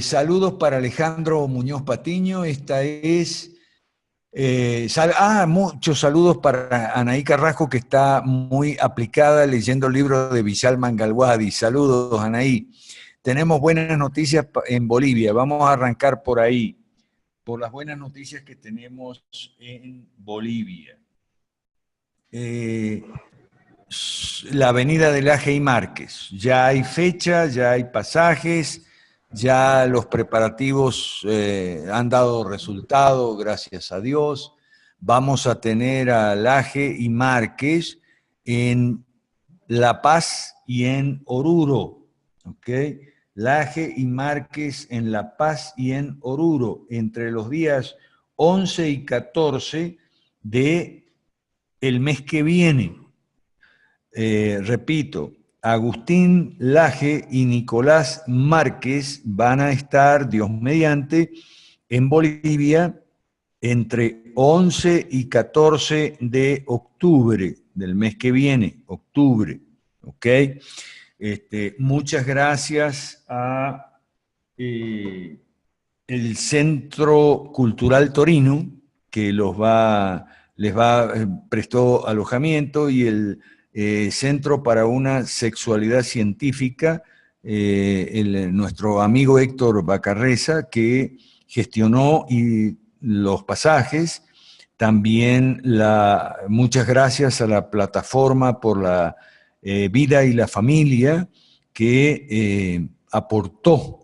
Saludos para Alejandro Muñoz Patiño. Esta es. Muchos saludos para Anaí Carrasco, que está muy aplicada leyendo el libro de Vishal Mangalwadi. Saludos, Anaí. Tenemos buenas noticias en Bolivia. Vamos a arrancar por ahí, por las buenas noticias que tenemos en Bolivia. La avenida del Aje y Márquez. Ya hay fecha, ya hay pasajes, ya los preparativos han dado resultado, gracias a Dios. Vamos a tener a Laje y Márquez en La Paz y en Oruro, ¿ok? Laje y Márquez en La Paz y en Oruro, entre los días 11 y 14 de el mes que viene. Repito, Agustín Laje y Nicolás Márquez van a estar, Dios mediante, en Bolivia entre 11 y 14 de octubre del mes que viene, octubre, ¿ok? Muchas gracias a el Centro Cultural Torino, que prestó alojamiento, y el Centro para una Sexualidad Científica, nuestro amigo Héctor Bacarreza, que gestionó los pasajes. También muchas gracias a la Plataforma por la Vida y la Familia, que aportó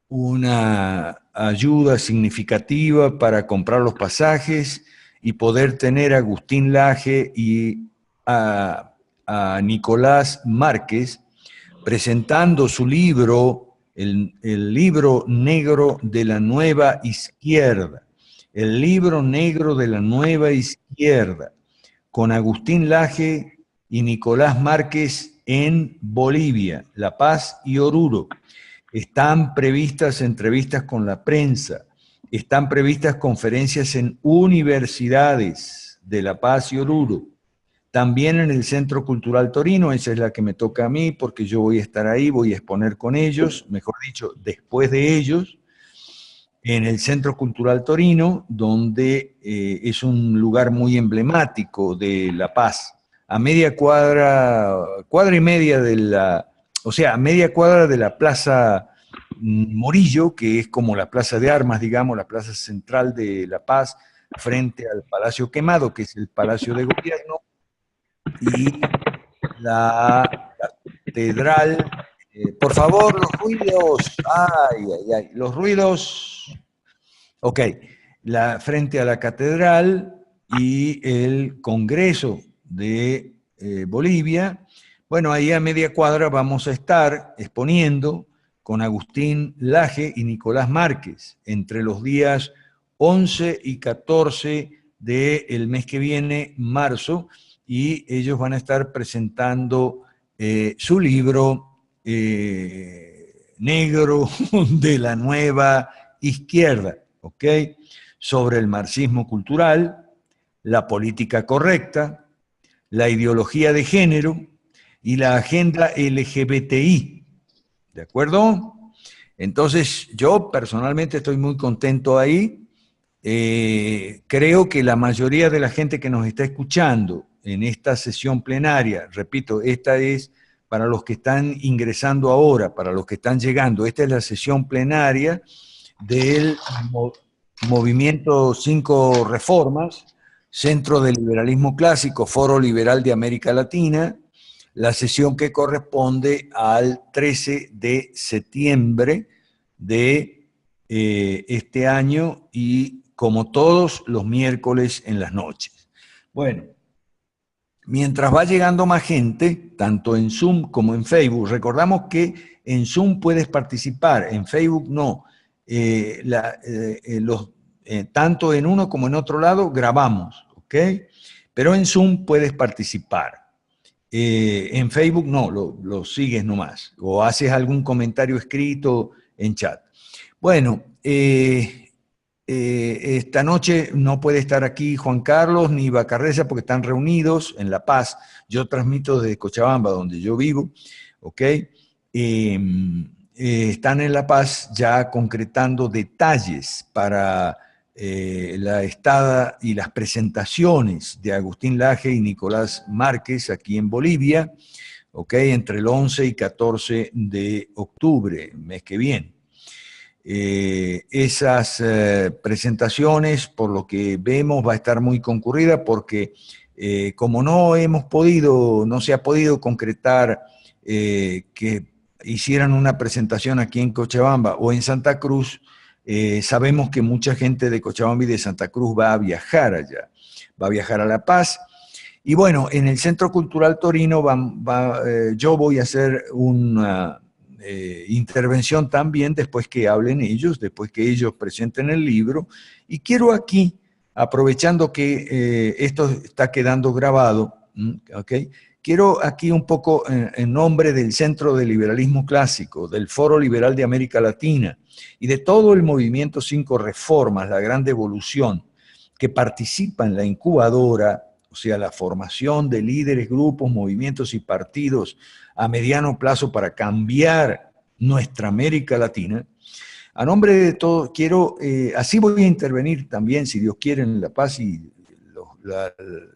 una ayuda significativa para comprar los pasajes y poder tener a Agustín Laje y a Nicolás Márquez presentando su libro, el libro negro de la nueva izquierda, el libro negro de la nueva izquierda, con Agustín Laje y Nicolás Márquez en Bolivia, La Paz y Oruro. Están previstas entrevistas con la prensa, están previstas conferencias en universidades de La Paz y Oruro, también en el Centro Cultural Torino. Esa es la que me toca a mí porque yo voy a estar ahí, voy a exponer con ellos, mejor dicho, después de ellos, en el Centro Cultural Torino, donde es un lugar muy emblemático de La Paz, a media cuadra, cuadra y media a media cuadra de la Plaza Morillo, que es como la plaza de armas, digamos, la plaza central de La Paz, frente al Palacio Quemado, que es el Palacio de Gobierno, y la catedral. Por favor, los ruidos. Ay, ay, ay. Los ruidos. Ok. Frente a la catedral y el Congreso de Bolivia. Bueno, ahí a media cuadra vamos a estar exponiendo con Agustín Laje y Nicolás Márquez entre los días 11 y 14 del mes que viene, marzo, y ellos van a estar presentando su libro negro de la nueva izquierda, ¿ok? Sobre el marxismo cultural, la política correcta, la ideología de género y la agenda LGBTI, ¿de acuerdo? Entonces, yo personalmente estoy muy contento ahí. Creo que la mayoría de la gente que nos está escuchando en esta sesión plenaria, repito, esta es para los que están ingresando ahora, para los que están llegando, esta es la sesión plenaria del Movimiento 5 Reformas, Centro de Liberalismo Clásico, Foro Liberal de América Latina, la sesión que corresponde al 13 de septiembre de este año, y como todos los miércoles en las noches. Bueno, mientras va llegando más gente, tanto en Zoom como en Facebook, recordamos que en Zoom puedes participar, en Facebook no. Tanto en uno como en otro lado grabamos, ¿ok? Pero en Zoom puedes participar. En Facebook no, lo sigues nomás, o haces algún comentario escrito en chat. Bueno, esta noche no puede estar aquí Juan Carlos ni Bacarreza porque están reunidos en La Paz. Yo transmito desde Cochabamba, donde yo vivo, ¿ok? están en La Paz ya concretando detalles para la estada y las presentaciones de Agustín Laje y Nicolás Márquez aquí en Bolivia, entre el 11 y 14 de octubre, mes que viene. Esas presentaciones, por lo que vemos, va a estar muy concurrida porque como no se ha podido concretar que hicieran una presentación aquí en Cochabamba o en Santa Cruz, sabemos que mucha gente de Cochabamba y de Santa Cruz va a viajar allá, va a viajar a La Paz. Y bueno, en el Centro Cultural Torino yo voy a hacer una intervención también después que hablen ellos, después que ellos presenten el libro. Y quiero aquí, aprovechando que esto está quedando grabado, quiero aquí un poco en nombre del Centro de Liberalismo Clásico, del Foro Liberal de América Latina y de todo el movimiento 5 Reformas, la gran devolución, que participa en la incubadora, o sea, la formación de líderes, grupos, movimientos y partidos a mediano plazo para cambiar nuestra América Latina. A nombre de todo, así voy a intervenir también, si Dios quiere, en La Paz y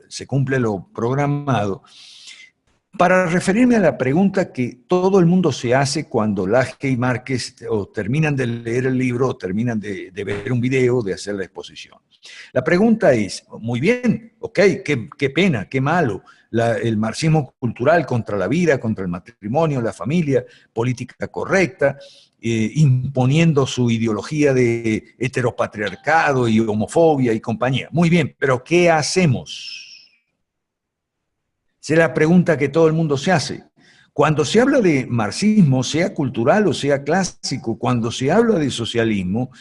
se cumple lo programado, para referirme a la pregunta que todo el mundo se hace cuando Laje y Márquez o terminan de leer el libro o terminan de ver un video, de hacer la exposición. La pregunta es, muy bien, ok, qué pena, qué malo, el marxismo cultural contra la vida, contra el matrimonio, la familia, política correcta, imponiendo su ideología de heteropatriarcado y homofobia y compañía. Muy bien, pero ¿qué hacemos? Esa es la pregunta que todo el mundo se hace. Cuando se habla de marxismo, sea cultural o sea clásico, cuando se habla de socialismo,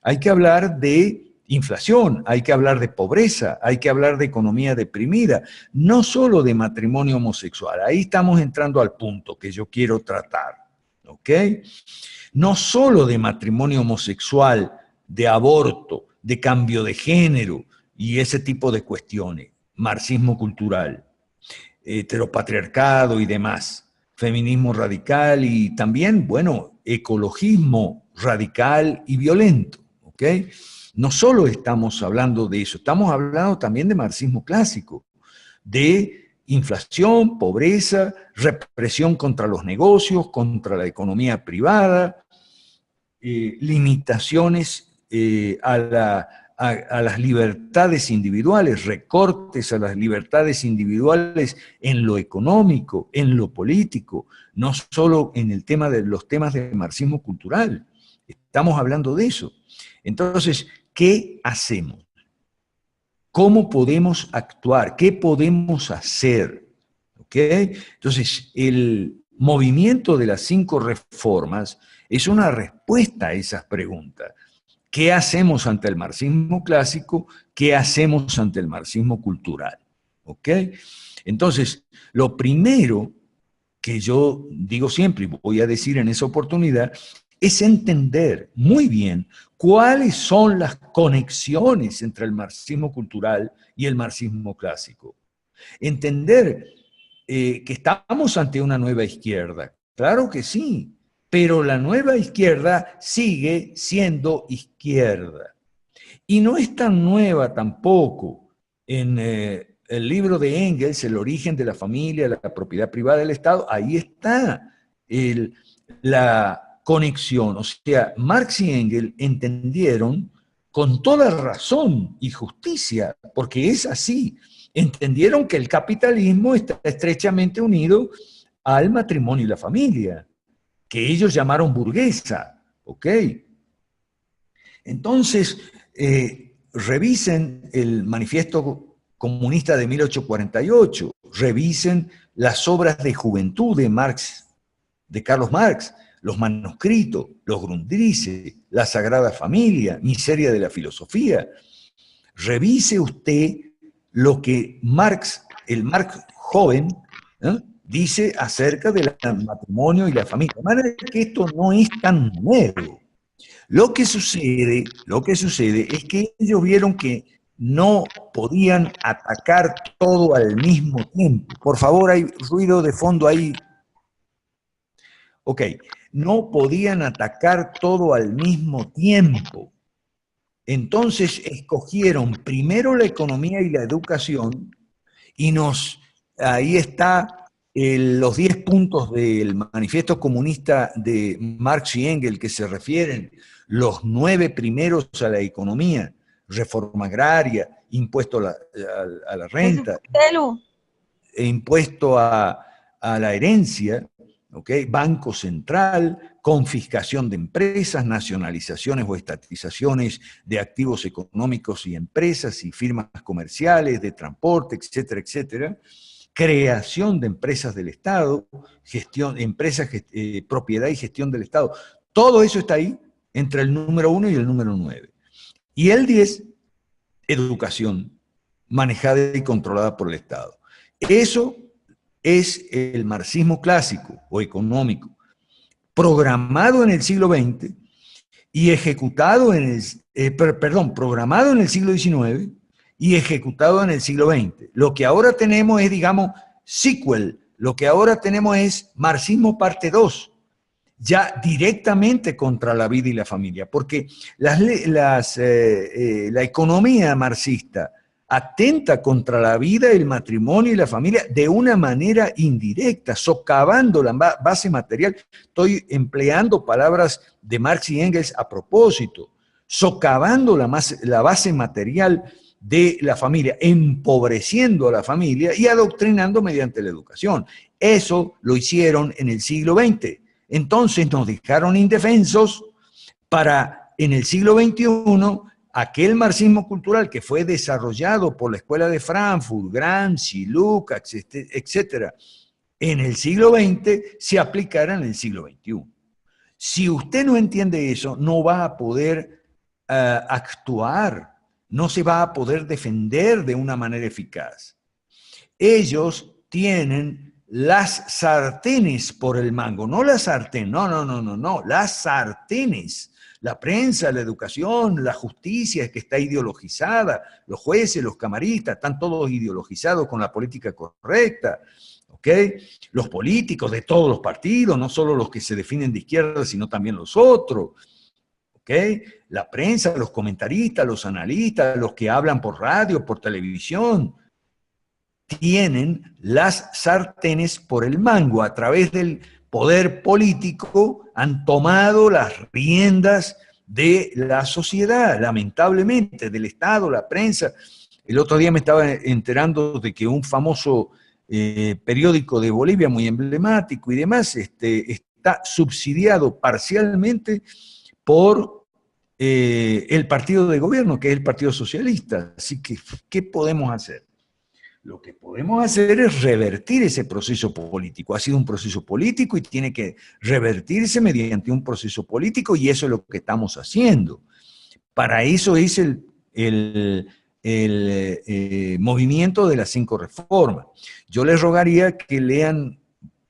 hay que hablar de inflación, hay que hablar de pobreza, hay que hablar de economía deprimida, no solo de matrimonio homosexual. Ahí estamos entrando al punto que yo quiero tratar, ¿ok? No solo de matrimonio homosexual, de aborto, de cambio de género y ese tipo de cuestiones, marxismo cultural, heteropatriarcado y demás, feminismo radical y también, bueno, ecologismo radical y violento, ¿ok? No solo estamos hablando de eso, estamos hablando también de marxismo clásico, de inflación, pobreza, represión contra los negocios, contra la economía privada, limitaciones a las libertades individuales, recortes a las libertades individuales en lo económico, en lo político, no solo en el tema de los temas de marxismo cultural. Estamos hablando de eso. Entonces, ¿qué hacemos? ¿Cómo podemos actuar? ¿Qué podemos hacer? ¿Ok? Entonces, el movimiento de las 5 reformas es una respuesta a esas preguntas. ¿Qué hacemos ante el marxismo clásico? ¿Qué hacemos ante el marxismo cultural? ¿Ok? Entonces, lo primero que yo digo siempre y voy a decir en esa oportunidad es entender muy bien cuáles son las conexiones entre el marxismo cultural y el marxismo clásico. Entender que estamos ante una nueva izquierda, claro que sí, pero la nueva izquierda sigue siendo izquierda. Y no es tan nueva tampoco. En el libro de Engels, El origen de la familia, la propiedad privada del Estado, ahí está la conexión. O sea, Marx y Engels entendieron con toda razón y justicia, porque es así, entendieron que el capitalismo está estrechamente unido al matrimonio y la familia, que ellos llamaron burguesa, ¿ok? Entonces, revisen el manifiesto comunista de 1848, revisen las obras de juventud de Marx, de Carlos Marx, los manuscritos, los Grundrisse, la Sagrada Familia, Miseria de la Filosofía. Revise usted lo que Marx, el Marx joven, dice acerca del matrimonio y la familia. De manera que esto no es tan nuevo. Lo que sucede es que ellos vieron que no podían atacar todo al mismo tiempo. Por favor, hay ruido de fondo ahí. Ok, no podían atacar todo al mismo tiempo. Entonces escogieron primero la economía y la educación y ahí está los 10 puntos del manifiesto comunista de Marx y Engels que se refieren, los 9 primeros a la economía, reforma agraria, impuesto a la renta, impuesto a la herencia, ¿okay? Banco central, confiscación de empresas, nacionalizaciones o estatizaciones de activos económicos y empresas y firmas comerciales, de transporte, etcétera, etcétera. Creación de empresas del Estado, propiedad y gestión del Estado. Todo eso está ahí entre el número 1 y el número 9. Y el 10, educación, manejada y controlada por el Estado. Eso es el marxismo clásico o económico, programado en el siglo XX y ejecutado programado en el siglo XIX y ejecutado en el siglo XX. Lo que ahora tenemos es, digamos, sequel, lo que ahora tenemos es marxismo parte 2, ya directamente contra la vida y la familia, porque la economía marxista atenta contra la vida, el matrimonio y la familia de una manera indirecta, socavando la base material. Estoy empleando palabras de Marx y Engels a propósito, socavando la base material de la familia, empobreciendo a la familia y adoctrinando mediante la educación. Eso lo hicieron en el siglo XX. Entonces nos dejaron indefensos para, en el siglo XXI, aquel marxismo cultural que fue desarrollado por la Escuela de Frankfurt, Gramsci, Lukács, etcétera, en el siglo XX, se aplicara en el siglo XXI. Si usted no entiende eso, no va a poder actuar, no se va a poder defender de una manera eficaz. Ellos tienen las sartenes por el mango, no la sartén, no, las sartenes. La prensa, la educación, la justicia que está ideologizada, los jueces, los camaristas, están todos ideologizados con la política correcta, ¿ok? Los políticos de todos los partidos, no solo los que se definen de izquierda, sino también los otros, ¿ok? La prensa, los comentaristas, los analistas, los que hablan por radio, por televisión, tienen las sartenes por el mango. A través del poder político han tomado las riendas de la sociedad, lamentablemente, del Estado, la prensa. El otro día me estaba enterando de que un famoso periódico de Bolivia, muy emblemático y demás, está subsidiado parcialmente por el partido de gobierno, que es el Partido Socialista. Así que, ¿qué podemos hacer? Lo que podemos hacer es revertir ese proceso político. Ha sido un proceso político y tiene que revertirse mediante un proceso político y eso es lo que estamos haciendo. Para eso es el movimiento de las 5 reformas. Yo les rogaría que lean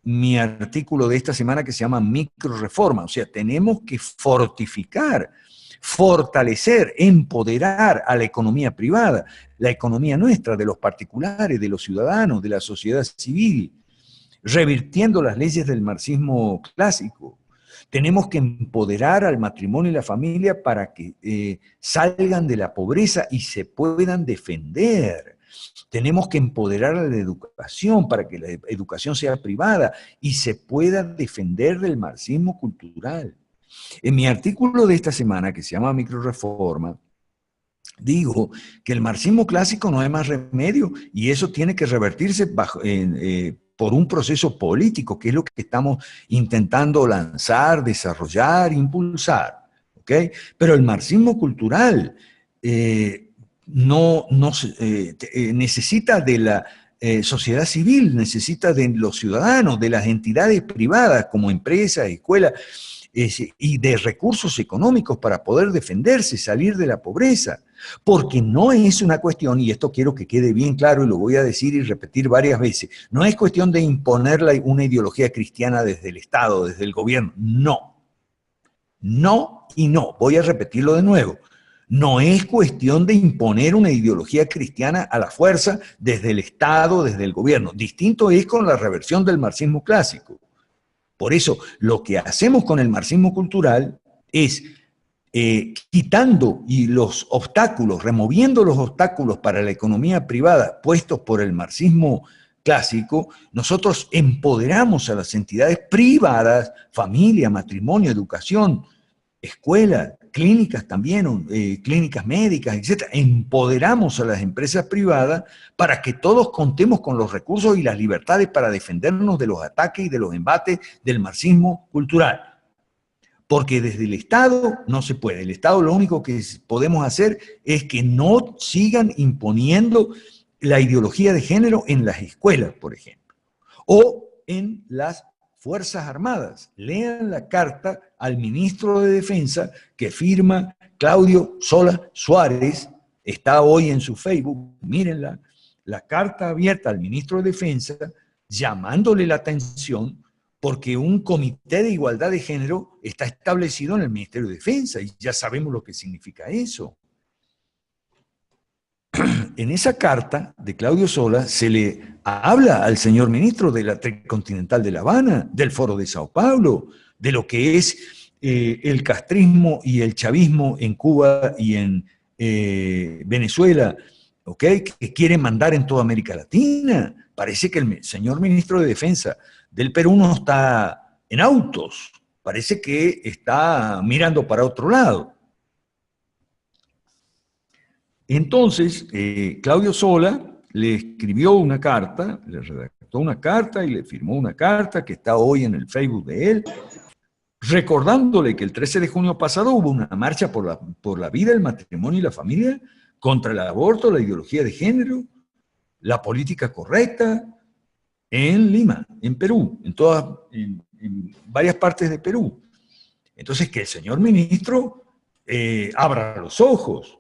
mi artículo de esta semana que se llama Microreforma. O sea, tenemos que fortificar, fortalecer, empoderar a la economía privada, la economía nuestra, de los particulares, de los ciudadanos, de la sociedad civil, revirtiendo las leyes del marxismo clásico. Tenemos que empoderar al matrimonio y la familia para que salgan de la pobreza y se puedan defender. Tenemos que empoderar a la educación para que la educación sea privada y se pueda defender del marxismo cultural. En mi artículo de esta semana, que se llama Microreforma, digo que el marxismo clásico no hay más remedio y eso tiene que revertirse por un proceso político, que es lo que estamos intentando lanzar, desarrollar, impulsar. ¿Okay? Pero el marxismo cultural necesita de la sociedad civil, necesita de los ciudadanos, de las entidades privadas como empresas, escuelas, y de recursos económicos para poder defenderse, salir de la pobreza. Porque no es una cuestión, y esto quiero que quede bien claro y lo voy a decir y repetir varias veces, no es cuestión de imponer una ideología cristiana desde el Estado, desde el gobierno, no. No y no, voy a repetirlo de nuevo. No es cuestión de imponer una ideología cristiana a la fuerza desde el Estado, desde el gobierno. Distinto es con la reversión del marxismo clásico. Por eso, lo que hacemos con el marxismo cultural es quitando y los obstáculos, removiendo los obstáculos para la economía privada puestos por el marxismo clásico, nosotros empoderamos a las entidades privadas, familia, matrimonio, educación, escuelas, clínicas también, clínicas médicas, etcétera. Empoderamos a las empresas privadas para que todos contemos con los recursos y las libertades para defendernos de los ataques y de los embates del marxismo cultural. Porque desde el Estado no se puede. El Estado lo único que podemos hacer es que no sigan imponiendo la ideología de género en las escuelas, por ejemplo, o en las Fuerzas Armadas. Lean la carta al ministro de Defensa que firma Claudio Sola Suárez, está hoy en su Facebook, mírenla, la carta abierta al ministro de Defensa llamándole la atención porque un comité de igualdad de género está establecido en el Ministerio de Defensa y ya sabemos lo que significa eso. En esa carta de Claudio Sola se le habla al señor ministro de la Tricontinental de La Habana, del Foro de Sao Paulo, de lo que es el castrismo y el chavismo en Cuba y en Venezuela, ¿okay? Que quiere mandar en toda América Latina. Parece que el señor ministro de Defensa del Perú no está en autos, parece que está mirando para otro lado. Entonces, Claudio Sola le escribió una carta, le redactó una carta y le firmó una carta que está hoy en el Facebook de él, recordándole que el 13 de junio pasado hubo una marcha por la vida, el matrimonio y la familia, contra el aborto, la ideología de género, la política correcta, en Lima, en Perú, en varias partes de Perú. Entonces, que el señor ministro abra los ojos,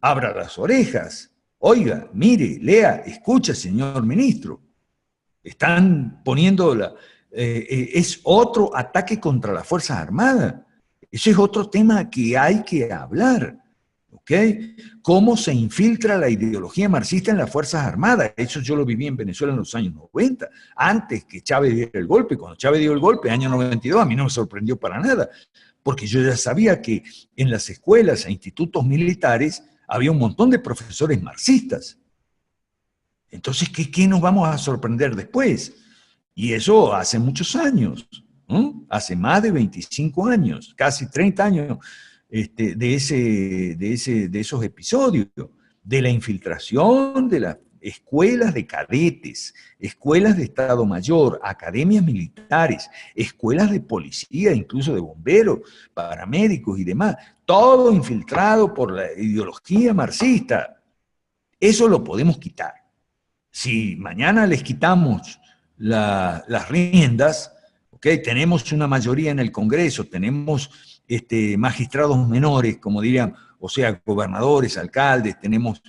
abra las orejas, oiga, mire, lea, escucha, señor ministro. Están poniendo es otro ataque contra las Fuerzas Armadas. Ese es otro tema que hay que hablar. ¿Ok? Cómo se infiltra la ideología marxista en las Fuerzas Armadas. Eso yo lo viví en Venezuela en los años 90, antes que Chávez diera el golpe. Cuando Chávez dio el golpe, año 92, a mí no me sorprendió para nada, porque yo ya sabía que en las escuelas e institutos militares había un montón de profesores marxistas. Entonces, ¿qué nos vamos a sorprender después? Y eso hace muchos años, ¿no? Hace más de 25 años, casi 30 años de esos episodios, de la infiltración de las escuelas de cadetes, escuelas de Estado Mayor, academias militares, escuelas de policía, incluso de bomberos, paramédicos y demás, todo infiltrado por la ideología marxista. Eso lo podemos quitar. Si mañana les quitamos las riendas, ¿okay? Tenemos una mayoría en el Congreso, tenemos magistrados menores, como dirían, o sea, gobernadores, alcaldes, tenemos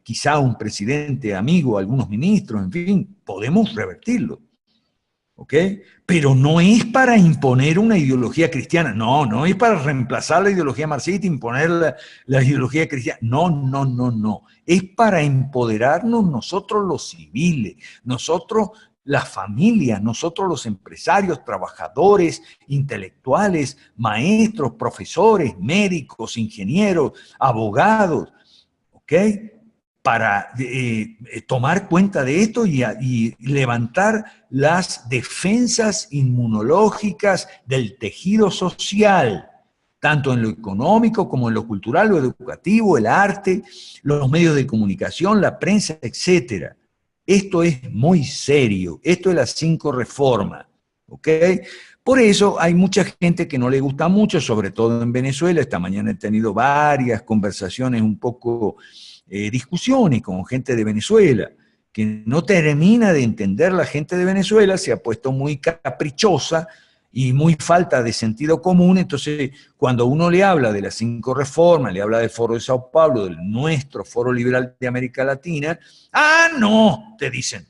quizá un presidente amigo, algunos ministros, en fin, podemos revertirlo. ¿Ok? Pero no es para imponer una ideología cristiana, no es para reemplazar la ideología marxista, imponer la ideología cristiana, no. Es para empoderarnos nosotros los civiles, nosotros las familias, nosotros los empresarios, trabajadores, intelectuales, maestros, profesores, médicos, ingenieros, abogados, ¿ok? Para tomar cuenta de esto y levantar las defensas inmunológicas del tejido social, tanto en lo económico como en lo cultural, lo educativo, el arte, los medios de comunicación, la prensa, etc. Esto es muy serio, esto es las 5 reformas, ¿ok? Por eso hay mucha gente que no le gusta mucho, sobre todo en Venezuela. Esta mañana he tenido varias conversaciones un poco discusiones con gente de Venezuela, que no termina de entender la gente de Venezuela, se ha puesto muy caprichosa y muy falta de sentido común. Entonces, cuando uno le habla de las 5 reformas, le habla del Foro de Sao Paulo, del nuestro Foro Liberal de América Latina, no, te dicen,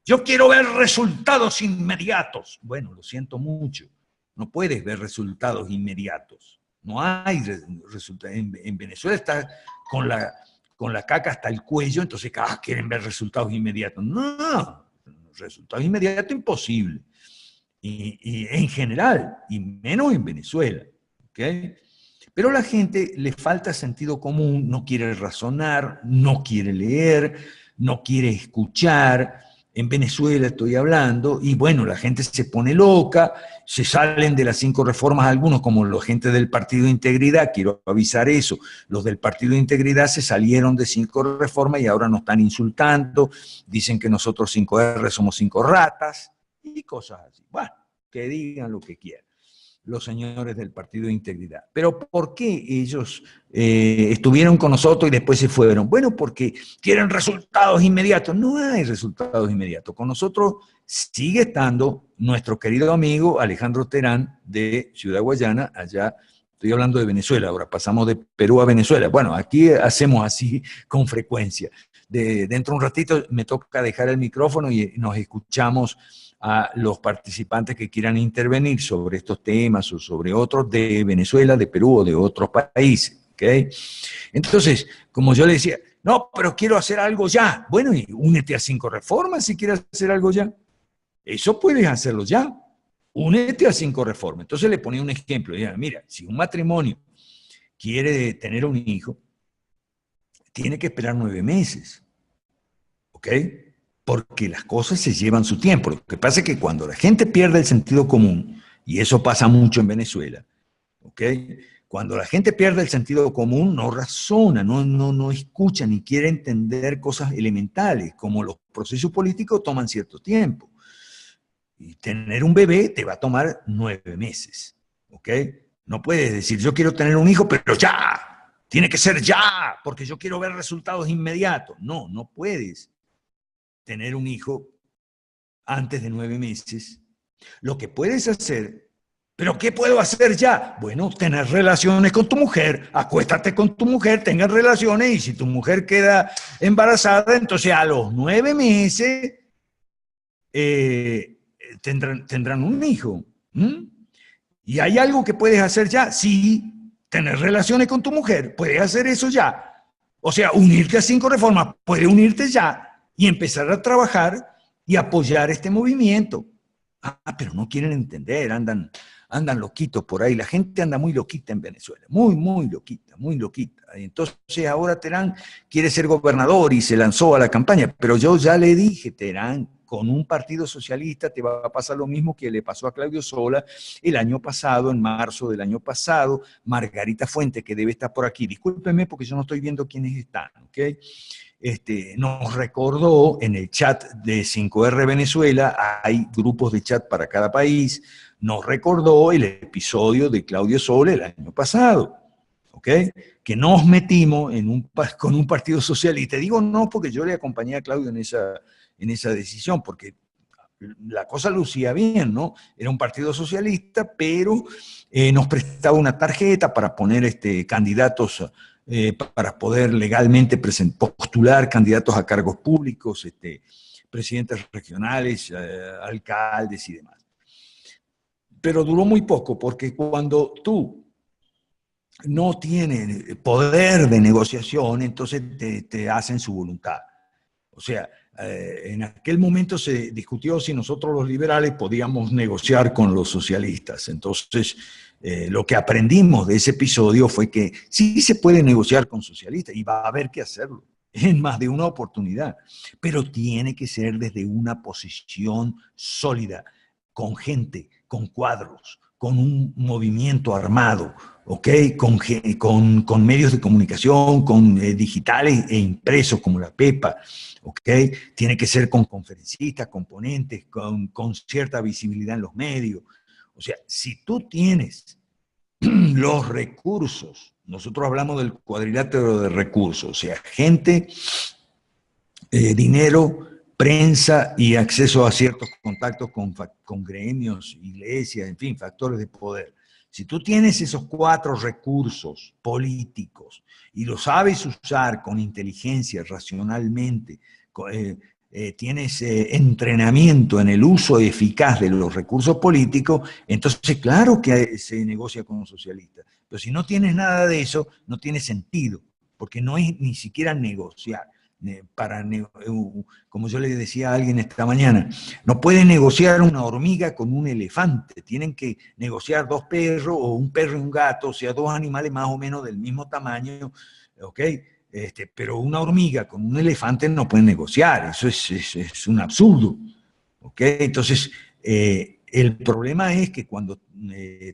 yo quiero ver resultados inmediatos. Bueno, lo siento mucho, no puedes ver resultados inmediatos. No hay resultados. En Venezuela está con la caca hasta el cuello, entonces quieren ver resultados inmediatos. No, resultados inmediatos imposible. y en general, y menos en Venezuela. ¿Ok? Pero a la gente le falta sentido común, no quiere razonar, no quiere leer, no quiere escuchar. En Venezuela estoy hablando, y bueno, la gente se pone loca, se salen de las 5 reformas algunos, como la gente del Partido de Integridad, quiero avisar eso, los del Partido de Integridad se salieron de 5 reformas y ahora nos están insultando, dicen que nosotros 5R somos 5 ratas, y cosas así. Bueno, que digan lo que quieran los señores del Partido de Integridad. Pero ¿por qué ellos estuvieron con nosotros y después se fueron? Bueno, porque quieren resultados inmediatos. No hay resultados inmediatos. Con nosotros sigue estando nuestro querido amigo Alejandro Terán de Ciudad Guayana, allá. Estoy hablando de Venezuela, ahora pasamos de Perú a Venezuela. Bueno, aquí hacemos así con frecuencia. Dentro de un ratito me toca dejar el micrófono y nos escuchamos a los participantes que quieran intervenir sobre estos temas o sobre otros de Venezuela, de Perú o de otros países. ¿Okay? Entonces, como yo le decía, no, pero quiero hacer algo ya. Bueno, y únete a 5 reformas si quieres hacer algo ya. Eso puedes hacerlo ya. Únete a 5 reformas. Entonces le ponía un ejemplo. Mira, si un matrimonio quiere tener un hijo, tiene que esperar 9 meses. ¿Ok? Porque las cosas se llevan su tiempo. Lo que pasa es que cuando la gente pierde el sentido común, y eso pasa mucho en Venezuela, ¿ok? Cuando la gente pierde el sentido común, no razona, no escucha ni quiere entender cosas elementales, como los procesos políticos toman cierto tiempo. Y tener un bebé te va a tomar 9 meses, ¿ok? No puedes decir, yo quiero tener un hijo, pero ya, tiene que ser ya, porque yo quiero ver resultados inmediatos. No, no puedes tener un hijo antes de 9 meses. Lo que puedes hacer, ¿pero qué puedo hacer ya? Bueno, tener relaciones con tu mujer, acuéstate con tu mujer, tengan relaciones y si tu mujer queda embarazada, entonces a los 9 meses tendrán un hijo. ¿Mm? ¿Y hay algo que puedes hacer ya? Sí, tener relaciones con tu mujer, puedes hacer eso ya. O sea, unirte a 5 reformas, puedes unirte ya y empezar a trabajar y apoyar este movimiento. Ah, pero no quieren entender, andan loquitos por ahí. La gente anda muy loquita en Venezuela, muy loquita, muy loquita. Entonces ahora Terán quiere ser gobernador y se lanzó a la campaña, pero yo ya le dije, Terán, con un partido socialista te va a pasar lo mismo que le pasó a Claudio Sola el año pasado, en marzo del año pasado. Margarita Fuente, que debe estar por aquí, discúlpeme porque yo no estoy viendo quiénes están, ¿ok? Nos recordó en el chat de 5R Venezuela, hay grupos de chat para cada país, nos recordó el episodio de Claudio Sola el año pasado, ¿ok? Que nos metimos con un partido socialista. Digo no porque yo le acompañé a Claudio en esa decisión, porque la cosa lucía bien, ¿no? Era un partido socialista, pero nos prestaba una tarjeta para poner candidatos para poder legalmente postular candidatos a cargos públicos, presidentes regionales, alcaldes y demás. Pero duró muy poco, porque cuando tú no tienes poder de negociación, entonces te hacen su voluntad. O sea, en aquel momento se discutió si nosotros los liberales podíamos negociar con los socialistas. Entonces, lo que aprendimos de ese episodio fue que sí se puede negociar con socialistas y va a haber que hacerlo en más de una oportunidad, pero tiene que ser desde una posición sólida, con gente, con cuadros, con un movimiento armado, ¿ok? Con medios de comunicación, con digitales e impresos como la PEPA, ¿ok? Tiene que ser con conferencistas, con ponentes, con cierta visibilidad en los medios. O sea, si tú tienes los recursos, nosotros hablamos del cuadrilátero de recursos, o sea, gente, dinero, prensa y acceso a ciertos contactos con gremios, iglesias, en fin, factores de poder. Si tú tienes esos 4 recursos políticos y los sabes usar con inteligencia, racionalmente, tienes entrenamiento en el uso eficaz de los recursos políticos, entonces claro que se negocia con un socialista. Pero si no tienes nada de eso, no tiene sentido, porque no es ni siquiera negociar. como yo le decía a alguien esta mañana, no puede negociar una hormiga con un elefante, tienen que negociar dos perros o un perro y un gato, o sea, dos animales más o menos del mismo tamaño, ¿ok? Pero una hormiga con un elefante no pueden negociar, eso es un absurdo, ¿ok? Entonces, el problema es que cuando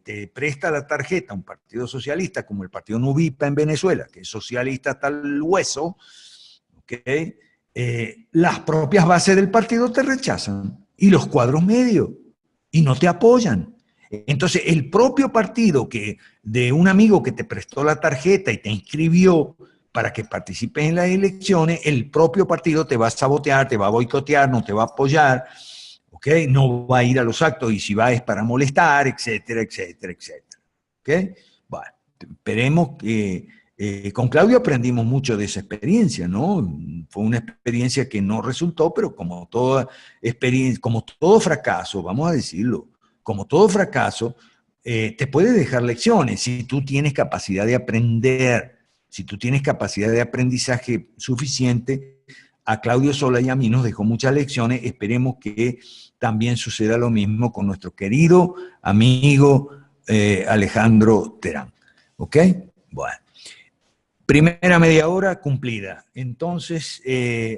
te presta la tarjeta un partido socialista como el partido Nuvipa en Venezuela, que es socialista hasta el hueso, ¿okay? Las propias bases del partido te rechazan y los cuadros medios y no te apoyan. Entonces, el propio partido de un amigo que te prestó la tarjeta y te inscribió para que participes en las elecciones, el propio partido te va a sabotear, te va a boicotear, no te va a apoyar, ¿okay? No va a ir a los actos y si va es para molestar, etcétera, etcétera, etcétera. ¿Okay? Bueno, esperemos que con Claudio aprendimos mucho de esa experiencia, ¿no? Fue una experiencia que no resultó, pero como toda experiencia, como todo fracaso, vamos a decirlo, como todo fracaso, te puede dejar lecciones si tú tienes capacidad de aprender, si tú tienes capacidad de aprendizaje suficiente. A Claudio Sola y a mí nos dejó muchas lecciones, esperemos que también suceda lo mismo con nuestro querido amigo Alejandro Terán. ¿Ok? Bueno. Primera media hora cumplida. Entonces,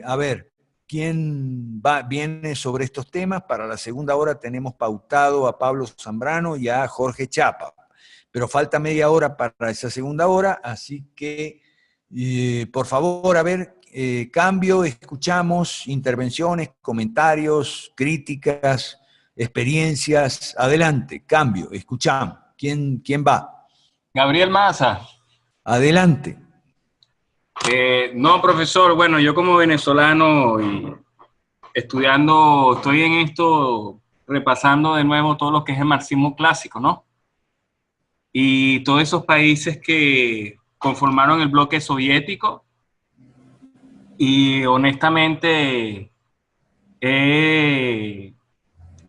a ver, ¿quién viene sobre estos temas? Para la segunda hora tenemos pautado a Pablo Zambrano y a Jorge Chapa. Pero falta media hora para esa segunda hora, así que, por favor, a ver, cambio, escuchamos intervenciones, comentarios, críticas, experiencias. Adelante, cambio, escuchamos. ¿Quién va? Gabriel Maza. Adelante. No, profesor, bueno, yo como venezolano y estudiando, estoy en esto, repasando de nuevo todo lo que es el marxismo clásico, ¿no? Y todos esos países que conformaron el bloque soviético, y honestamente he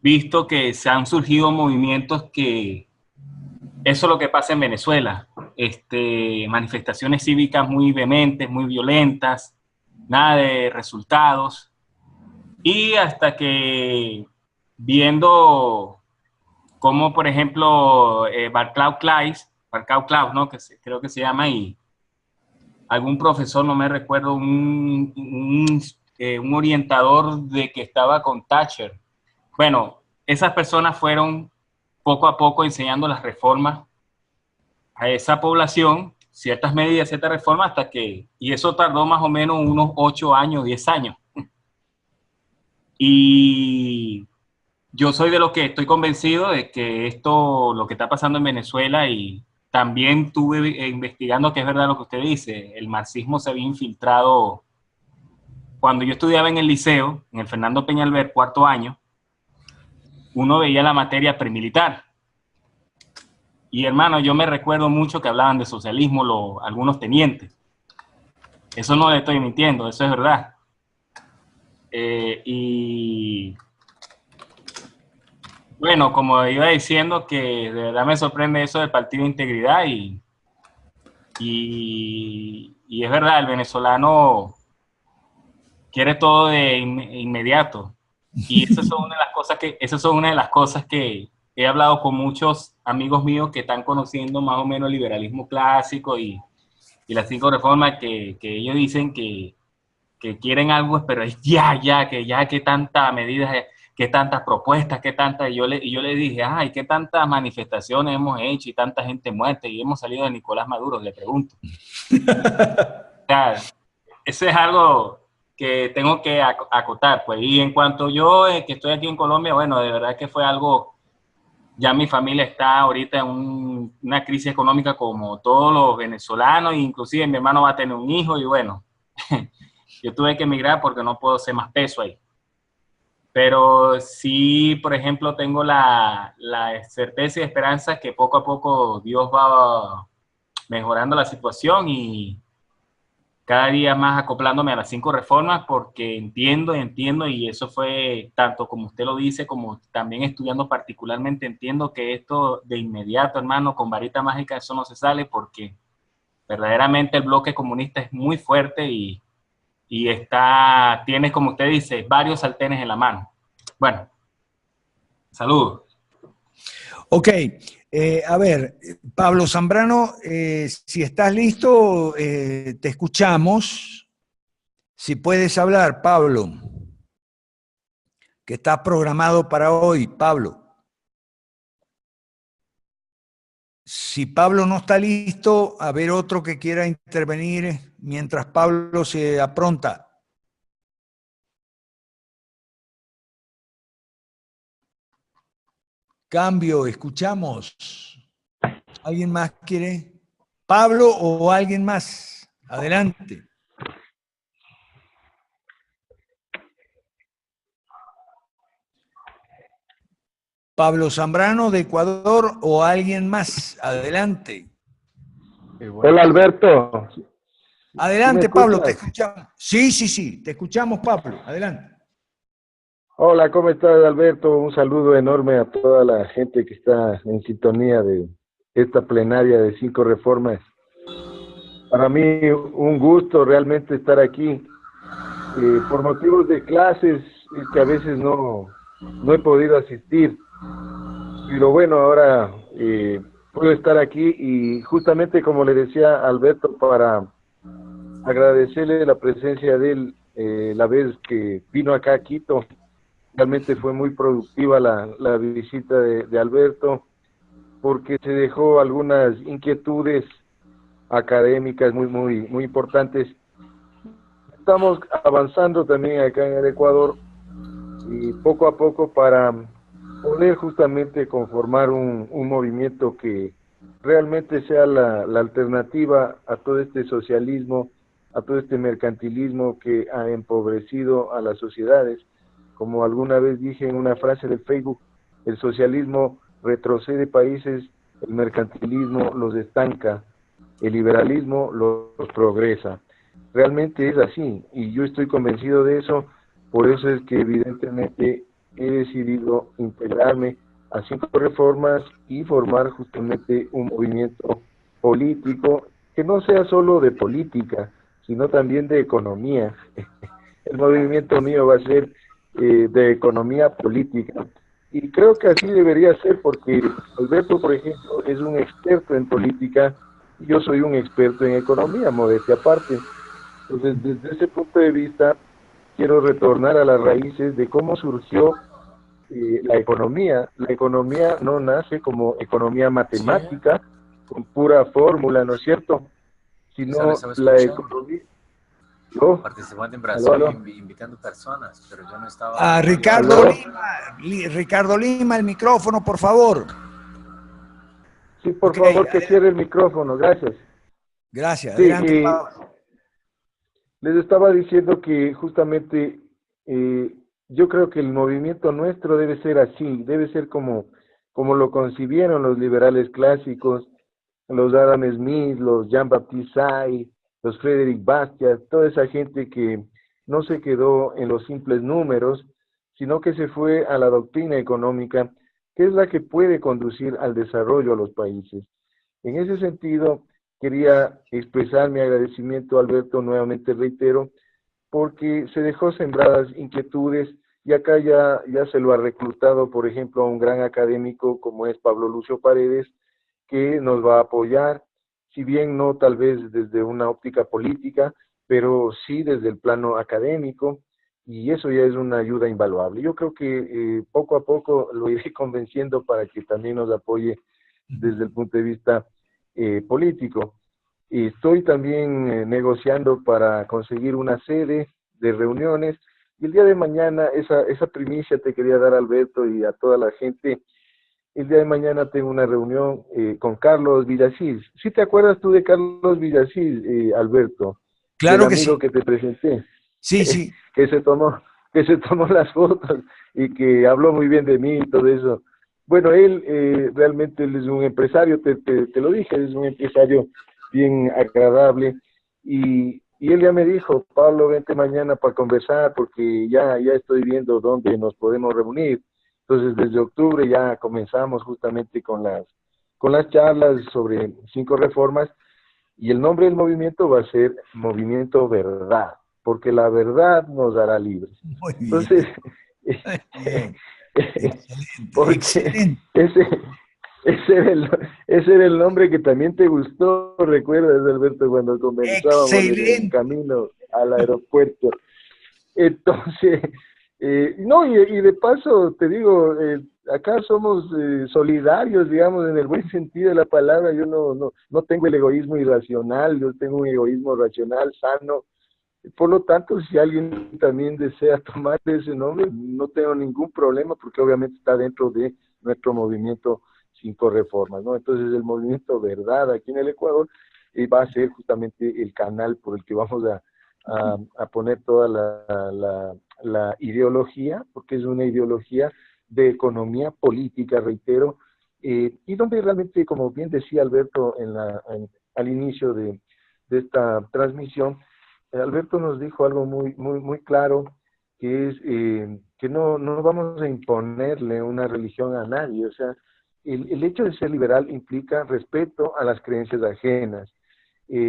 visto que se han surgido movimientos que eso es lo que pasa en Venezuela. Manifestaciones cívicas muy vehementes, muy violentas, nada de resultados. Y hasta que viendo cómo, por ejemplo, Václav Klaus, ¿no? Creo que se llama, y algún profesor, no me recuerdo, un orientador de que estaba con Thatcher. Bueno, esas personas fueron poco a poco enseñando las reformas a esa población, ciertas medidas, ciertas reformas, y eso tardó más o menos unos 8 años, 10 años. Y yo soy de los que estoy convencido de que esto, lo que está pasando en Venezuela, y también estuve investigando que es verdad lo que usted dice, el marxismo se había infiltrado. Cuando yo estudiaba en el liceo, en el Fernando Peñalver, cuarto año, uno veía la materia premilitar. Y hermano, yo me recuerdo mucho que hablaban de socialismo algunos tenientes. Eso no le estoy mintiendo, eso es verdad. Y bueno, como iba diciendo, que de verdad me sorprende eso del Partido de Integridad y es verdad, el venezolano quiere todo de inmediato. Y esas son una de las cosas que he hablado con muchos amigos míos que están conociendo más o menos el liberalismo clásico y las 5 reformas que ellos dicen que quieren algo, pero es que tantas medidas, que tantas propuestas, que tantas, y yo le dije, ay, qué tantas manifestaciones hemos hecho y tanta gente muerta y hemos salido de Nicolás Maduro, le pregunto. O sea, eso es algo que tengo que acotar, pues. Y en cuanto yo, que estoy aquí en Colombia, bueno, de verdad que fue algo, ya mi familia está ahorita en una crisis económica como todos los venezolanos, inclusive mi hermano va a tener un hijo y bueno, yo tuve que emigrar porque no puedo ser más peso ahí. Pero sí, por ejemplo, tengo la certeza y esperanza que poco a poco Dios va mejorando la situación y cada día más acoplándome a las 5 reformas porque entiendo, y eso fue tanto como usted lo dice, como también estudiando particularmente, entiendo que esto de inmediato, hermano, con varita mágica, eso no se sale porque verdaderamente el bloque comunista es muy fuerte y y tienes, como usted dice, varios sartenes en la mano. Bueno, saludos. Ok, a ver, Pablo Zambrano, si estás listo, te escuchamos. Si puedes hablar, Pablo, que está programado para hoy, Pablo. Si Pablo no está listo, a ver otro que quiera intervenir mientras Pablo se apronta. Cambio, escuchamos. ¿Alguien más quiere? ¿Pablo o alguien más? Adelante. Pablo Zambrano de Ecuador o alguien más. Adelante. Hola, Alberto. Adelante, Pablo, te escuchamos. Sí, te escuchamos, Pablo. Adelante. Hola, ¿cómo estás, Alberto? Un saludo enorme a toda la gente que está en sintonía de esta plenaria de 5 reformas. Para mí, un gusto realmente estar aquí. Por motivos de clases, que a veces no he podido asistir. Pero bueno, ahora puedo estar aquí y justamente como le decía a Alberto, para agradecerle la presencia de él la vez que vino acá a Quito. Realmente fue muy productiva la visita de Alberto, porque se dejó algunas inquietudes académicas muy importantes. Estamos avanzando también acá en el Ecuador y poco a poco para poder justamente conformar un movimiento que realmente sea la alternativa a todo este socialismo, a todo este mercantilismo que ha empobrecido a las sociedades. Como alguna vez dije en una frase de Facebook, el socialismo retrocede países, el mercantilismo los estanca, el liberalismo los progresa. Realmente es así, y yo estoy convencido de eso. Por eso es que evidentemente he decidido integrarme a 5 reformas y formar justamente un movimiento político que no sea solo de política, sino también de economía. El movimiento mío va a ser de economía política. Y creo que así debería ser, porque Alberto, por ejemplo, es un experto en política y yo soy un experto en economía, modestia aparte. Entonces, desde ese punto de vista, quiero retornar a las raíces de cómo surgió la economía. La economía no nace como economía matemática, con pura fórmula, ¿no es cierto? Sino la economía... ¿No? Participante en Brasil, ¿Aló? invitando personas, pero yo no estaba... A Ricardo ¿Aló? Lima, Ricardo Lima, el micrófono, por favor. Sí, por favor, que cierre el micrófono, gracias. Gracias, Sí, adelante, Pablo. les estaba diciendo que justamente yo creo que el movimiento nuestro debe ser así, debe ser como lo concibieron los liberales clásicos, los Adam Smith, los Jean-Baptiste Say, los Frédéric Bastiat, toda esa gente que no se quedó en los simples números, sino que se fue a la doctrina económica, que es la que puede conducir al desarrollo a los países. En ese sentido, quería expresar mi agradecimiento, Alberto, nuevamente reitero, porque se dejó sembradas inquietudes y acá ya se lo ha reclutado, por ejemplo, a un gran académico como es Pablo Lucio Paredes, que nos va a apoyar, si bien no tal vez desde una óptica política, pero sí desde el plano académico, y eso ya es una ayuda invaluable. Yo creo que poco a poco lo iré convenciendo para que también nos apoye desde el punto de vista político. Y estoy también negociando para conseguir una sede de reuniones, y el día de mañana, esa primicia te quería dar, Alberto, y a toda la gente. El día de mañana tengo una reunión con Carlos Villasís. ¿Sí te acuerdas tú de Carlos Villasís, Alberto? Del Claro que amigo sí. que te presenté. Sí. que se tomó las fotos y que habló muy bien de mí y todo eso. Bueno, él realmente él es un empresario, te lo dije, es un empresario bien agradable, y él ya me dijo, Pablo, vente mañana para conversar porque ya estoy viendo dónde nos podemos reunir. Entonces, desde octubre ya comenzamos justamente con las charlas sobre 5 reformas, y el nombre del movimiento va a ser Movimiento Verdad. porque la verdad nos hará libres. Muy bien. Entonces, Bien. porque Excelente. ese era el nombre que también te gustó, ¿recuerdas, Alberto, cuando comenzábamos en el Excelente. camino al aeropuerto? Entonces, no, y de paso, te digo, acá somos solidarios, digamos, en el buen sentido de la palabra. Yo no tengo el egoísmo irracional, yo tengo un egoísmo racional, sano. Por lo tanto, si alguien también desea tomar ese nombre, no tengo ningún problema, porque obviamente está dentro de nuestro movimiento Cinco Reformas, ¿no? Entonces, el movimiento Verdad aquí en el Ecuador va a ser justamente el canal por el que vamos a poner toda la ideología, porque es una ideología de economía política, reitero, y donde realmente, como bien decía Alberto al inicio de esta transmisión, Alberto nos dijo algo muy claro, que es que no vamos a imponerle una religión a nadie. O sea, el hecho de ser liberal implica respeto a las creencias ajenas,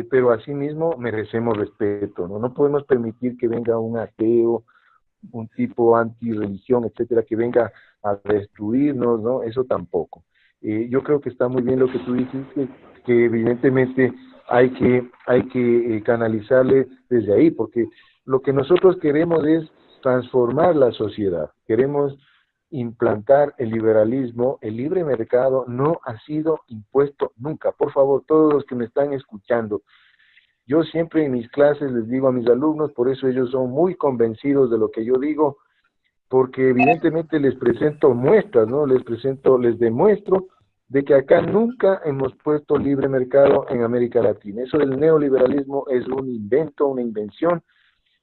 pero asimismo merecemos respeto, ¿no? No podemos permitir que venga un ateo, un tipo antirreligión, etcétera, que venga a destruirnos, ¿no? Eso tampoco. Yo creo que está muy bien lo que tú dijiste, que evidentemente hay que canalizarle desde ahí, porque lo que nosotros queremos es transformar la sociedad, queremos implantar el liberalismo. El libre mercado no ha sido impuesto nunca. Por favor, todos los que me están escuchando, yo siempre en mis clases les digo a mis alumnos, por eso ellos son muy convencidos de lo que yo digo, porque evidentemente les presento muestras, ¿no? Les demuestro de que acá nunca hemos puesto libre mercado en América Latina. Eso del neoliberalismo es un invento, una invención.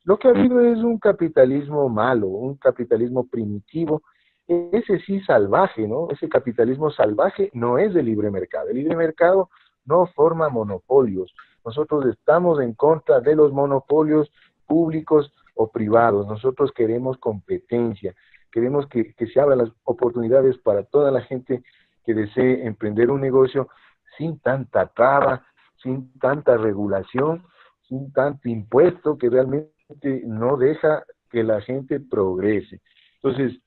Lo que ha habido es un capitalismo malo, un capitalismo primitivo, ese sí salvaje, ¿no? Ese capitalismo salvaje no es de libre mercado. El libre mercado no forma monopolios. Nosotros estamos en contra de los monopolios públicos o privados. Nosotros queremos competencia, queremos que se abran las oportunidades para toda la gente que desee emprender un negocio sin tanta traba, sin tanta regulación, sin tanto impuesto que realmente no deja que la gente progrese. Entonces,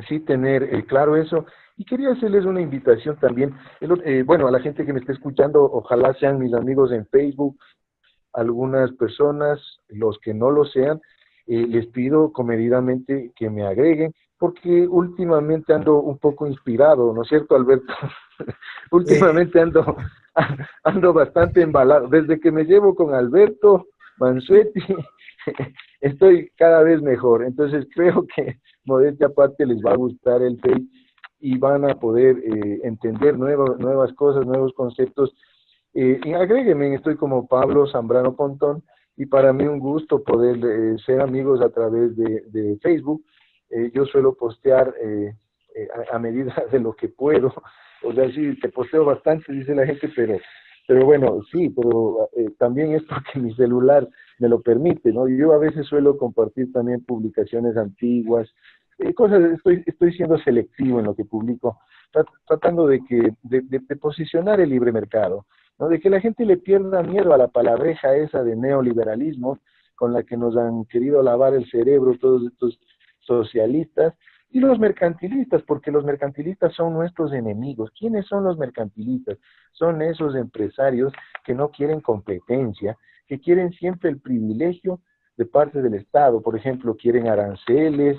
sí tener claro eso. Y quería hacerles una invitación también, bueno, a la gente que me esté escuchando, ojalá sean mis amigos en Facebook, algunas personas, los que no lo sean, les pido comedidamente que me agreguen, porque últimamente ando un poco inspirado, ¿no es cierto, Alberto? Últimamente ando bastante embalado. Desde que me llevo con Alberto Mansuetti, estoy cada vez mejor. Entonces creo que, modestia aparte, les va a gustar el Face y van a poder entender nuevas cosas, nuevos conceptos. Y agréguenme, estoy como Pablo Zambrano Pontón, y para mí un gusto poder ser amigos a través de Facebook. Yo suelo postear a medida de lo que puedo. O sea, sí, te posteo bastante, dice la gente, pero bueno, sí, pero también es porque mi celular me lo permite, ¿no? Yo a veces suelo compartir también publicaciones antiguas, cosas, estoy siendo selectivo en lo que publico, tratando de posicionar el libre mercado, ¿no? De que la gente le pierda miedo a la palabreja esa de neoliberalismo con la que nos han querido lavar el cerebro todos estos socialistas, y los mercantilistas, porque los mercantilistas son nuestros enemigos. ¿Quiénes son los mercantilistas? Son esos empresarios que no quieren competencia, que quieren siempre el privilegio de parte del Estado. Por ejemplo, quieren aranceles,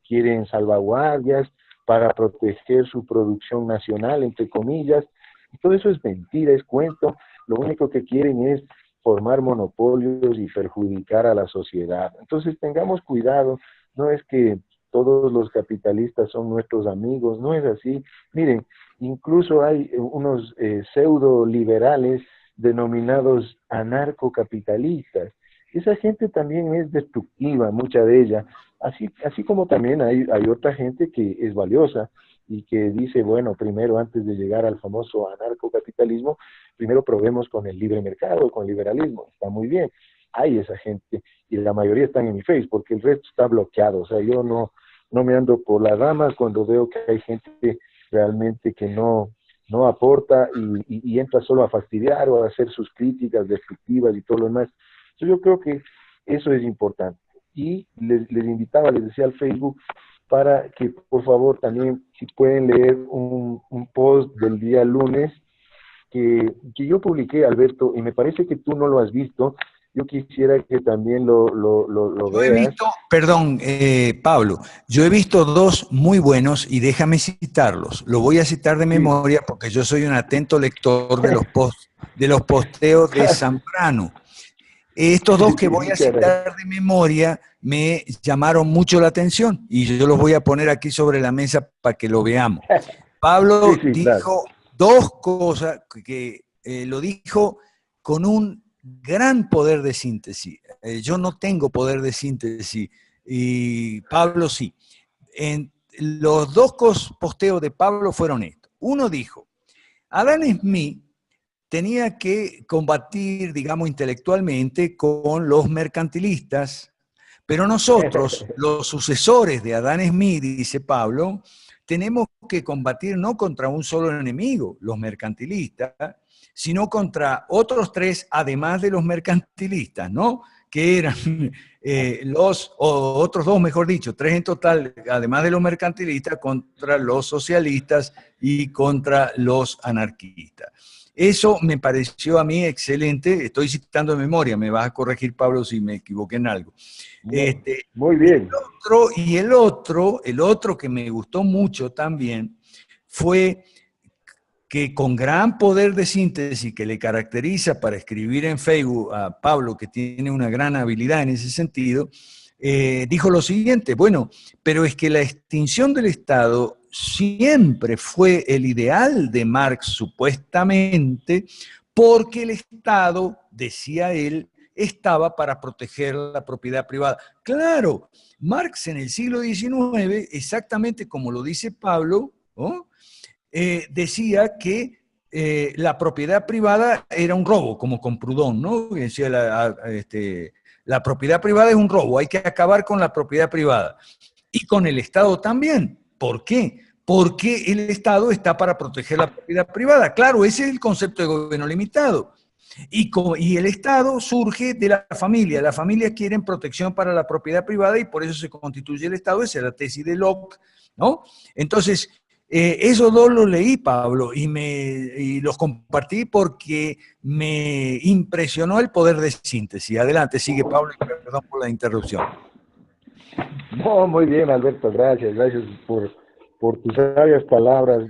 quieren salvaguardias para proteger su producción nacional, entre comillas. Y todo eso es mentira, es cuento. Lo único que quieren es formar monopolios y perjudicar a la sociedad. Entonces tengamos cuidado, no es que todos los capitalistas son nuestros amigos, no es así. Miren, incluso hay unos pseudo liberales denominados anarcocapitalistas. Esa gente también es destructiva, mucha de ella, así como también hay otra gente que es valiosa y que dice, bueno, primero antes de llegar al famoso anarcocapitalismo, primero probemos con el libre mercado, con el liberalismo, está muy bien. Hay esa gente y la mayoría están en mi Face porque el resto está bloqueado. O sea, yo no me ando por las ramas cuando veo que hay gente realmente que no aporta y entra solo a fastidiar o a hacer sus críticas destructivas y todo lo demás. Entonces yo creo que Eso es importante. Y les invitaba, les decía al Facebook, para que por favor también, si pueden leer un post del día lunes que yo publiqué, Alberto, y me parece que tú no lo has visto. Yo quisiera que también lo Yo he veas. visto, perdón, Pablo, yo he visto dos muy buenos y déjame citarlos. Lo voy a citar de Sí. memoria porque yo soy un atento lector de los posteos de Zambrano. Estos dos que voy a Muchas gracias. citar de memoria me llamaron mucho la atención y yo los voy a poner aquí sobre la mesa para que lo veamos. Pablo Sí, sí, claro. dijo dos cosas que lo dijo con un gran poder de síntesis. Yo no tengo poder de síntesis y Pablo sí. Los dos posteos de Pablo fueron estos. Uno dijo, Adam Smith tenía que combatir, digamos, intelectualmente con los mercantilistas, pero nosotros, los sucesores de Adam Smith, dice Pablo, tenemos que combatir no contra un solo enemigo, los mercantilistas, sino contra otros tres, además de los mercantilistas, ¿no? Que eran otros dos, mejor dicho, tres en total, además de los mercantilistas, contra los socialistas y contra los anarquistas. Eso me pareció a mí excelente, estoy citando de memoria, me vas a corregir, Pablo, si me equivoqué en algo. Muy bien. El otro que me gustó mucho también fue que con gran poder de síntesis que le caracteriza para escribir en Facebook a Pablo, que tiene una gran habilidad en ese sentido, dijo lo siguiente, bueno, pero es que la extinción del Estado siempre fue el ideal de Marx, supuestamente, porque el Estado, decía él, estaba para proteger la propiedad privada. Claro, Marx en el siglo XIX, exactamente como lo dice Pablo, ¿no? Decía que la propiedad privada era un robo, como con Proudhon, ¿no? Decía la propiedad privada es un robo, hay que acabar con la propiedad privada. Y con el Estado también. ¿Por qué? Porque el Estado está para proteger la propiedad privada. Claro, ese es el concepto de gobierno limitado. Y el Estado surge de la familia. Las familias quieren protección para la propiedad privada y por eso se constituye el Estado. Esa es la tesis de Locke, ¿no? Entonces, esos dos los leí, Pablo, y los compartí porque me impresionó el poder de síntesis. Adelante, sigue, Pablo, y perdón por la interrupción. No, muy bien, Alberto, gracias por tus sabias palabras.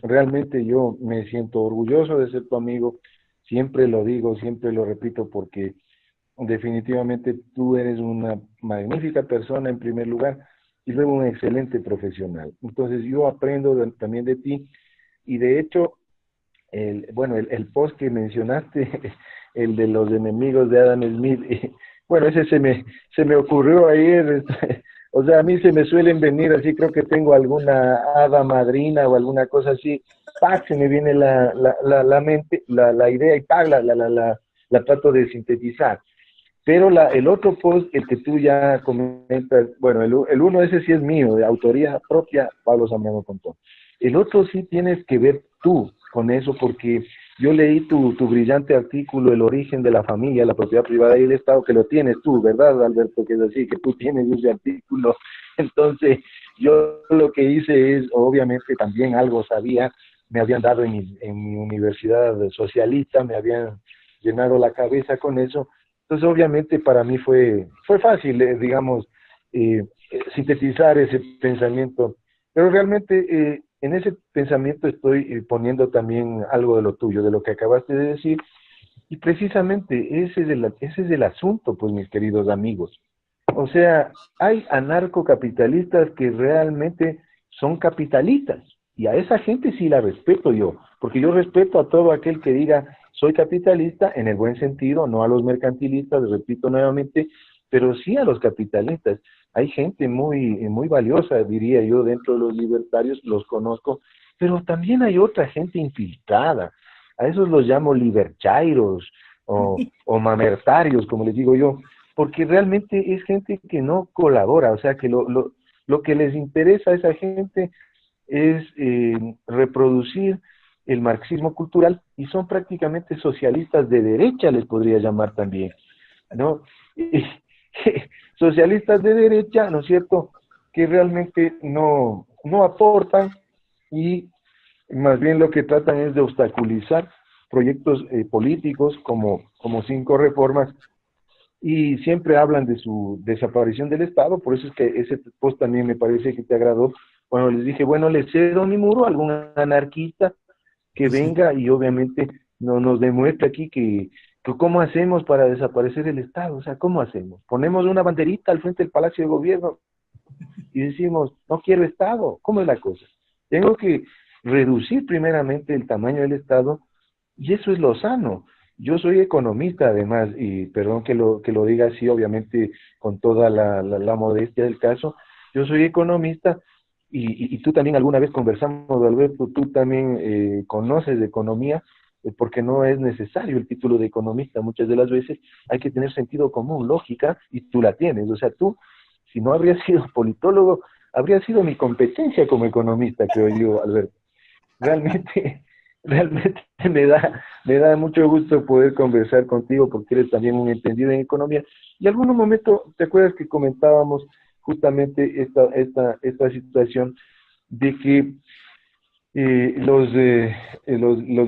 Realmente yo me siento orgulloso de ser tu amigo, siempre lo digo, siempre lo repito, porque definitivamente tú eres una magnífica persona en primer lugar y luego un excelente profesional. Entonces yo aprendo también de ti y de hecho, el post que mencionaste, el de los enemigos de Adam Smith, bueno, ese se me ocurrió ayer. O sea, a mí se me suelen venir así, creo que tengo alguna hada madrina o alguna cosa así, ¡pac! Se me viene la mente, la idea y ¡pac! La trato de sintetizar. Pero el otro post, el que tú ya comentas, bueno, el uno ese sí es mío, de autoría propia, Pablo Zambrano Pontón. El otro sí tienes que ver tú con eso, porque yo leí tu brillante artículo, El origen de la familia, la propiedad privada y el Estado, que lo tienes tú, ¿verdad, Alberto? Que es así, que tú tienes ese artículo. Entonces, yo lo que hice es, obviamente también algo sabía, me habían dado en mi universidad socialista, me habían llenado la cabeza con eso. Entonces, obviamente, para mí fue fácil, digamos, sintetizar ese pensamiento. Pero realmente, en ese pensamiento estoy poniendo también algo de lo tuyo, de lo que acabaste de decir. Y precisamente ese es el asunto, pues, mis queridos amigos. O sea, hay anarcocapitalistas que realmente son capitalistas. Y a esa gente sí la respeto yo, porque yo respeto a todo aquel que diga soy capitalista en el buen sentido, no a los mercantilistas, repito nuevamente, pero sí a los capitalistas. Hay gente muy valiosa, diría yo, dentro de los libertarios, los conozco, pero también hay otra gente infiltrada. A esos los llamo liberchairos o mamertarios, como les digo yo, porque realmente es gente que no colabora, o sea, que lo que les interesa a esa gente es reproducir el marxismo cultural y son prácticamente socialistas de derecha, les podría llamar también, ¿no? socialistas de derecha, ¿no es cierto?, que realmente no aportan y más bien lo que tratan es de obstaculizar proyectos políticos como 5 reformas, y siempre hablan de su desaparición del Estado. Por eso es que ese post también me parece que te agradó, cuando les dije, bueno, le cedo mi muro a algún anarquista que venga y obviamente nos demuestre aquí que cómo hacemos para desaparecer el Estado. O sea, ¿cómo hacemos? Ponemos una banderita al frente del Palacio de Gobierno y decimos, no quiero Estado. ¿Cómo es la cosa? Tengo que reducir primeramente el tamaño del Estado, y eso es lo sano. Yo soy economista además, y perdón que lo diga así, obviamente con toda la modestia del caso. Yo soy economista, y tú también alguna vez conversamos, Alberto, tú también conoces de economía, porque no es necesario el título de economista. Muchas de las veces hay que tener sentido común, lógica, y tú la tienes. O sea, tú, si no habrías sido politólogo, habría sido mi competencia como economista, creo yo, Alberto. Realmente, realmente me da mucho gusto poder conversar contigo, porque eres también un entendido en economía. Y en algún momento, ¿te acuerdas que comentábamos justamente esta situación de que los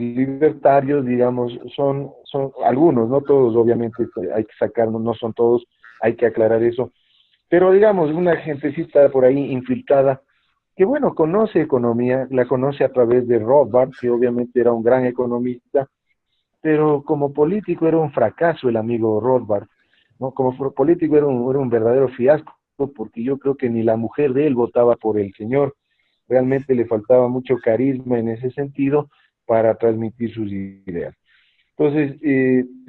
libertarios, digamos, son algunos, no todos, obviamente, hay que sacarnos, no son todos, hay que aclarar eso, pero digamos, una gentecita por ahí infiltrada, que bueno, conoce economía, la conoce a través de Rothbard, que obviamente era un gran economista, pero como político era un fracaso el amigo Rothbard, ¿no? Como político era un verdadero fiasco, porque yo creo que ni la mujer de él votaba por el señor. Realmente le faltaba mucho carisma en ese sentido para transmitir sus ideas. Entonces,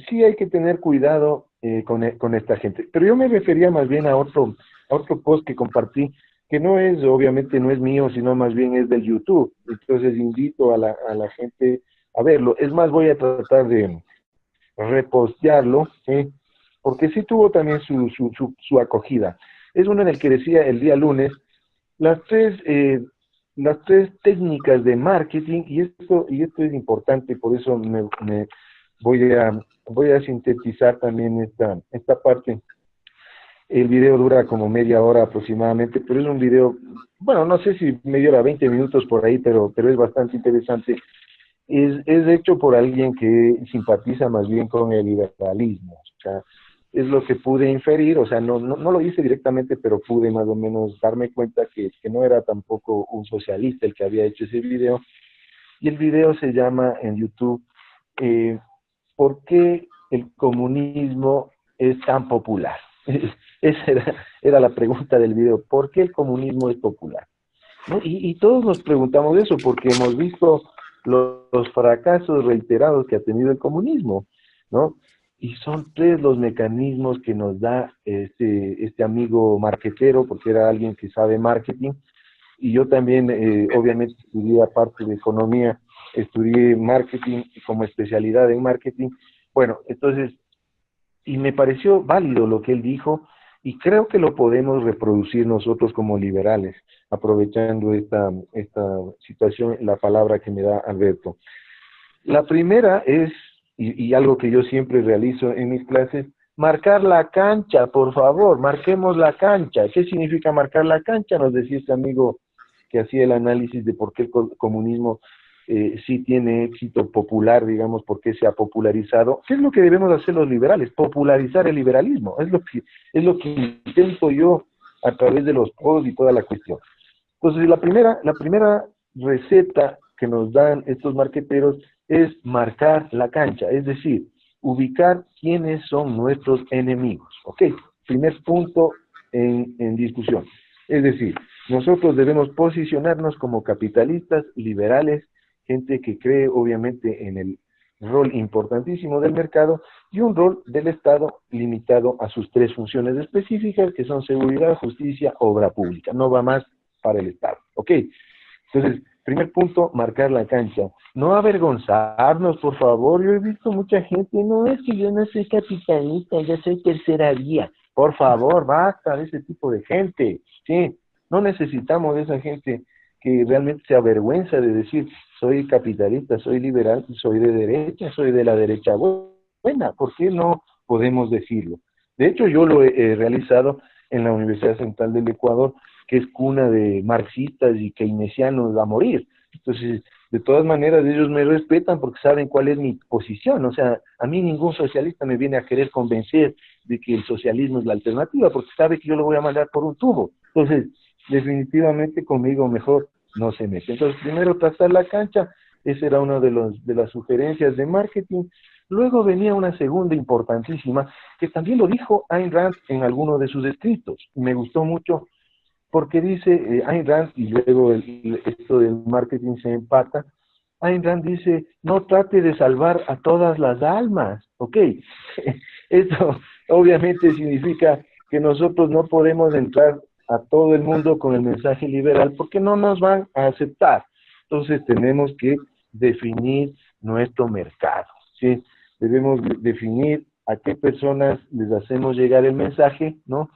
sí hay que tener cuidado con esta gente. Pero yo me refería más bien a otro post que compartí, que no es, obviamente no es mío, sino más bien es del YouTube. Entonces invito a la gente a verlo. Es más, voy a tratar de repostearlo, ¿sí? Porque sí tuvo también su acogida. Es uno en el que decía el día lunes las tres técnicas de marketing, y esto es importante, por eso voy a sintetizar también esta parte. El video dura como media hora aproximadamente, pero es un video, bueno, no sé si media hora, 20 minutos por ahí, pero es bastante interesante. Es hecho por alguien que simpatiza más bien con el liberalismo. O sea, es lo que pude inferir. O sea, no lo hice directamente, pero pude más o menos darme cuenta que no era tampoco un socialista el que había hecho ese video. Y el video se llama en YouTube, ¿por qué el comunismo es tan popular? Esa era la pregunta del video, ¿por qué el comunismo es popular? ¿No? Y todos nos preguntamos eso, porque hemos visto los fracasos reiterados que ha tenido el comunismo, ¿no? Y son tres los mecanismos que nos da este amigo marquetero, porque era alguien que sabe marketing, y yo también, obviamente, estudié, aparte de economía, estudié marketing como especialidad en marketing. Bueno, entonces, y me pareció válido lo que él dijo, y creo que lo podemos reproducir nosotros como liberales, aprovechando esta situación, la palabra que me da Alberto. La primera es, y algo que yo siempre realizo en mis clases, marcar la cancha, por favor, marquemos la cancha. ¿Qué significa marcar la cancha? Nos decía este amigo que hacía el análisis de por qué el comunismo sí tiene éxito popular, digamos, por qué se ha popularizado. ¿Qué es lo que debemos hacer los liberales? Popularizar el liberalismo. Es lo que intento yo a través de los posts y toda la cuestión. Entonces, la primera receta que nos dan estos marqueteros es marcar la cancha, es decir, ubicar quiénes son nuestros enemigos. ¿Ok? Primer punto en discusión. Es decir, nosotros debemos posicionarnos como capitalistas, liberales, gente que cree obviamente en el rol importantísimo del mercado y un rol del Estado limitado a sus tres funciones específicas, que son seguridad, justicia, obra pública. No va más para el Estado. ¿Ok? Entonces, primer punto, marcar la cancha. No avergonzarnos, por favor. Yo he visto mucha gente, no, es que yo no soy capitalista, yo soy tercera vía. Por favor, basta de ese tipo de gente. Sí, no necesitamos de esa gente que realmente se avergüenza de decir, soy capitalista, soy liberal, soy de derecha, soy de la derecha buena. ¿Por qué no podemos decirlo? De hecho, yo lo he realizado en la Universidad Central del Ecuador, que es cuna de marxistas y keynesianos a morir. Entonces, de todas maneras, ellos me respetan porque saben cuál es mi posición. O sea, a mí ningún socialista me viene a querer convencer de que el socialismo es la alternativa, porque sabe que yo lo voy a mandar por un tubo. Entonces, definitivamente conmigo mejor no se mete. Entonces, primero trazar la cancha, esa era una de las sugerencias de marketing. Luego venía una segunda importantísima, que también lo dijo Ayn Rand en alguno de sus escritos. Me gustó mucho porque dice Ayn Rand, y luego esto del marketing se empata. Ayn Rand dice, no trate de salvar a todas las almas, ¿ok? Esto obviamente significa que nosotros no podemos entrar a todo el mundo con el mensaje liberal porque no nos van a aceptar. Entonces tenemos que definir nuestro mercado, ¿sí? Debemos definir a qué personas les hacemos llegar el mensaje, ¿no?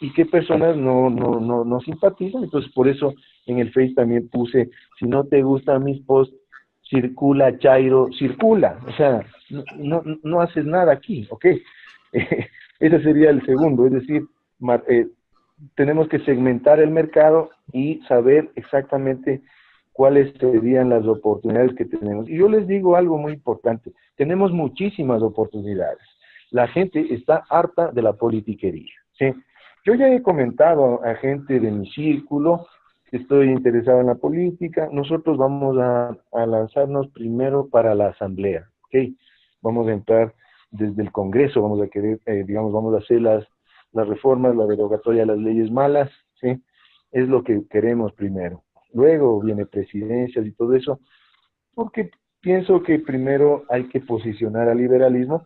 Y qué personas no simpatizan. Entonces, por eso en el Face también puse, si no te gustan mis posts, circula, Chairo, circula. O sea, no haces nada aquí, ¿ok? Ese sería el segundo, es decir, tenemos que segmentar el mercado y saber exactamente cuáles serían las oportunidades que tenemos. Y yo les digo algo muy importante, tenemos muchísimas oportunidades. La gente está harta de la politiquería, ¿sí? Yo ya he comentado a gente de mi círculo que estoy interesado en la política. Nosotros vamos a lanzarnos primero para la asamblea, ¿ok? Vamos a entrar desde el Congreso, vamos a querer, vamos a hacer las reformas, la derogatoria de las leyes malas, ¿sí? Es lo que queremos primero. Luego viene presidencias y todo eso, porque pienso que primero hay que posicionar al liberalismo.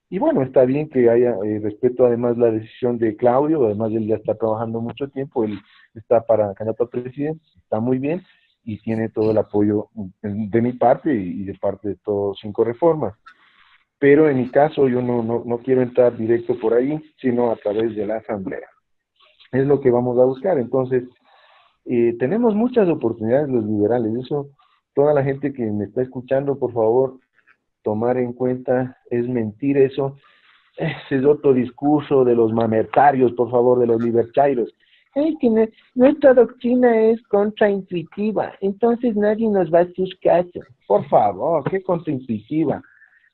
Y bueno, está bien que haya, respeto además la decisión de Claudio, además él ya está trabajando mucho tiempo, él está para candidato a presidente, está muy bien y tiene todo el apoyo de mi parte y de parte de todos 5 reformas. Pero en mi caso yo no quiero entrar directo por ahí, sino a través de la asamblea. Es lo que vamos a buscar. Entonces, tenemos muchas oportunidades los liberales, eso toda la gente que me está escuchando, por favor, tomar en cuenta, es mentir eso. Ese es otro discurso de los mamertarios, por favor, de los libertarios. Es que nuestra doctrina es contraintuitiva, entonces nadie nos va a hacer caso. Por favor, ¿qué contraintuitiva?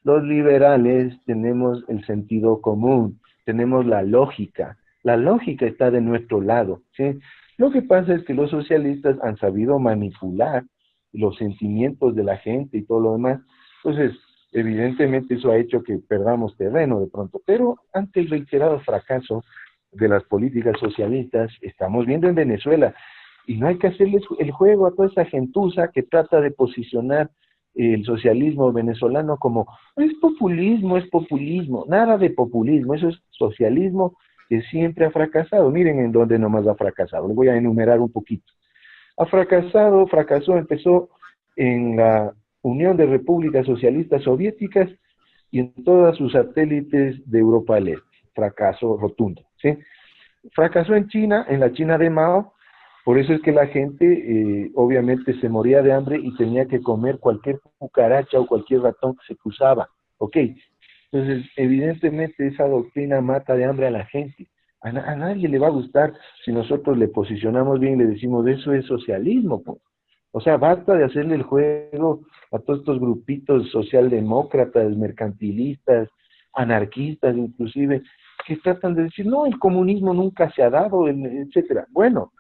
Los liberales tenemos el sentido común, tenemos la lógica está de nuestro lado, ¿sí? Lo que pasa es que los socialistas han sabido manipular los sentimientos de la gente y todo lo demás. Entonces, evidentemente eso ha hecho que perdamos terreno de pronto, pero ante el reiterado fracaso de las políticas socialistas, estamos viendo en Venezuela, y no hay que hacerles el juego a toda esa gentuza que trata de posicionar el socialismo venezolano como es populismo, nada de populismo, eso es socialismo que siempre ha fracasado. Miren en dónde nomás ha fracasado, les voy a enumerar un poquito. Fracasó, empezó en la Unión de Repúblicas Socialistas Soviéticas y en todas sus satélites de Europa del Este. Fracaso rotundo, ¿sí? Fracasó en China, en la China de Mao, por eso es que la gente obviamente se moría de hambre y tenía que comer cualquier cucaracha o cualquier ratón que se cruzaba, ¿ok? Entonces, evidentemente esa doctrina mata de hambre a la gente. A nadie le va a gustar si nosotros le posicionamos bien y le decimos eso es socialismo, pues. O sea, basta de hacerle el juego a todos estos grupitos socialdemócratas, mercantilistas, anarquistas inclusive, que tratan de decir, no, el comunismo nunca se ha dado, etcétera. Bueno,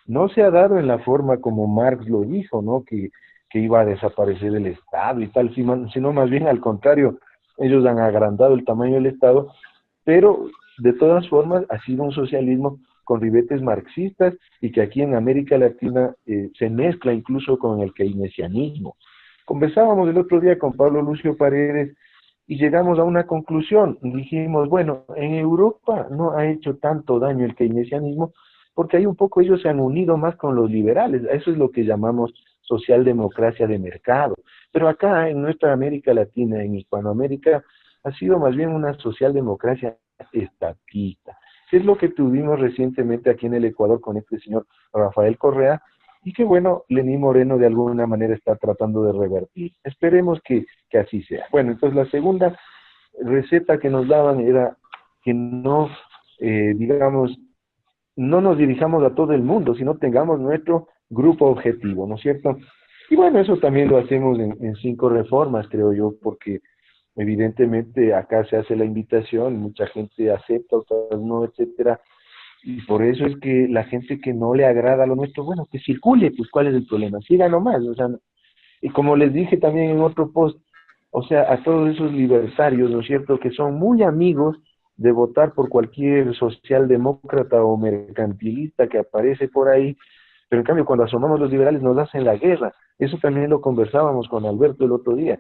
no se ha dado en la forma como Marx lo dijo, ¿no? Que iba a desaparecer el Estado y tal, sino más bien al contrario, ellos han agrandado el tamaño del Estado, pero de todas formas ha sido un socialismo con ribetes marxistas y que aquí en América Latina se mezcla incluso con el keynesianismo. Conversábamos el otro día con Pablo Lucio Paredes y llegamos a una conclusión. Dijimos, bueno, en Europa no ha hecho tanto daño el keynesianismo porque ahí un poco ellos se han unido más con los liberales. Eso es lo que llamamos socialdemocracia de mercado. Pero acá en nuestra América Latina, en Hispanoamérica, ha sido más bien una socialdemocracia estatista. Es lo que tuvimos recientemente aquí en el Ecuador con este señor Rafael Correa, y que bueno, Lenín Moreno de alguna manera está tratando de revertir. Esperemos que así sea. Bueno, entonces la segunda receta que nos daban era que no, digamos, no nos dirijamos a todo el mundo, sino tengamos nuestro grupo objetivo, ¿no es cierto? Y bueno, eso también lo hacemos en 5 reformas, creo yo, porque evidentemente acá se hace la invitación, mucha gente acepta, otras no, etcétera, y por eso es que la gente que no le agrada lo nuestro, bueno, que circule, pues ¿cuál es el problema? Siga nomás, o sea, y como les dije también en otro post, o sea, a todos esos libertarios, ¿no es cierto?, que son muy amigos de votar por cualquier socialdemócrata o mercantilista que aparece por ahí, pero en cambio cuando asomamos los liberales nos hacen la guerra. Eso también lo conversábamos con Alberto el otro día,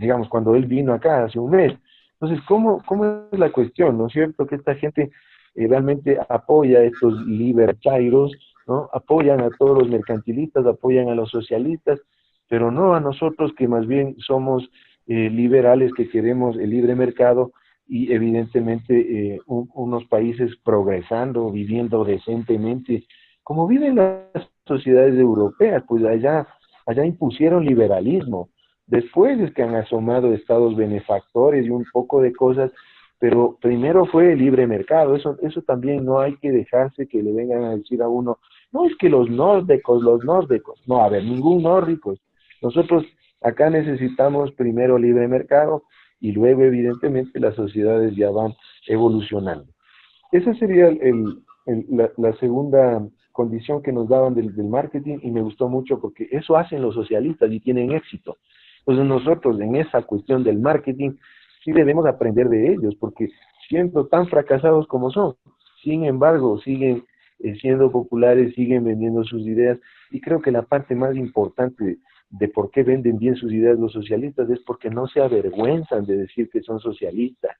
digamos, cuando él vino acá hace un mes. Entonces, ¿cómo es la cuestión? ¿No es cierto que esta gente realmente apoya a estos libertarios, ¿no? Apoyan a todos los mercantilistas, apoyan a los socialistas, pero no a nosotros que más bien somos liberales, que queremos el libre mercado y evidentemente unos países progresando, viviendo decentemente, como viven las sociedades europeas, pues allá impusieron liberalismo. Después es que han asomado estados benefactores y un poco de cosas, pero primero fue el libre mercado. Eso también no hay que dejarse que le vengan a decir a uno, no, es que los nórdicos, no, a ver, ningún nórdico. Nosotros acá necesitamos primero libre mercado y luego evidentemente las sociedades ya van evolucionando. Esa sería la segunda condición que nos daban del marketing, y me gustó mucho porque eso hacen los socialistas y tienen éxito. Entonces nosotros en esa cuestión del marketing sí debemos aprender de ellos, porque siendo tan fracasados como son, sin embargo siguen siendo populares, siguen vendiendo sus ideas, y creo que la parte más importante de por qué venden bien sus ideas los socialistas es porque no se avergüenzan de decir que son socialistas.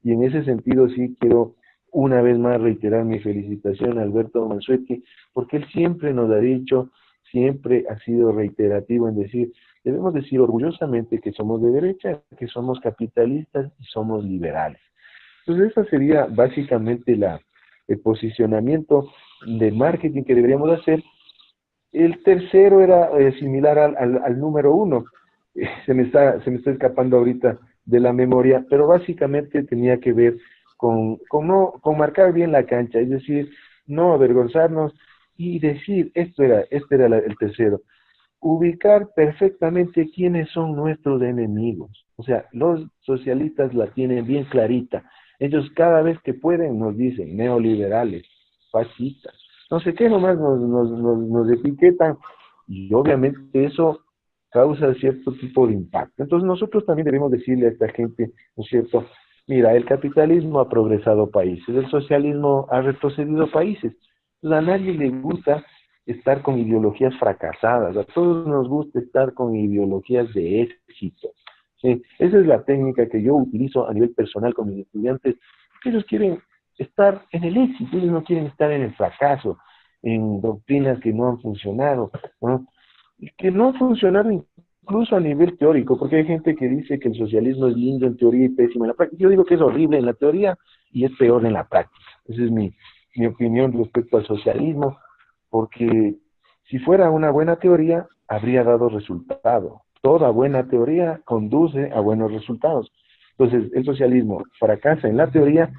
Y en ese sentido sí quiero una vez más reiterar mi felicitación a Alberto Mansuetti, porque él siempre nos ha dicho, siempre ha sido reiterativo en decir, debemos decir orgullosamente que somos de derecha, que somos capitalistas y somos liberales. Entonces ese sería básicamente el posicionamiento de marketing que deberíamos hacer. El tercero era similar al número 1, se me está escapando ahorita de la memoria, pero básicamente tenía que ver con marcar bien la cancha, es decir, no avergonzarnos y decir, este era el tercero, ubicar perfectamente quiénes son nuestros enemigos. O sea, los socialistas la tienen bien clarita. Ellos cada vez que pueden nos dicen neoliberales, fascistas, no sé qué, nomás nos etiquetan, y obviamente eso causa cierto tipo de impacto. Entonces nosotros también debemos decirle a esta gente, ¿no es cierto?, mira, el capitalismo ha progresado países, el socialismo ha retrocedido países. Entonces a nadie le gusta estar con ideologías fracasadas, a todos nos gusta estar con ideologías de éxito. ¿Sí? Esa es la técnica que yo utilizo a nivel personal con mis estudiantes, porque ellos quieren estar en el éxito, ellos no quieren estar en el fracaso, en doctrinas que no han funcionado, ¿no? Y que no han funcionado incluso a nivel teórico, porque hay gente que dice que el socialismo es lindo en teoría y pésimo en la práctica. Yo digo que es horrible en la teoría y es peor en la práctica. Esa es mi opinión respecto al socialismo, porque si fuera una buena teoría, habría dado resultado. Toda buena teoría conduce a buenos resultados. Entonces, el socialismo fracasa en la teoría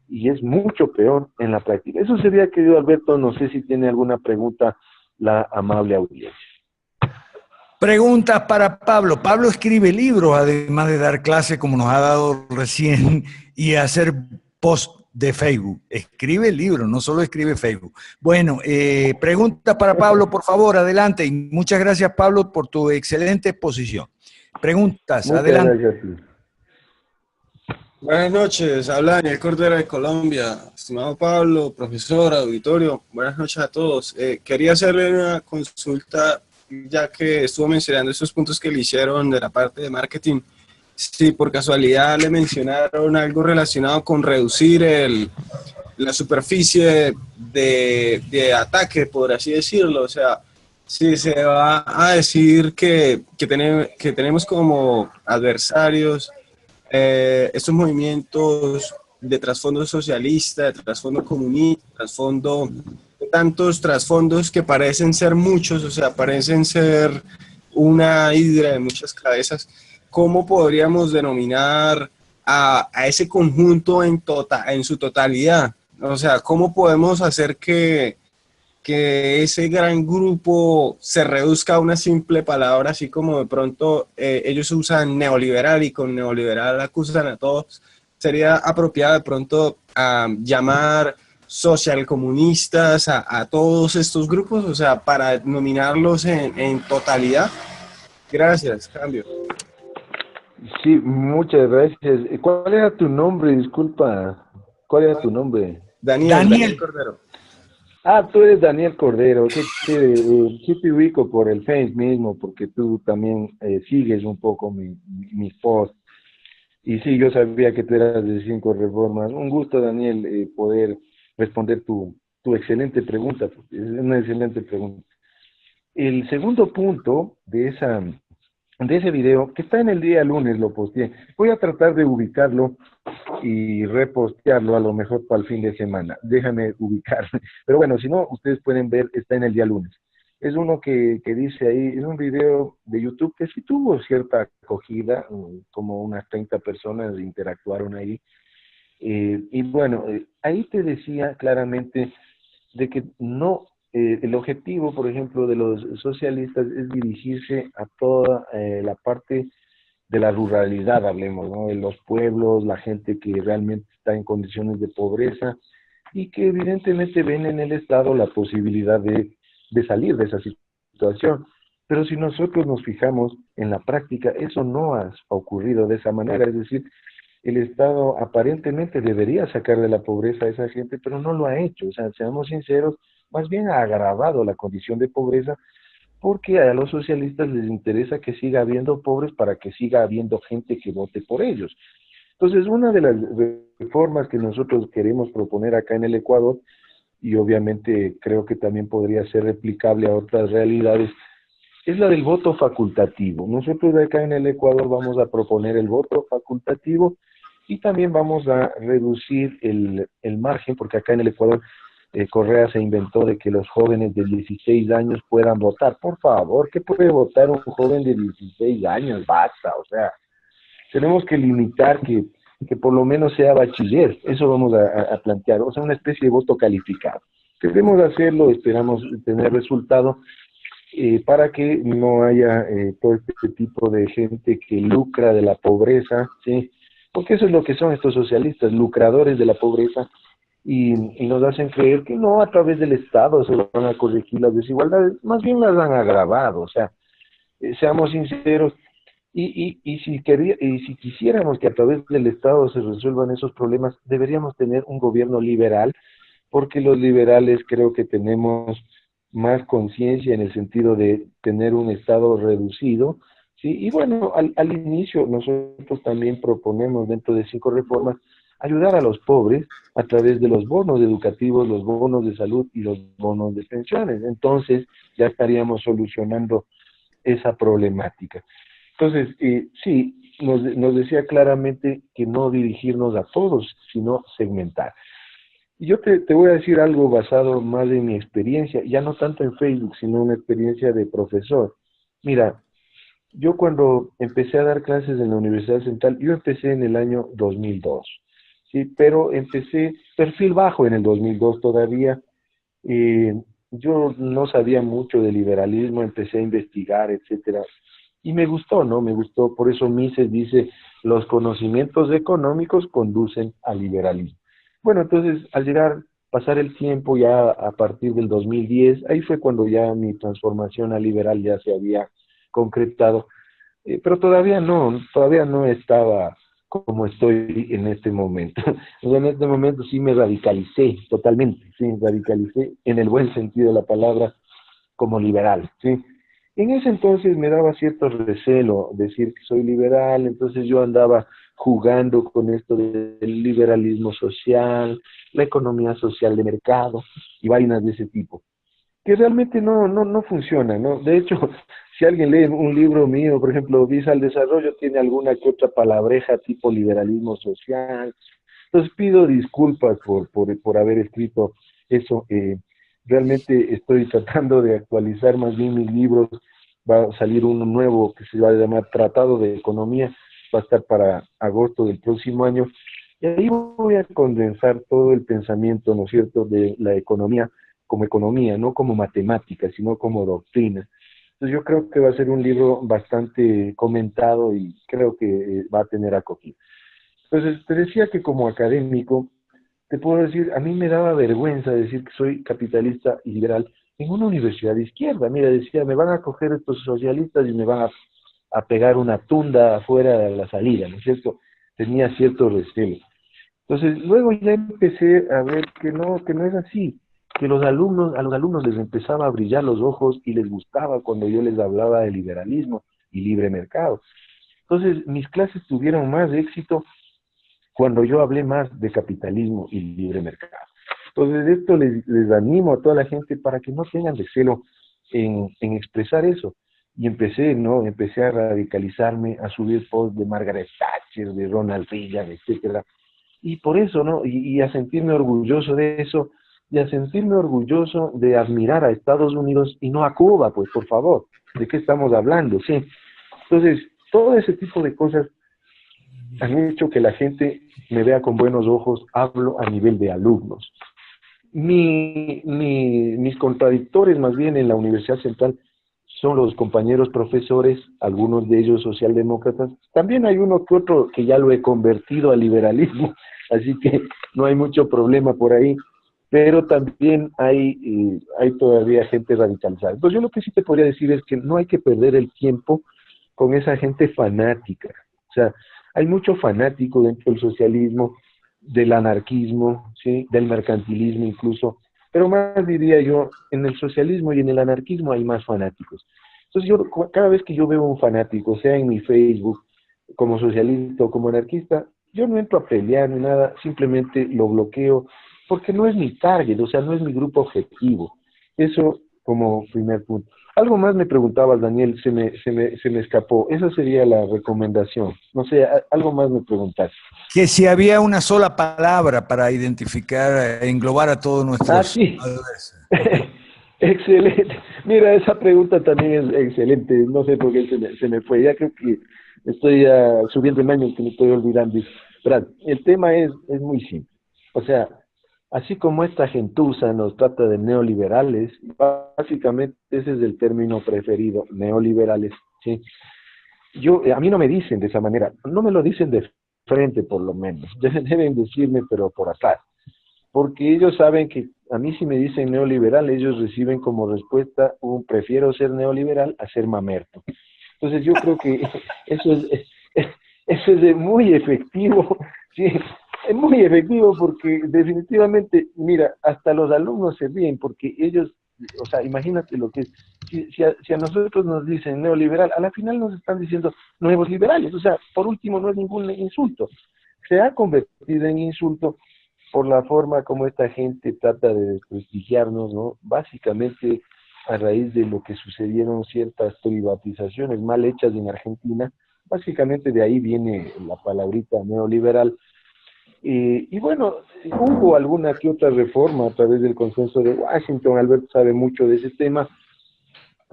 y es mucho peor en la práctica. Eso sería, querido Alberto, no sé si tiene alguna pregunta la amable audiencia. Preguntas para Pablo. Pablo escribe libros, además de dar clases como nos ha dado recién, y hacer post de Facebook. Escribe libros, no solo escribe Facebook. Bueno, preguntas para Pablo, por favor, adelante. Y muchas gracias, Pablo, por tu excelente exposición. Preguntas, Muchas adelante. Gracias. Buenas noches, habla Daniel Cordero de Colombia. Estimado Pablo, profesor, auditorio, buenas noches a todos. Quería hacerle una consulta, ya que estuvo mencionando esos puntos que le hicieron de la parte de marketing. Si por casualidad le mencionaron algo relacionado con reducir la superficie de ataque, por así decirlo. O sea, si se va a decir que tenemos como adversarios estos movimientos de trasfondo socialista, de trasfondo comunista, tantos trasfondos que parecen ser muchos, o sea, parecen ser una hidra de muchas cabezas. ¿Cómo podríamos denominar a ese conjunto en su totalidad. O sea, ¿cómo podemos hacer que ese gran grupo se reduzca a una simple palabra, así como de pronto ellos usan neoliberal y con neoliberal acusan a todos? Sería apropiado de pronto llamar socialcomunistas a todos estos grupos, o sea, para nominarlos en totalidad. Gracias, cambio. Sí, muchas gracias. ¿Cuál era tu nombre? Disculpa. ¿Cuál era tu nombre? Daniel Cordero. Ah, tú eres Daniel Cordero. Sí te ubico por el Face mismo, porque tú también sigues un poco mis posts. Y sí, yo sabía que tú eras de Cinco Reformas. Un gusto, Daniel, poder responder tu excelente pregunta, porque es una excelente pregunta. El segundo punto de ese video, que está en el día lunes, lo posteé. Voy a tratar de ubicarlo y repostearlo a lo mejor para el fin de semana. Déjame ubicarme. Pero bueno, si no, ustedes pueden ver, está en el día lunes. Es uno que dice ahí, es un video de YouTube que sí tuvo cierta acogida, como unas 30 personas interactuaron ahí. Y bueno, ahí te decía claramente de que no, el objetivo, por ejemplo, de los socialistas es dirigirse a toda la parte de la ruralidad, hablemos, ¿no? De los pueblos, la gente que realmente está en condiciones de pobreza y que evidentemente ven en el Estado la posibilidad de salir de esa situación. Pero si nosotros nos fijamos en la práctica, eso no ha ocurrido de esa manera, es decir, el Estado aparentemente debería sacar de la pobreza a esa gente, pero no lo ha hecho. O sea, seamos sinceros, más bien ha agravado la condición de pobreza porque a los socialistas les interesa que siga habiendo pobres para que siga habiendo gente que vote por ellos. Entonces, una de las reformas que nosotros queremos proponer acá en el Ecuador, y obviamente creo que también podría ser replicable a otras realidades, es la del voto facultativo. Nosotros de acá en el Ecuador vamos a proponer el voto facultativo y también vamos a reducir el margen, porque acá en el Ecuador Correa se inventó de que los jóvenes de 16 años puedan votar. Por favor, ¿qué puede votar un joven de 16 años? Basta, o sea, tenemos que limitar que por lo menos sea bachiller. Eso vamos a plantear, o sea, una especie de voto calificado. Queremos hacerlo, esperamos tener resultado para que no haya todo este tipo de gente que lucra de la pobreza, ¿sí? Porque eso es lo que son estos socialistas, lucradores de la pobreza, y nos hacen creer que no, a través del Estado se van a corregir las desigualdades, más bien las han agravado. O sea, seamos sinceros, y si quisiéramos que a través del Estado se resuelvan esos problemas, deberíamos tener un gobierno liberal, porque los liberales creo que tenemos más conciencia en el sentido de tener un Estado reducido, ¿sí? Y bueno, al inicio nosotros también proponemos dentro de 5 reformas ayudar a los pobres a través de los bonos educativos, los bonos de salud y los bonos de pensiones. Entonces ya estaríamos solucionando esa problemática. Entonces, sí, nos decía claramente que no dirigirnos a todos, sino segmentar. Y yo te voy a decir algo basado más en mi experiencia, ya no tanto en Facebook, sino una experiencia de profesor. Mira, yo cuando empecé a dar clases en la Universidad Central, yo empecé en el año 2002, ¿sí? Pero empecé perfil bajo en el 2002 todavía. Yo no sabía mucho de liberalismo, empecé a investigar, etcétera. Y me gustó, ¿no? Me gustó, por eso Mises dice, los conocimientos económicos conducen al liberalismo. Bueno, entonces, al pasar el tiempo ya a partir del 2010, ahí fue cuando ya mi transformación a liberal ya se había concretado, pero todavía no estaba como estoy en este momento. O sea, en este momento sí me radicalicé totalmente, sí, radicalicé en el buen sentido de la palabra como liberal, sí. En ese entonces me daba cierto recelo decir que soy liberal, entonces yo andaba jugando con esto del liberalismo social, la economía social de mercado y vainas de ese tipo, que realmente no funciona, ¿no? De hecho, si alguien lee un libro mío, por ejemplo, Visa al Desarrollo, tiene alguna que otra palabreja tipo liberalismo social. Entonces pido disculpas por haber escrito eso. Realmente estoy tratando de actualizar más bien mis libros. Va a salir uno nuevo que se va a llamar Tratado de Economía, va a estar para agosto del próximo año, y ahí voy a condensar todo el pensamiento, ¿no es cierto?, de la economía, no como matemática, sino como doctrina. Entonces yo creo que va a ser un libro bastante comentado y creo que va a tener acogida. Entonces te decía que como académico, te puedo decir, a mí me daba vergüenza decir que soy capitalista y liberal en una universidad de izquierda. Mira, decía, me van a coger estos socialistas y me van a pegar una tunda afuera de la salida, ¿no es cierto? Tenía cierto recelo. Entonces, luego ya empecé a ver que no es así, que a los alumnos les empezaba a brillar los ojos y les gustaba cuando yo les hablaba de liberalismo y libre mercado. Entonces, mis clases tuvieron más éxito cuando yo hablé más de capitalismo y libre mercado. Entonces, esto les animo a toda la gente para que no tengan recelo en expresar eso. Y empecé a radicalizarme, a subir posts de Margaret Thatcher, de Ronald Reagan, etcétera. Y por eso, ¿no? Y a sentirme orgulloso de eso, y a sentirme orgulloso de admirar a Estados Unidos y no a Cuba, pues, por favor. ¿De qué estamos hablando? Sí. Entonces, todo ese tipo de cosas han hecho que la gente me vea con buenos ojos. Hablo a nivel de alumnos. Mis contradictores, más bien, en la Universidad Central son los compañeros profesores, algunos de ellos socialdemócratas. También hay uno que otro que ya lo he convertido al liberalismo, así que no hay mucho problema por ahí, pero también hay todavía gente radicalizada. Entonces yo lo que sí te podría decir es que no hay que perder el tiempo con esa gente fanática. O sea, hay mucho fanático dentro del socialismo, del anarquismo, ¿sí?, del mercantilismo incluso, pero más diría yo, en el socialismo y en el anarquismo hay más fanáticos. Entonces yo, cada vez que yo veo un fanático, sea en mi Facebook, como socialista o como anarquista, yo no entro a pelear ni nada, simplemente lo bloqueo, porque no es mi target, o sea, no es mi grupo objetivo. Eso como primer punto. Algo más me preguntabas, Daniel, se me escapó. Esa sería la recomendación. No sé, algo más me preguntaste. Que si había una sola palabra para identificar, englobar a todos nuestros... Sí. Excelente. Mira, esa pregunta también es excelente. No sé por qué se me fue. Ya creo que estoy subiendo en años que me estoy olvidando. Brad, el tema es muy simple. O sea, así como esta gentuza nos trata de neoliberales, básicamente ese es el término preferido, neoliberales, ¿sí? A mí no me dicen de esa manera, no me lo dicen de frente por lo menos, deben decirme pero por atrás, porque ellos saben que a mí si me dicen neoliberal, ellos reciben como respuesta prefiero ser neoliberal a ser mamerto. Entonces yo creo que eso es muy efectivo, ¿sí? Es muy efectivo porque definitivamente, mira, hasta los alumnos se ríen porque ellos, o sea, imagínate lo que es, si a nosotros nos dicen neoliberal, a la final nos están diciendo nuevos liberales, o sea, por último no es ningún insulto, se ha convertido en insulto por la forma como esta gente trata de desprestigiarnos, ¿no? Básicamente a raíz de lo que sucedieron ciertas privatizaciones mal hechas en Argentina, básicamente de ahí viene la palabrita neoliberal. Y bueno, hubo alguna que otra reforma a través del consenso de Washington, Alberto sabe mucho de ese tema,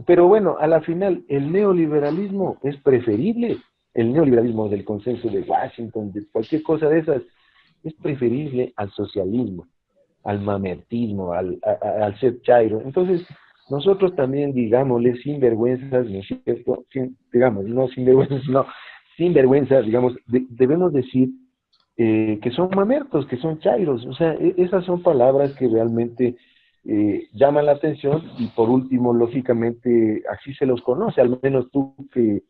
pero bueno, a la final el neoliberalismo es preferible, el neoliberalismo del consenso de Washington, de cualquier cosa de esas, es preferible al socialismo, al mamertismo, al ser chairo. Entonces, nosotros también, digámosle, sinvergüenzas, ¿no es cierto? Digamos, no sinvergüenzas, sino sinvergüenzas, digamos, debemos decir que son mamertos, que son chairos, o sea, esas son palabras que realmente llaman la atención y por último, lógicamente, así se los conoce, al menos tú que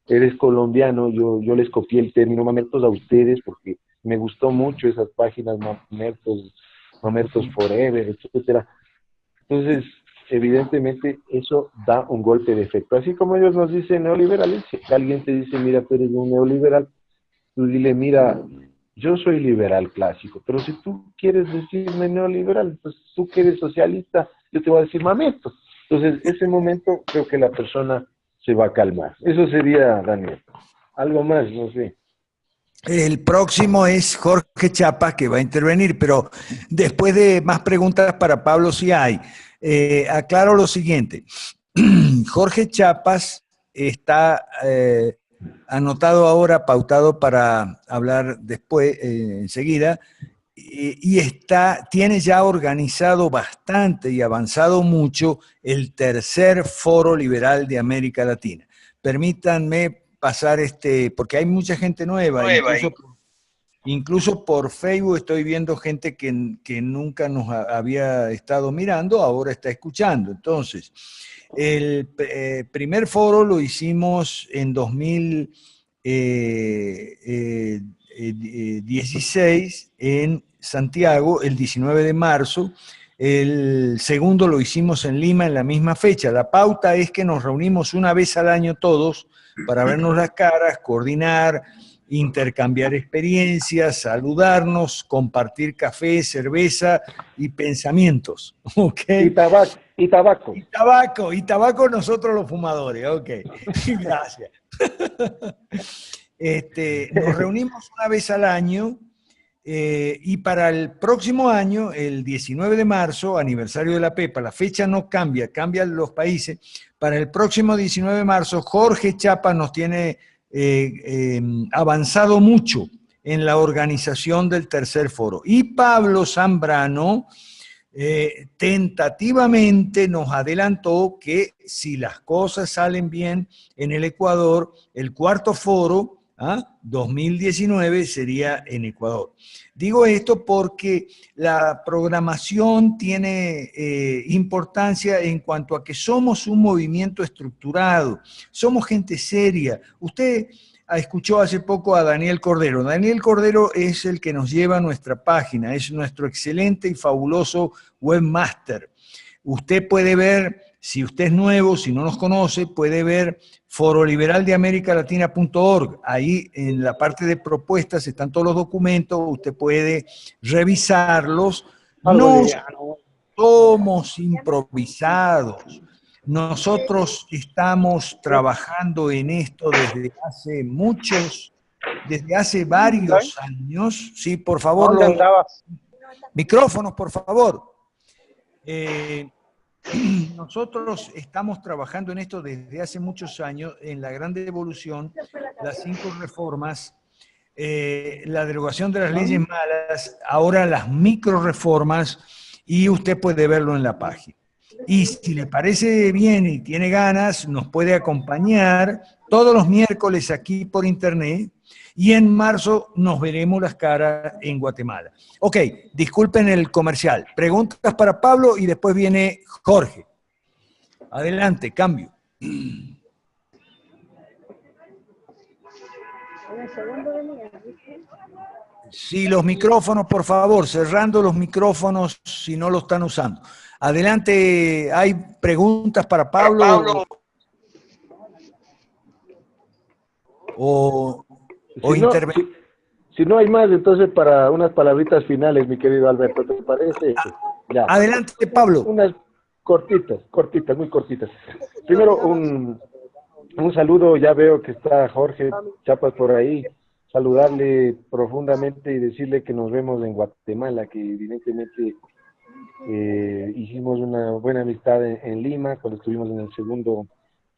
eres colombiano, yo les copié el término mamertos a ustedes porque me gustó mucho esas páginas mamertos forever, etcétera. Entonces, evidentemente, eso da un golpe de efecto. Así como ellos nos dicen neoliberales, si alguien te dice, mira, tú eres un neoliberal, tú dile, mira, yo soy liberal clásico, pero si tú quieres decirme neoliberal, pues tú que eres socialista, yo te voy a decir mamerto. Entonces, ese momento creo que la persona se va a calmar. Eso sería, Daniel. Algo más, no sé. El próximo es Jorge Chapas, que va a intervenir, pero después de más preguntas para Pablo, si hay. Aclaro lo siguiente. Jorge Chapas está anotado ahora, pautado para hablar después, enseguida, y tiene ya organizado bastante y avanzado mucho el tercer Foro Liberal de América Latina. Permítanme pasar porque hay mucha gente nueva, incluso por Facebook estoy viendo gente que nunca nos había estado mirando, ahora está escuchando. Entonces, el primer foro lo hicimos en 2016 en Santiago, el 19 de marzo. El segundo lo hicimos en Lima en la misma fecha. La pauta es que nos reunimos una vez al año todos para vernos las caras, coordinar, intercambiar experiencias, saludarnos, compartir café, cerveza y pensamientos. ¿Okay? Y tabaco. Y tabaco nosotros los fumadores. Ok, gracias. Nos reunimos una vez al año y para el próximo año, el 19 de marzo, aniversario de la PEPA, la fecha no cambia, cambian los países. Para el próximo 19 de marzo, Jorge Chapa nos tiene avanzado mucho en la organización del tercer foro. Y Pablo Zambrano tentativamente nos adelantó que si las cosas salen bien en el Ecuador, el cuarto foro 2019 sería en Ecuador. Digo esto porque la programación tiene importancia en cuanto a que somos un movimiento estructurado, somos gente seria. Usted escuchó hace poco a Daniel Cordero. Daniel Cordero es el que nos lleva a nuestra página, es nuestro excelente y fabuloso webmaster. Usted puede ver, si usted es nuevo, si no nos conoce, puede ver foroliberaldeamericalatina.org. Ahí en la parte de propuestas están todos los documentos, usted puede revisarlos. No somos improvisados. Nosotros estamos trabajando en esto desde hace varios años. Sí, por favor. ¿Dónde andabas? Micrófonos, por favor. Nosotros estamos trabajando en esto desde hace muchos años, en la gran evolución, las 5 reformas, la derogación de las leyes malas, ahora las micro reformas, y usted puede verlo en la página. Y si le parece bien y tiene ganas, nos puede acompañar todos los miércoles aquí por internet, y en marzo nos veremos las caras en Guatemala. Ok, disculpen el comercial. Preguntas para Pablo y después viene Jorge. Adelante, cambio. Sí, los micrófonos, por favor, cerrando los micrófonos si no lo están usando. Adelante, ¿hay preguntas para Pablo? Si no hay más, entonces para unas palabritas finales, mi querido Alberto, ¿te parece? Ya. Adelante, Pablo. Unas cortitas, muy cortitas. Primero, un saludo, ya veo que está Jorge Chapas por ahí. Saludarle profundamente y decirle que nos vemos en Guatemala, que evidentemente hicimos una buena amistad en Lima cuando estuvimos en el segundo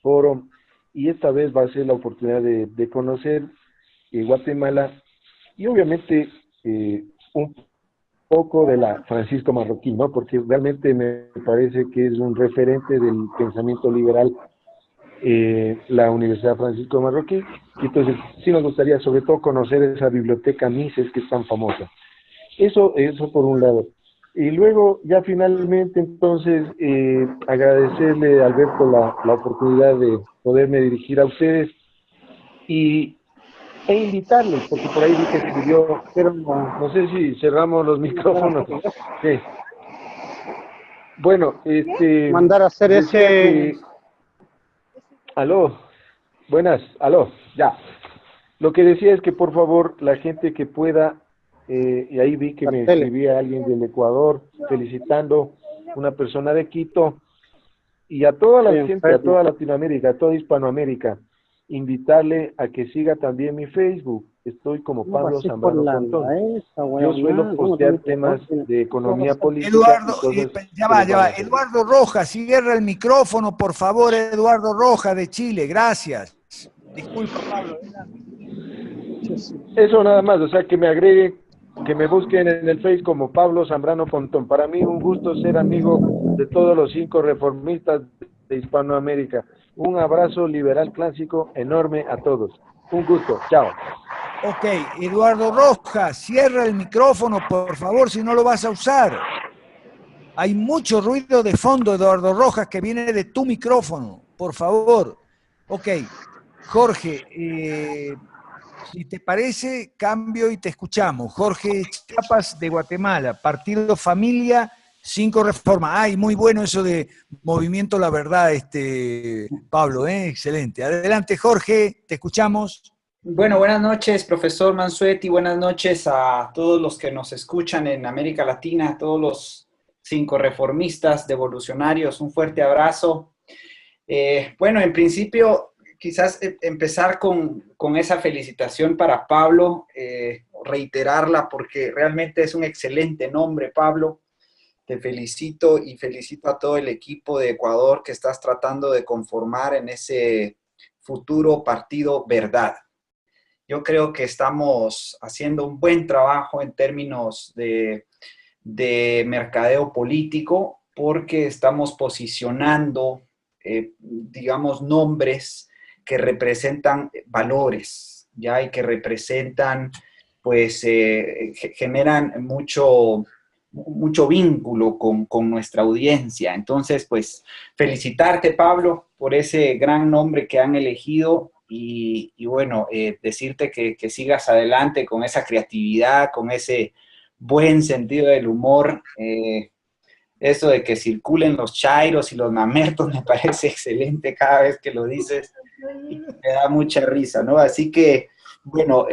foro, y esta vez va a ser la oportunidad de conocer Guatemala y obviamente un poco de la Francisco Marroquí, ¿no? Porque realmente me parece que es un referente del pensamiento liberal la Universidad Francisco Marroquí, y entonces sí nos gustaría sobre todo conocer esa biblioteca Mises que es tan famosa. Eso por un lado. Y luego ya finalmente entonces agradecerle a Alberto la oportunidad de poderme dirigir a ustedes e invitarles, porque por ahí vi que escribió, pero no sé si cerramos los micrófonos. Sí. Bueno, mandar a hacer ese... Aló, buenas, aló, ya. Lo que decía es que por favor la gente que pueda, y ahí vi que me escribía alguien del Ecuador felicitando, una persona de Quito, y a toda la gente, a toda Latinoamérica, a toda Hispanoamérica, invitarle a que siga también mi Facebook. Estoy como Pablo Zambrano Pontón. Yo suelo postear temas de economía política. Eduardo, ya va. Eduardo Rojas, cierra el micrófono, por favor, Eduardo Rojas de Chile, gracias. Disculpa, Pablo. Eso nada más, o sea, que me agreguen, que me busquen en el Face como Pablo Zambrano Pontón. Para mí un gusto ser amigo de todos los 5 reformistas de Hispanoamérica. Un abrazo liberal clásico enorme a todos. Un gusto, chao. Ok, Eduardo Rojas, cierra el micrófono, por favor, si no lo vas a usar. Hay mucho ruido de fondo, Eduardo Rojas, que viene de tu micrófono, por favor. Ok, Jorge, si te parece, cambio y te escuchamos. Jorge Chiapas de Guatemala, Partido Familia, 5 Reformas. Ay, muy bueno eso de Movimiento La Verdad, Pablo, excelente. Adelante, Jorge, te escuchamos. Bueno, buenas noches, profesor Mansuetti, buenas noches a todos los que nos escuchan en América Latina, a todos los 5 reformistas, devolucionarios, un fuerte abrazo. Bueno, en principio, quizás empezar con esa felicitación para Pablo, reiterarla porque realmente es un excelente nombre, Pablo. Te felicito y felicito a todo el equipo de Ecuador que estás tratando de conformar en ese futuro partido Verdad. Yo creo que estamos haciendo un buen trabajo en términos de mercadeo político porque estamos posicionando, digamos, nombres que representan valores, ¿ya? Y que representan, pues, generan mucho vínculo con nuestra audiencia. Entonces, pues, felicitarte, Pablo, por ese gran nombre que han elegido. Y bueno, decirte que sigas adelante con esa creatividad, con ese buen sentido del humor. Eso de que circulen los chairos y los mamertos me parece excelente cada vez que lo dices y me da mucha risa, ¿no? Así que, bueno,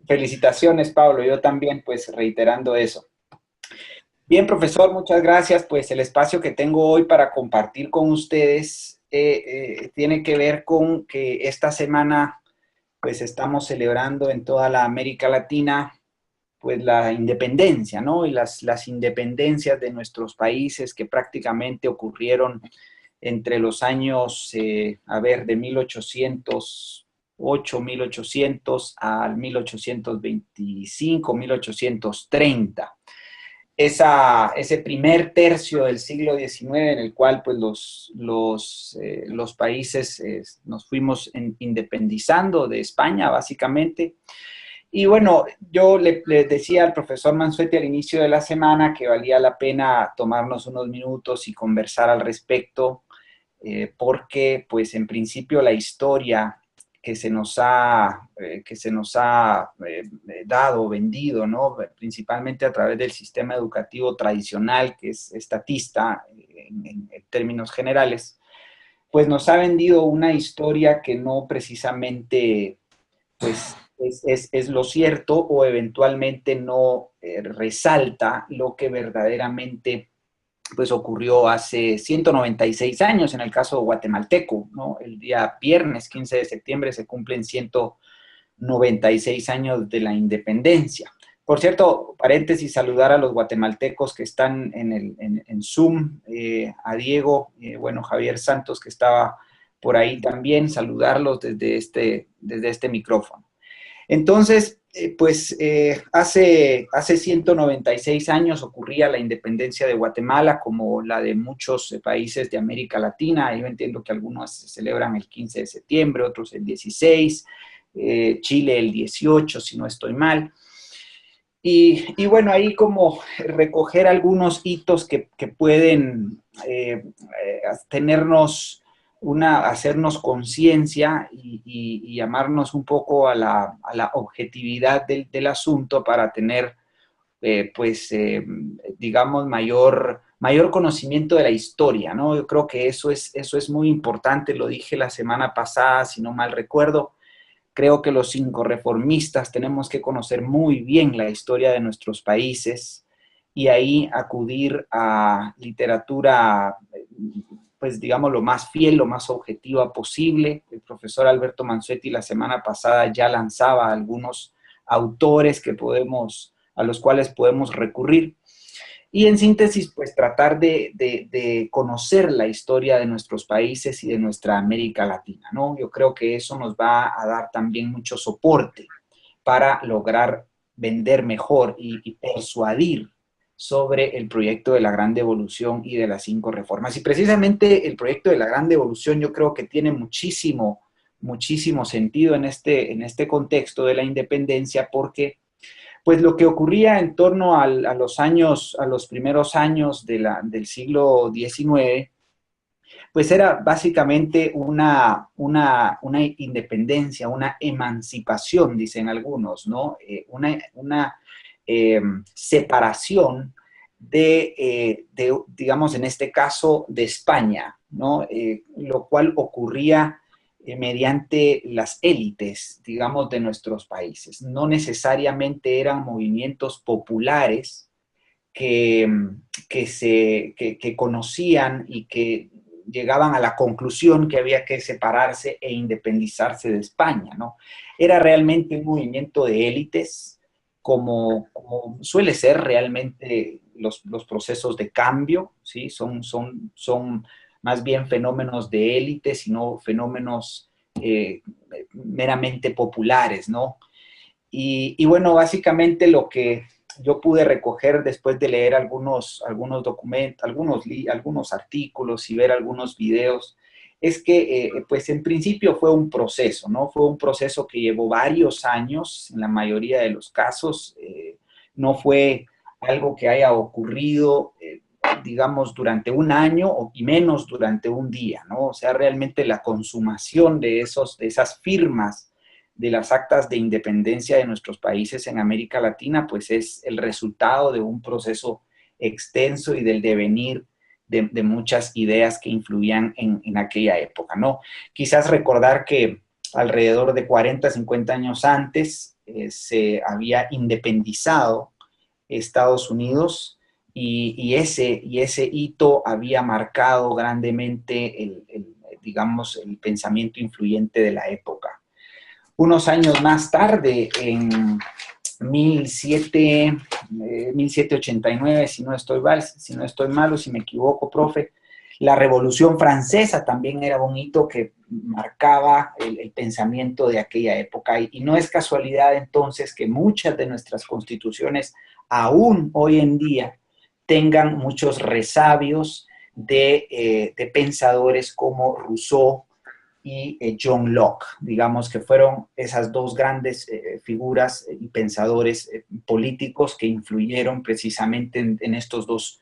felicitaciones, Pablo, yo también, pues, reiterando eso. Bien, profesor, muchas gracias. Pues el espacio que tengo hoy para compartir con ustedes tiene que ver con que esta semana pues estamos celebrando en toda la América Latina pues la independencia, ¿no? Y las independencias de nuestros países que prácticamente ocurrieron entre los años, de 1808, 1800 al 1825, 1830. Ese primer tercio del siglo XIX en el cual pues, los países nos fuimos independizando de España, básicamente. Y bueno, yo le decía al profesor Mansuetti al inicio de la semana que valía la pena tomarnos unos minutos y conversar al respecto, porque pues en principio la historia que se nos ha dado, vendido, ¿no? Principalmente a través del sistema educativo tradicional, que es estatista en términos generales, pues nos ha vendido una historia que no precisamente pues, es lo cierto o eventualmente no resalta lo que verdaderamente pues ocurrió hace 196 años en el caso guatemalteco, ¿no? El día viernes 15 de septiembre se cumplen 196 años de la independencia. Por cierto, paréntesis, saludar a los guatemaltecos que están en Zoom, a Diego, bueno, Javier Santos que estaba por ahí también, saludarlos desde este micrófono. Entonces, hace 196 años ocurría la independencia de Guatemala, como la de muchos países de América Latina. Yo entiendo que algunos se celebran el 15 de septiembre, otros el 16, Chile el 18, si no estoy mal. Y bueno, ahí como recoger algunos hitos que pueden hacernos conciencia y llamarnos un poco a la objetividad del asunto para tener, digamos, mayor conocimiento de la historia, ¿no? Yo creo que eso es muy importante, lo dije la semana pasada, si no mal recuerdo. Creo que los 5 reformistas tenemos que conocer muy bien la historia de nuestros países y ahí acudir a literatura, pues digamos, lo más fiel, lo más objetiva posible. El profesor Alberto Mansuetti la semana pasada ya lanzaba algunos autores a los cuales podemos recurrir. Y en síntesis, pues tratar de conocer la historia de nuestros países y de nuestra América Latina, ¿no? Yo creo que eso nos va a dar también mucho soporte para lograr vender mejor y persuadir sobre el proyecto de la Gran Devolución y de las 5 reformas. Y precisamente el proyecto de la Gran Devolución yo creo que tiene muchísimo sentido en este contexto de la independencia, porque pues lo que ocurría en torno a los primeros años del siglo XIX, pues era básicamente una independencia, una emancipación, dicen algunos, ¿no? Una separación digamos, en este caso, de España, ¿no? Lo cual ocurría mediante las élites, digamos, de nuestros países. No necesariamente eran movimientos populares que conocían y que llegaban a la conclusión que había que separarse e independizarse de España, ¿no? Era realmente un movimiento de élites, como suele ser realmente los procesos de cambio, ¿sí? Son más bien fenómenos de élites y no fenómenos meramente populares, ¿no? Y bueno, básicamente lo que yo pude recoger después de leer algunos documentos, algunos artículos y ver algunos videos, es que, pues en principio fue un proceso, ¿no? Fue un proceso que llevó varios años, en la mayoría de los casos. No fue algo que haya ocurrido, digamos, durante un año y menos durante un día, ¿no? O sea, realmente la consumación de esas firmas de las actas de independencia de nuestros países en América Latina, pues es el resultado de un proceso extenso y del devenir de muchas ideas que influían en aquella época, ¿no? Quizás recordar que alrededor de 40, 50 años antes se había independizado Estados Unidos y ese hito había marcado grandemente digamos, el pensamiento influyente de la época. Unos años más tarde, en 1789, si no estoy mal o si me equivoco, profe, la Revolución Francesa también era un hito que marcaba el pensamiento de aquella época. Y no es casualidad entonces que muchas de nuestras constituciones, aún hoy en día, tengan muchos resabios de pensadores como Rousseau y John Locke, digamos que fueron esas dos grandes figuras y pensadores políticos que influyeron precisamente en estos dos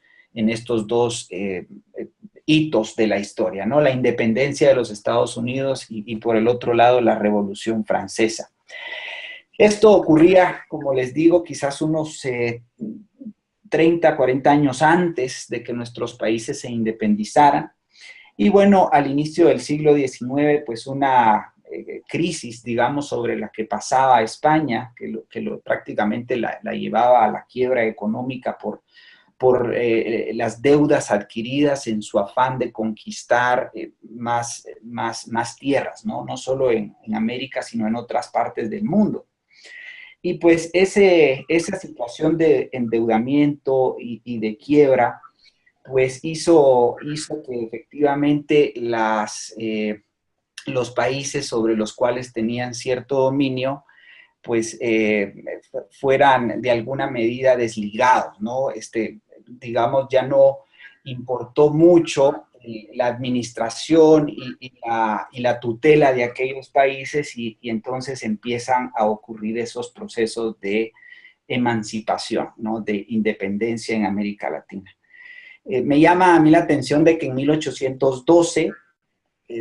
hitos de la historia, ¿no? La independencia de los Estados Unidos y por el otro lado la Revolución Francesa. Esto ocurría, como les digo, quizás unos 30, 40 años antes de que nuestros países se independizaran. Y bueno, al inicio del siglo XIX, pues una crisis, digamos, sobre la que pasaba España, que prácticamente la llevaba a la quiebra económica por las deudas adquiridas en su afán de conquistar más tierras, ¿no? No solo en América, sino en otras partes del mundo. Y pues esa situación de endeudamiento y de quiebra, pues hizo que efectivamente los países sobre los cuales tenían cierto dominio, pues fueran de alguna medida desligados, ¿no? Digamos, ya no importó mucho la administración y la tutela de aquellos países y entonces empiezan a ocurrir esos procesos de emancipación, ¿no? De independencia en América Latina. Me llama a mí la atención de que en 1812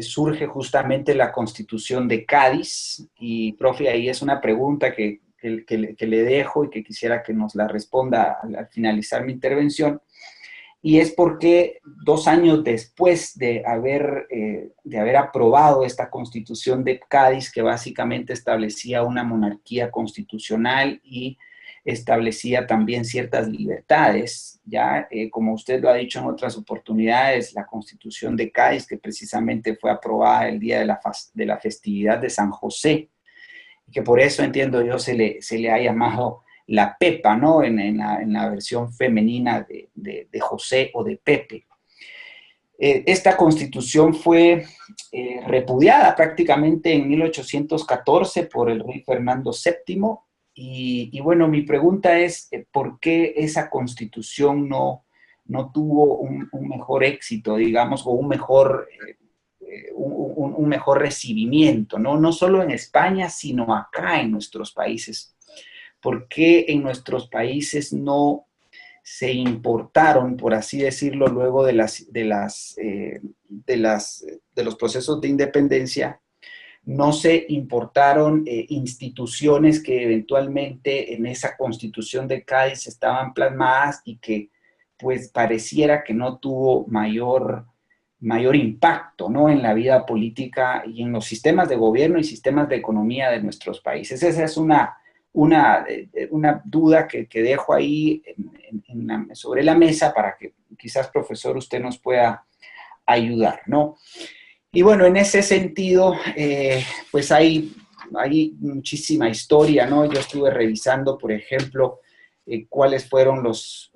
surge justamente la Constitución de Cádiz y, profe, ahí es una pregunta que le dejo y que quisiera que nos la responda al finalizar mi intervención, y es porque 2 años después de haber aprobado esta Constitución de Cádiz, que básicamente establecía una monarquía constitucional y establecía también ciertas libertades, ya como usted lo ha dicho en otras oportunidades, la Constitución de Cádiz, que precisamente fue aprobada el día de la festividad de San José, y que por eso, entiendo yo, se le ha llamado la Pepa, ¿no? En la versión femenina de José o de Pepe. Esta constitución fue repudiada prácticamente en 1814 por el rey Fernando VII. Y bueno, mi pregunta es, ¿por qué esa constitución no tuvo un mejor éxito, digamos, o un mejor recibimiento, ¿no? No solo en España, sino acá en nuestros países? ¿Por qué en nuestros países no se importaron, por así decirlo, luego de los procesos de independencia, no se importaron instituciones que eventualmente en esa Constitución de Cádiz estaban plasmadas y que pues pareciera que no tuvo mayor impacto, ¿no?, en la vida política y en los sistemas de gobierno y sistemas de economía de nuestros países? Esa es una duda que dejo ahí sobre la mesa para que quizás, profesor, usted nos pueda ayudar, ¿no? Y bueno, en ese sentido, pues hay muchísima historia, ¿no? Yo estuve revisando, por ejemplo, cuáles fueron los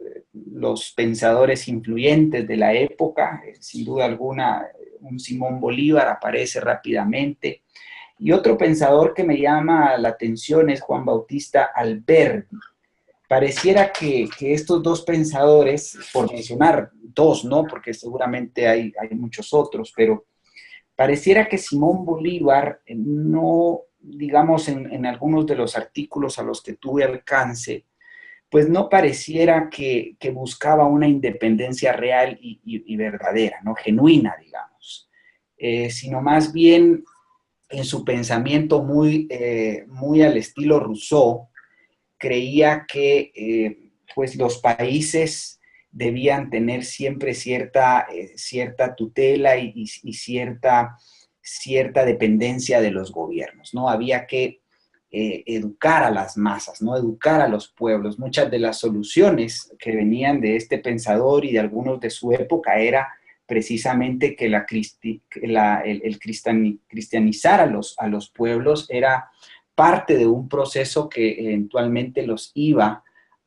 pensadores influyentes de la época. Sin duda alguna, un Simón Bolívar aparece rápidamente. Y otro pensador que me llama la atención es Juan Bautista Alberdi. Pareciera que estos dos pensadores, por mencionar dos, ¿no?, porque seguramente hay muchos otros, pero pareciera que Simón Bolívar no, digamos, en algunos de los artículos a los que tuve alcance, pues no pareciera que buscaba una independencia real y verdadera, ¿no?, genuina, digamos, sino más bien en su pensamiento muy al estilo Rousseau, creía que pues los países debían tener siempre cierta tutela y cierta dependencia de los gobiernos, ¿no? Había que educar a las masas, ¿no?, educar a los pueblos. Muchas de las soluciones que venían de este pensador y de algunos de su época era precisamente que el cristianizar a los pueblos era parte de un proceso que eventualmente les iba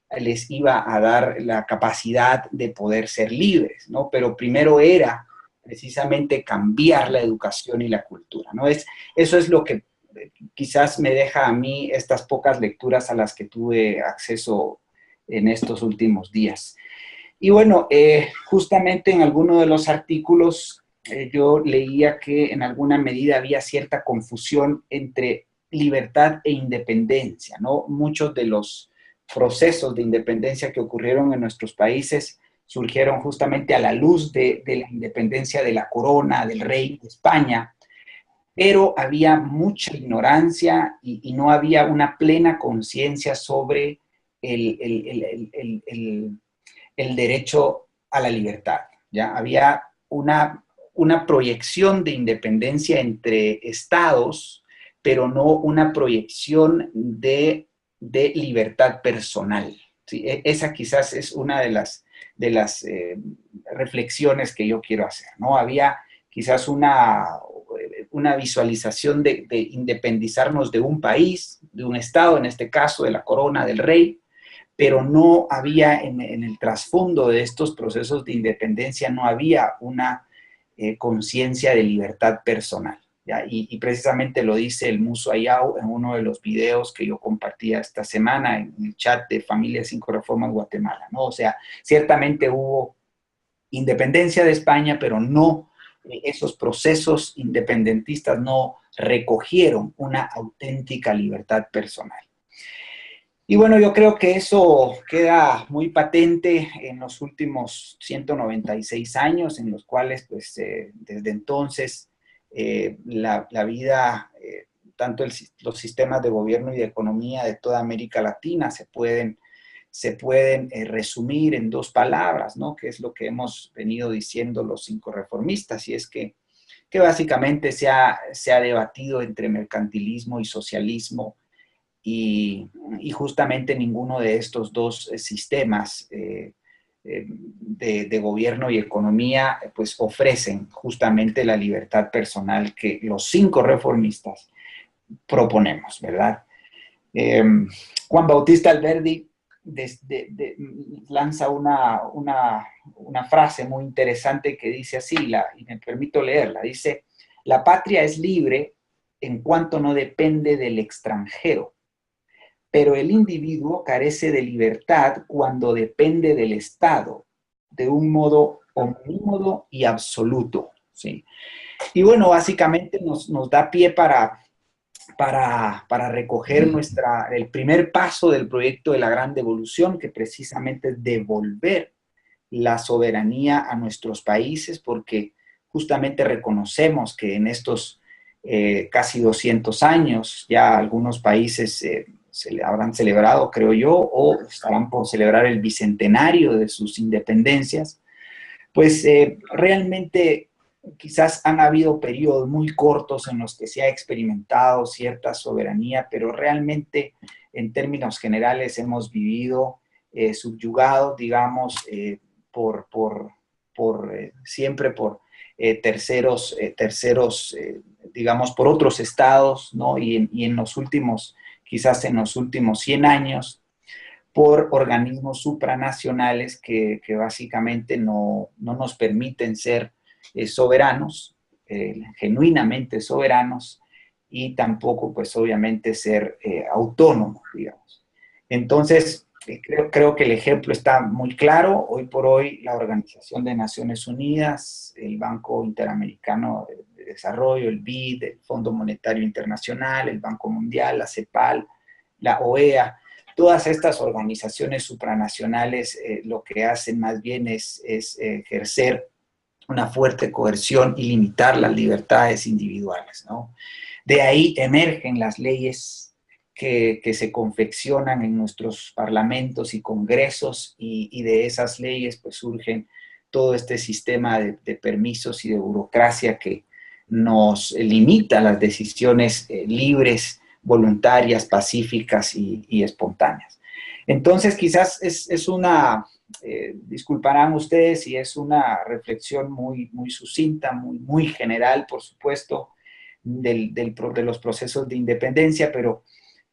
a dar la capacidad de poder ser libres, ¿no? Pero primero era precisamente cambiar la educación y la cultura, ¿no? Eso es lo que quizás me deja a mí estas pocas lecturas a las que tuve acceso en estos últimos días. Y bueno, justamente en alguno de los artículos yo leía que en alguna medida había cierta confusión entre libertad e independencia, ¿no? Muchos de los procesos de independencia que ocurrieron en nuestros países surgieron justamente a la luz de la independencia de la corona, del rey de España, pero había mucha ignorancia y no había una plena conciencia sobre el derecho a la libertad, ¿ya? Había una proyección de independencia entre estados, pero no una proyección de libertad personal, ¿sí? Esa quizás es una de las reflexiones que yo quiero hacer, ¿no? Había quizás una visualización de independizarnos de un país, de un estado, en este caso de la corona, del rey, pero no había en el trasfondo de estos procesos de independencia, no había una conciencia de libertad personal, ¿ya? Y precisamente lo dice el Muso Ayau en uno de los videos que yo compartía esta semana en el chat de Familia 5 Reformas Guatemala, ¿no? O sea, ciertamente hubo independencia de España, pero no, esos procesos independentistas no recogieron una auténtica libertad personal. Y bueno, yo creo que eso queda muy patente en los últimos 196 años, en los cuales, pues, desde entonces, la vida, tanto los sistemas de gobierno y de economía de toda América Latina se pueden resumir en dos palabras, ¿no?, que es lo que hemos venido diciendo los 5 reformistas, y es que básicamente se ha debatido entre mercantilismo y socialismo, y justamente ninguno de estos dos sistemas de gobierno y economía pues ofrecen justamente la libertad personal que los 5 reformistas proponemos, ¿verdad? Juan Bautista Alberdi, lanza una frase muy interesante que dice así, y me permito leerla, dice: la patria es libre en cuanto no depende del extranjero, pero el individuo carece de libertad cuando depende del Estado, de un modo omnímodo y absoluto, ¿sí? Y bueno, básicamente nos da pie para recoger el primer paso del proyecto de la Gran Devolución, que precisamente es devolver la soberanía a nuestros países, porque justamente reconocemos que en estos casi 200 años ya algunos países se habrán celebrado, creo yo, o estarán por celebrar el bicentenario de sus independencias, pues realmente quizás han habido periodos muy cortos en los que se ha experimentado cierta soberanía, pero realmente en términos generales hemos vivido subyugados, digamos, siempre por terceros, digamos, por otros estados, ¿no? Y en los últimos, quizás en los últimos 100 años, por organismos supranacionales que básicamente no nos permiten ser soberanos, genuinamente soberanos, y tampoco, pues obviamente, ser autónomos, digamos. Entonces, creo que el ejemplo está muy claro. Hoy por hoy, la Organización de Naciones Unidas, el Banco Interamericano de Desarrollo, el BID, el Fondo Monetario Internacional, el Banco Mundial, la CEPAL, la OEA, todas estas organizaciones supranacionales lo que hacen más bien es ejercer una fuerte coerción y limitar las libertades individuales, ¿no? De ahí emergen las leyes que se confeccionan en nuestros parlamentos y congresos, y de esas leyes pues surgen todo este sistema de permisos y de burocracia que nos limita las decisiones libres, voluntarias, pacíficas y espontáneas. Entonces quizás es una... disculparán ustedes si es una reflexión muy sucinta, muy general, por supuesto, de los procesos de independencia, pero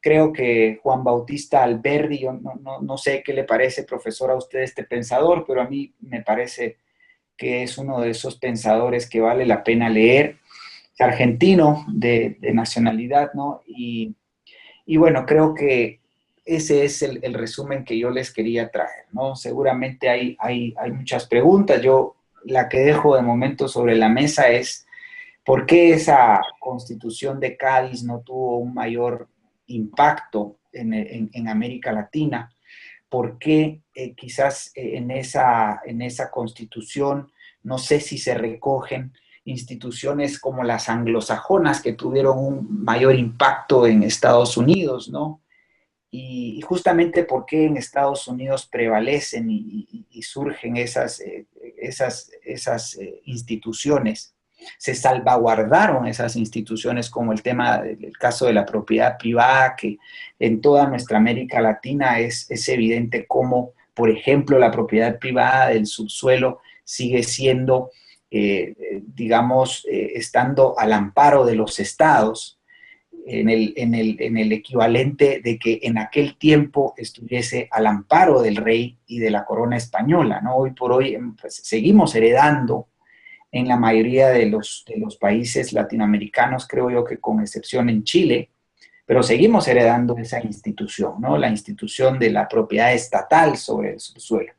creo que Juan Bautista Alberdi, yo no sé qué le parece, profesor, a usted este pensador, pero a mí me parece que es uno de esos pensadores que vale la pena leer. Es argentino de nacionalidad, ¿no? Y bueno, creo que ese es el resumen que yo les quería traer, ¿no? Seguramente hay muchas preguntas. Yo la que dejo de momento sobre la mesa es ¿por qué esa Constitución de Cádiz no tuvo un mayor impacto en América Latina? ¿Por qué quizás en esa Constitución, no sé si se recogen instituciones como las anglosajonas que tuvieron un mayor impacto en Estados Unidos, ¿no? Y justamente por qué en Estados Unidos prevalecen y surgen esas instituciones. Se salvaguardaron esas instituciones, como el tema del caso de la propiedad privada, que en toda nuestra América Latina es evidente cómo, por ejemplo, la propiedad privada del subsuelo sigue siendo, digamos, estando al amparo de los estados, en el equivalente de que en aquel tiempo estuviese al amparo del rey y de la corona española, ¿no? Hoy por hoy pues, seguimos heredando en la mayoría de los países latinoamericanos, creo yo que con excepción en Chile, pero seguimos heredando esa institución, ¿no? La institución de la propiedad estatal sobre el subsuelo.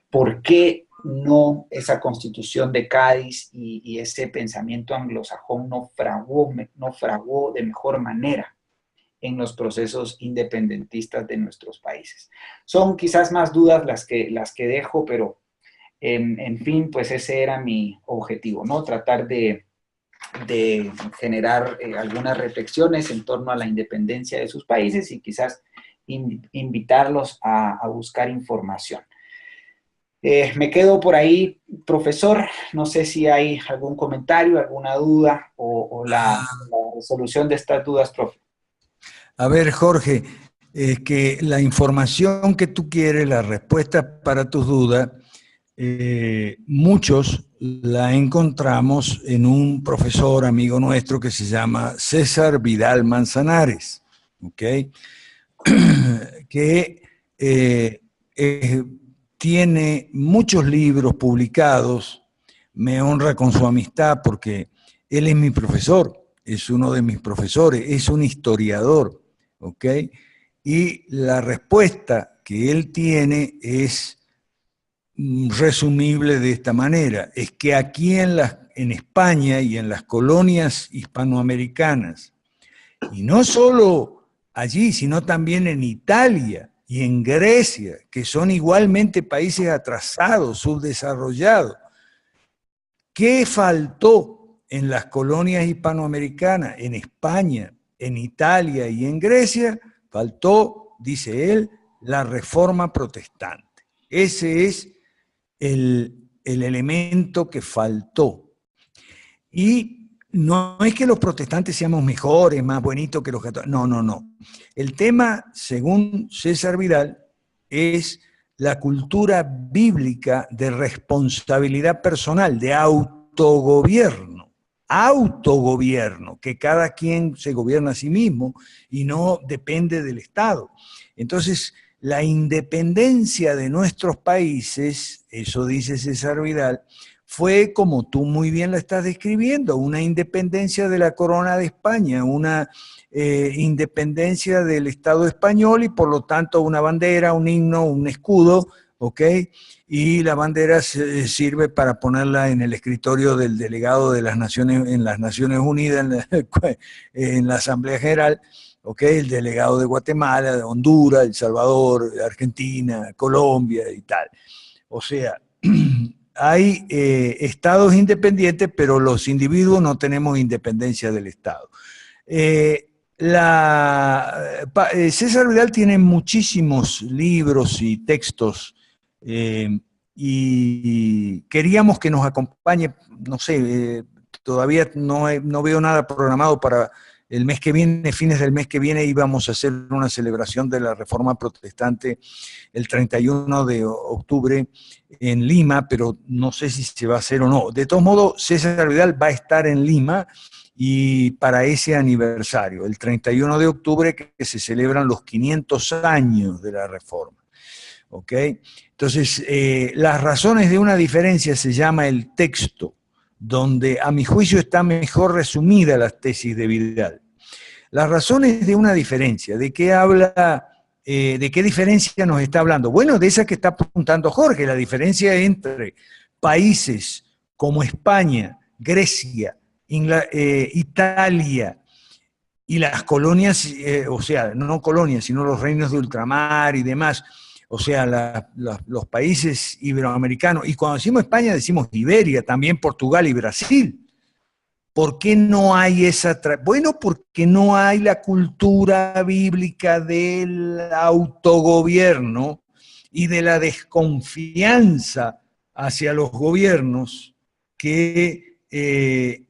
¿Por qué no esa Constitución de Cádiz y ese pensamiento anglosajón no fraguó de mejor manera en los procesos independentistas de nuestros países? Son quizás más dudas las que dejo, pero en fin, pues ese era mi objetivo, ¿no? Tratar de generar algunas reflexiones en torno a la independencia de sus países y quizás invitarlos a buscar información. Me quedo por ahí, profesor. No sé si hay algún comentario, alguna duda o la resolución de estas dudas, profe. A ver, Jorge, es que la información que tú quieres, la respuesta para tus dudas, muchos la encontramos en un profesor amigo nuestro que se llama César Vidal Manzanares, ¿ok? Que tiene muchos libros publicados, me honra con su amistad porque él es mi profesor, es uno de mis profesores, es un historiador, ¿ok? Y la respuesta que él tiene es resumible de esta manera, es que aquí en España y en las colonias hispanoamericanas, y no solo allí, sino también en Italia y en Grecia, que son igualmente países atrasados, subdesarrollados, ¿qué faltó en las colonias hispanoamericanas, en España, en Italia y en Grecia? Faltó, dice él, la reforma protestante. Ese es el elemento que faltó. Y no es que los protestantes seamos mejores, más bonitos que los católicos. No, no, no. El tema, según César Vidal, es la cultura bíblica de responsabilidad personal, de autogobierno. Autogobierno, que cada quien se gobierna a sí mismo y no depende del Estado. Entonces, la independencia de nuestros países, eso dice César Vidal, fue, como tú muy bien la estás describiendo, una independencia de la corona de España, una independencia del Estado español y por lo tanto una bandera, un himno, un escudo, ¿ok? Y la bandera sirve para ponerla en el escritorio del delegado de las Naciones, en las Naciones Unidas, en la Asamblea General, ¿ok? El delegado de Guatemala, de Honduras, El Salvador, Argentina, Colombia y tal. O sea, hay estados independientes, pero los individuos no tenemos independencia del Estado. César Vidal tiene muchísimos libros y textos y queríamos que nos acompañe, no sé, todavía no veo nada programado para el mes que viene, fines del mes que viene, íbamos a hacer una celebración de la Reforma Protestante el 31 de octubre en Lima, pero no sé si se va a hacer o no. De todos modos, César Vidal va a estar en Lima y para ese aniversario, el 31 de octubre, que se celebran los 500 años de la Reforma. ¿Ok? Entonces, las razones de una diferencia se llama el texto, donde a mi juicio está mejor resumida las tesis de Vidal. Las razones de una diferencia, ¿de qué habla, de qué diferencia nos está hablando? Bueno, de esa que está apuntando Jorge, la diferencia entre países como España, Grecia, Italia y las colonias, o sea, no colonias, sino los reinos de ultramar y demás, o sea, los países iberoamericanos, y cuando decimos España decimos Iberia, también Portugal y Brasil. ¿Por qué no hay esa? Bueno, porque no hay la cultura bíblica del autogobierno y de la desconfianza hacia los gobiernos que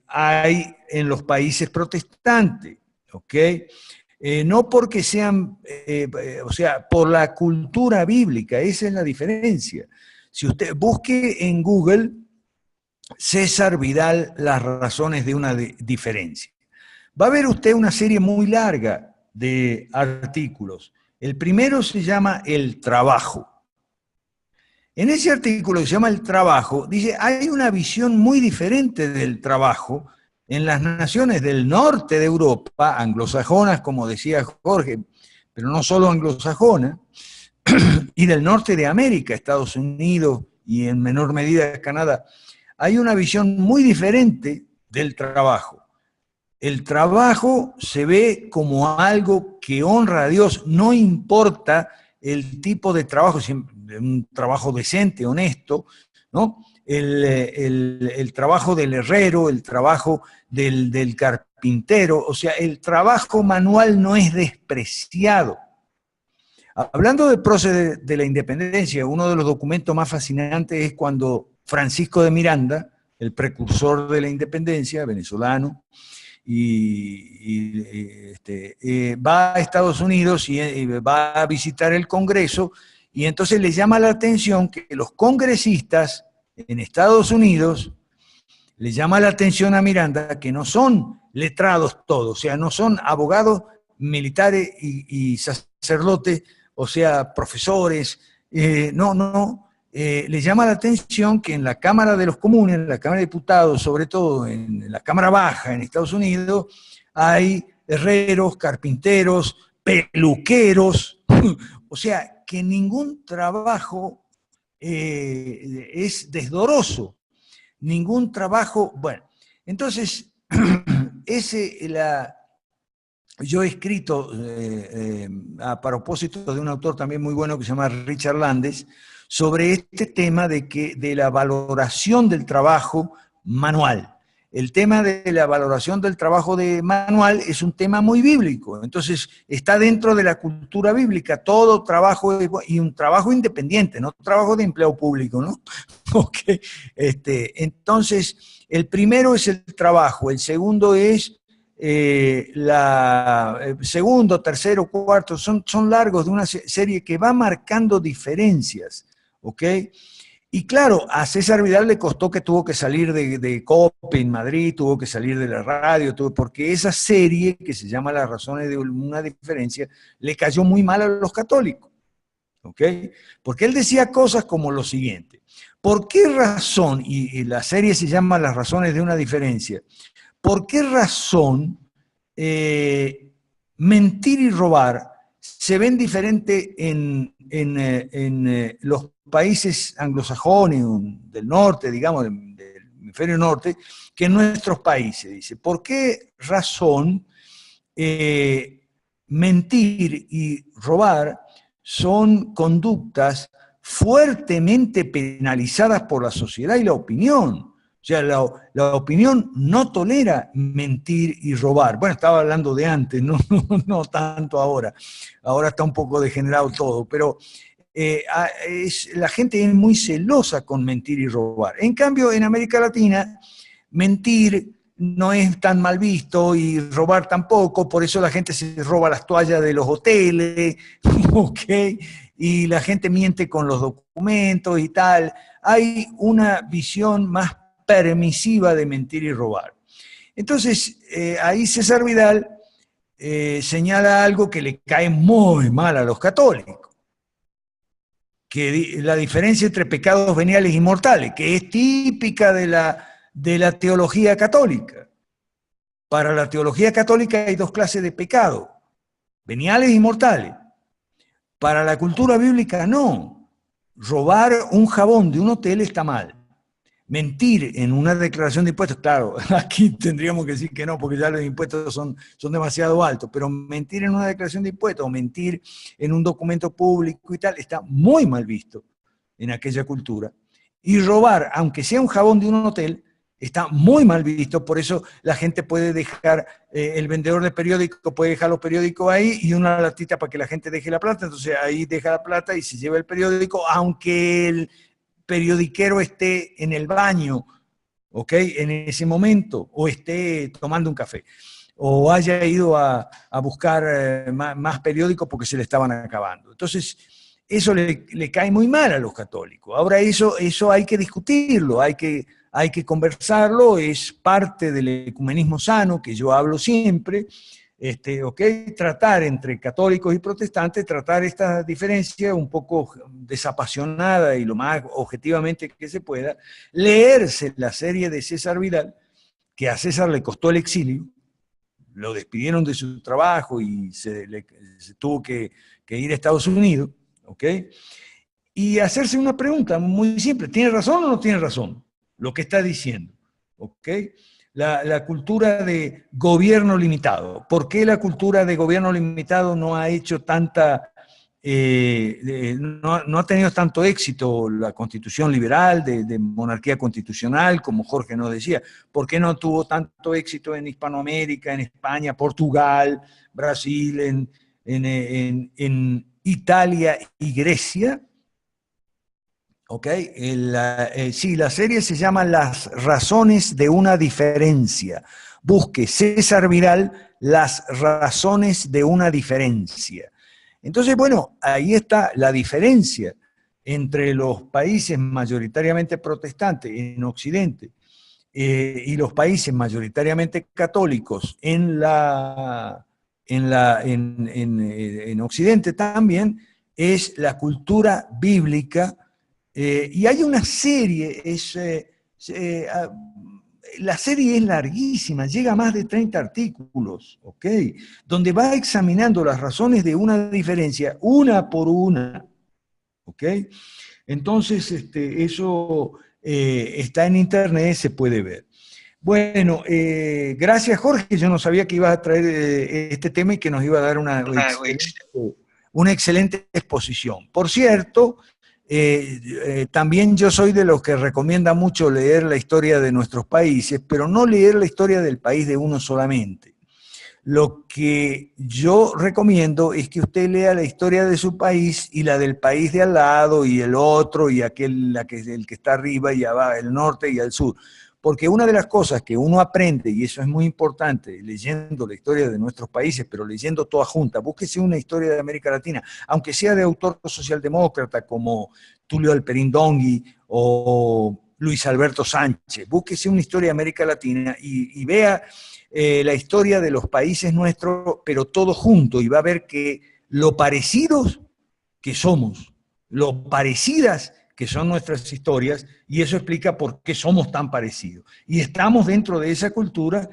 hay en los países protestantes, ¿ok? No porque sean, o sea, por la cultura bíblica, esa es la diferencia. Si usted busque en Google César Vidal, las razones de una diferencia, va a ver usted una serie muy larga de artículos. El primero se llama El trabajo. En ese artículo que se llama El trabajo, dice, hay una visión muy diferente del trabajo en las naciones del norte de Europa, anglosajonas, como decía Jorge, pero no solo anglosajonas, y del norte de América, Estados Unidos y en menor medida Canadá, hay una visión muy diferente del trabajo. El trabajo se ve como algo que honra a Dios, no importa el tipo de trabajo, un trabajo decente, honesto, ¿no? El trabajo del herrero, el trabajo del carpintero, o sea, el trabajo manual no es despreciado. Hablando del proceso de la independencia, uno de los documentos más fascinantes es cuando Francisco de Miranda, el precursor de la independencia, venezolano, va a Estados Unidos y va a visitar el Congreso, y entonces le llama la atención que los congresistas en Estados Unidos, le llama la atención a Miranda que no son letrados todos, o sea, no son abogados, militares y sacerdotes, o sea, profesores. No. Le llama la atención que en la Cámara de los Comunes, en la Cámara de Diputados, sobre todo en la Cámara Baja en Estados Unidos, hay herreros, carpinteros, peluqueros, o sea, que ningún trabajo es desdoroso, ningún trabajo, bueno, entonces, yo he escrito a propósito de un autor también muy bueno que se llama Richard Landes, sobre este tema de la valoración del trabajo manual. El tema de la valoración del trabajo manual es un tema muy bíblico, entonces está dentro de la cultura bíblica, todo trabajo, y un trabajo independiente, no trabajo de empleo público, ¿no? Okay. Entonces, el primero es el trabajo, el segundo es segundo, tercero, cuarto, son largos de una serie que va marcando diferencias, ¿ok? Y claro, a César Vidal le costó que tuvo que salir de COPE en Madrid, tuvo que salir de la radio, porque esa serie, que se llama Las razones de una diferencia, le cayó muy mal a los católicos, ¿ok? Porque él decía cosas como lo siguiente: ¿por qué razón, y la serie se llama Las razones de una diferencia, ¿por qué razón mentir y robar se ven diferente en los países anglosajones del norte, digamos, del hemisferio norte, que en nuestros países? Dice, ¿por qué razón mentir y robar son conductas fuertemente penalizadas por la sociedad y la opinión? O sea, la opinión no tolera mentir y robar. Bueno, estaba hablando de antes, no tanto ahora. Ahora está un poco degenerado todo, pero la gente es muy celosa con mentir y robar. En cambio, en América Latina, mentir no es tan mal visto y robar tampoco, por eso la gente se roba las toallas de los hoteles, ¿ok? Y la gente miente con los documentos y tal. Hay una visión más permisiva de mentir y robar. Entonces, ahí César Vidal señala algo que le cae muy mal a los católicos, que la diferencia entre pecados veniales y mortales, que es típica de la teología católica. Para la teología católica hay dos clases de pecado, veniales y mortales. Para la cultura bíblica no. Robar un jabón de un hotel está mal. Mentir en una declaración de impuestos, claro, aquí tendríamos que decir que no, porque ya los impuestos son demasiado altos, pero mentir en una declaración de impuestos o mentir en un documento público y tal, está muy mal visto en aquella cultura. Y robar, aunque sea un jabón de un hotel, está muy mal visto, por eso la gente puede dejar, el vendedor de periódicos puede dejar los periódicos ahí y una latita para que la gente deje la plata, entonces ahí deja la plata y se lleva el periódico, aunque el periodiquero esté en el baño, ¿ok? En ese momento, o esté tomando un café, o haya ido a buscar más periódicos porque se le estaban acabando. Entonces, eso le cae muy mal a los católicos. Ahora, eso hay que discutirlo, hay que conversarlo, es parte del ecumenismo sano, que yo hablo siempre, ¿okay? Tratar entre católicos y protestantes, tratar esta diferencia un poco desapasionada y lo más objetivamente que se pueda, leerse la serie de César Vidal, que a César le costó el exilio, lo despidieron de su trabajo y se tuvo que ir a Estados Unidos, ¿ok? Y hacerse una pregunta muy simple, ¿tiene razón o no tiene razón lo que está diciendo? ¿Ok? La cultura de gobierno limitado. ¿Por qué la cultura de gobierno limitado no ha hecho tanta, no ha tenido tanto éxito la constitución liberal de monarquía constitucional, como Jorge nos decía? ¿Por qué no tuvo tanto éxito en Hispanoamérica, en España, Portugal, Brasil, en Italia y Grecia? ¿Ok? Sí, la serie se llama Las razones de una diferencia. Busque César Vidal, Las razones de una diferencia. Entonces, bueno, ahí está la diferencia entre los países mayoritariamente protestantes en Occidente y los países mayoritariamente católicos en Occidente también, es la cultura bíblica, y hay una serie, la serie es larguísima, llega a más de 30 artículos, ¿ok? Donde va examinando las razones de una diferencia, una por una, ¿ok? Entonces, eso está en internet, se puede ver. Bueno, gracias Jorge, yo no sabía que ibas a traer este tema y que nos iba a dar una excelente exposición. Por cierto, también yo soy de los que recomienda mucho leer la historia de nuestros países, pero no leer la historia del país de uno solamente. Lo que yo recomiendo es que usted lea la historia de su país y la del país de al lado y el otro y el que está arriba y abajo, el norte y el sur. Porque una de las cosas que uno aprende, y eso es muy importante, leyendo la historia de nuestros países, pero leyendo toda junta, búsquese una historia de América Latina, aunque sea de autor socialdemócrata como Tulio Alperín Dongui o Luis Alberto Sánchez, búsquese una historia de América Latina y vea la historia de los países nuestros, pero todo junto, y va a ver que lo parecidos que somos, lo parecidas que son nuestras historias, y eso explica por qué somos tan parecidos. Y estamos dentro de esa cultura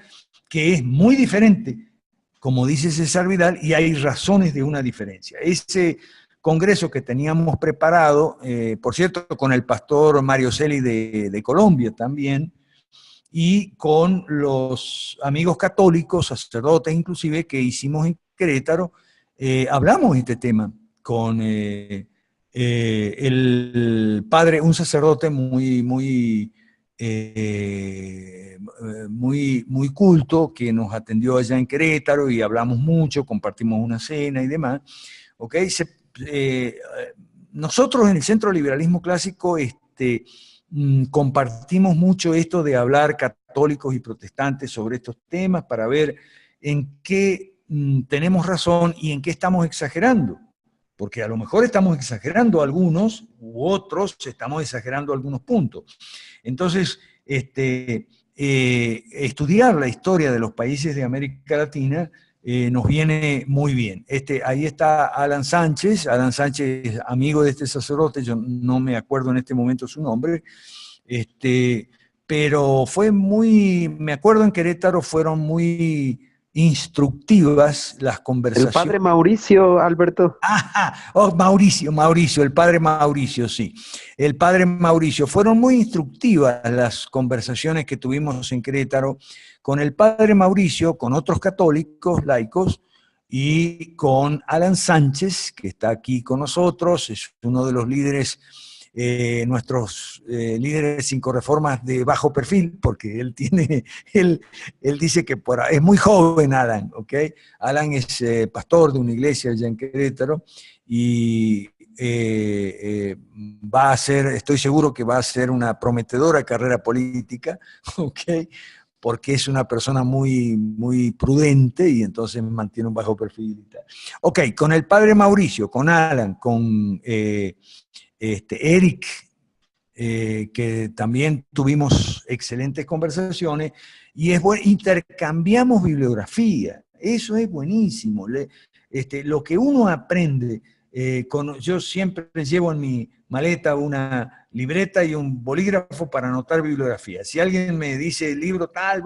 que es muy diferente, como dice César Vidal, y hay razones de una diferencia. Ese congreso que teníamos preparado, por cierto, con el pastor Mario Celi de Colombia también, y con los amigos católicos, sacerdotes inclusive, que hicimos en Querétaro, hablamos de este tema con el padre, un sacerdote muy culto, que nos atendió allá en Querétaro y hablamos mucho, compartimos una cena y demás. ¿Okay? Nosotros en el Centro de Liberalismo Clásico compartimos mucho esto de hablar católicos y protestantes sobre estos temas para ver en qué tenemos razón y en qué estamos exagerando. Porque a lo mejor estamos exagerando algunos u otros estamos exagerando algunos puntos. Entonces, estudiar la historia de los países de América Latina nos viene muy bien. Ahí está Alan Sánchez, amigo de este sacerdote, yo no me acuerdo en este momento su nombre, pero me acuerdo en Querétaro fueron muy instructivas las conversaciones. El padre Mauricio, Alberto. Mauricio, el padre Mauricio, sí. El padre Mauricio. Fueron muy instructivas las conversaciones que tuvimos en Querétaro con el padre Mauricio, con otros católicos, laicos, y con Alan Sánchez, que está aquí con nosotros, es uno de los líderes, nuestros líderes 5 reformas de bajo perfil, porque él dice que es muy joven Alan, ¿ok? Alan es pastor de una iglesia allá en Querétaro y estoy seguro que va a hacer una prometedora carrera política, ¿ok? Porque es una persona muy prudente y entonces mantiene un bajo perfil y tal. Ok, con el padre Mauricio, con Alan, con Eric, que también tuvimos excelentes conversaciones, y intercambiamos bibliografía, eso es buenísimo. Lo que uno aprende, yo siempre llevo en mi maleta una libreta y un bolígrafo para anotar bibliografía. Si alguien me dice el libro tal,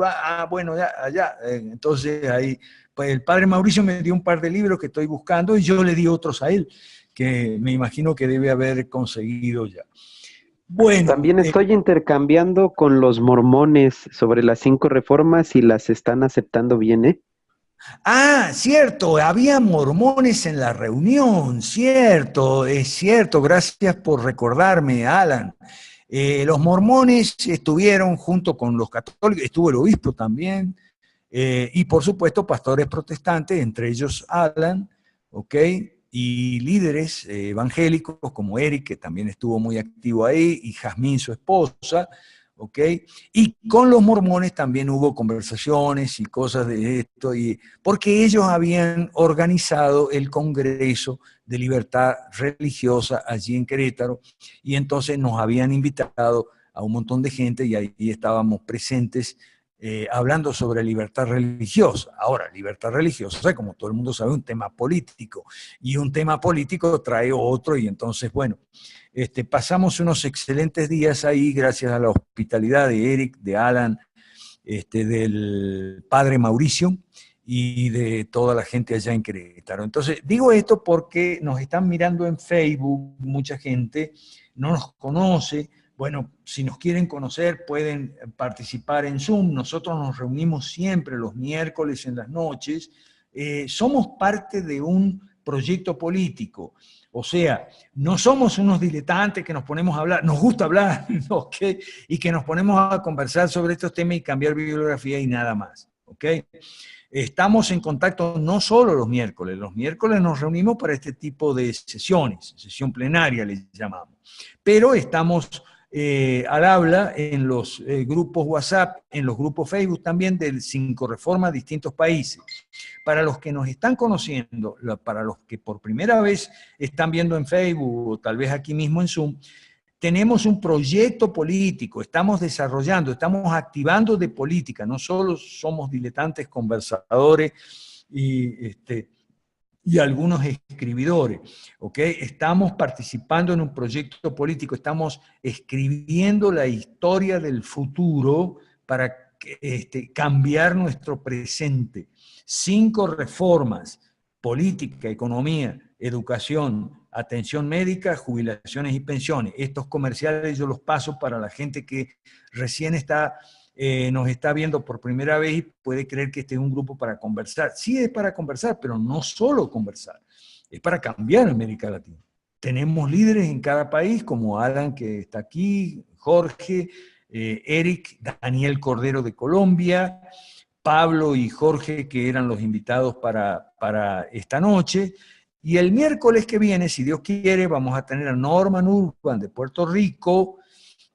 bueno, allá, entonces ahí, pues el padre Mauricio me dio un par de libros que estoy buscando y yo le di otros a él, que me imagino que debe haber conseguido ya. Bueno, también estoy intercambiando con los mormones sobre las 5 reformas y las están aceptando bien, ¿eh? Cierto, había mormones en la reunión, cierto, es cierto, gracias por recordarme, Alan. Los mormones estuvieron junto con los católicos, estuvo el obispo también, y por supuesto pastores protestantes, entre ellos Alan, ¿ok? Y líderes evangélicos como Eric, que también estuvo muy activo ahí, y Jazmín, su esposa, ¿ok? Y con los mormones también hubo conversaciones y cosas de esto, porque ellos habían organizado el Congreso de Libertad Religiosa allí en Querétaro, y entonces nos habían invitado a un montón de gente, y ahí estábamos presentes hablando sobre libertad religiosa. Ahora, libertad religiosa, como todo el mundo sabe, es un tema político, y un tema político trae otro, y entonces, bueno, pasamos unos excelentes días ahí gracias a la hospitalidad de Eric, de Alan, del padre Mauricio y de toda la gente allá en Querétaro. Entonces, digo esto porque nos están mirando en Facebook, mucha gente no nos conoce. Bueno, si nos quieren conocer, pueden participar en Zoom. Nosotros nos reunimos siempre los miércoles en las noches. Somos parte de un proyecto político. O sea, no somos unos diletantes que nos ponemos a hablar, nos gusta hablar, ¿okay? Y que nos ponemos a conversar sobre estos temas y cambiar bibliografía y nada más. ¿Okay? Estamos en contacto no solo los miércoles nos reunimos para este tipo de sesiones, sesión plenaria les llamamos, pero estamos al habla en los grupos WhatsApp, en los grupos Facebook también del 5 Reforma distintos países. Para los que nos están conociendo, para los que por primera vez están viendo en Facebook o tal vez aquí mismo en Zoom, tenemos un proyecto político, estamos desarrollando, estamos activando de política, no solo somos diletantes conversadores y algunos escribidores, ¿ok? Estamos participando en un proyecto político, estamos escribiendo la historia del futuro para cambiar nuestro presente. 5 reformas: política, economía, educación, atención médica, jubilaciones y pensiones. Estos comerciales yo los paso para la gente que recién nos está viendo por primera vez y puede creer que este es un grupo para conversar. Sí es para conversar, pero no solo conversar, es para cambiar América Latina. Tenemos líderes en cada país, como Alan, que está aquí, Jorge, Eric, Daniel Cordero de Colombia, Pablo y Jorge, que eran los invitados para esta noche. Y el miércoles que viene, si Dios quiere, vamos a tener a Norman Urban de Puerto Rico,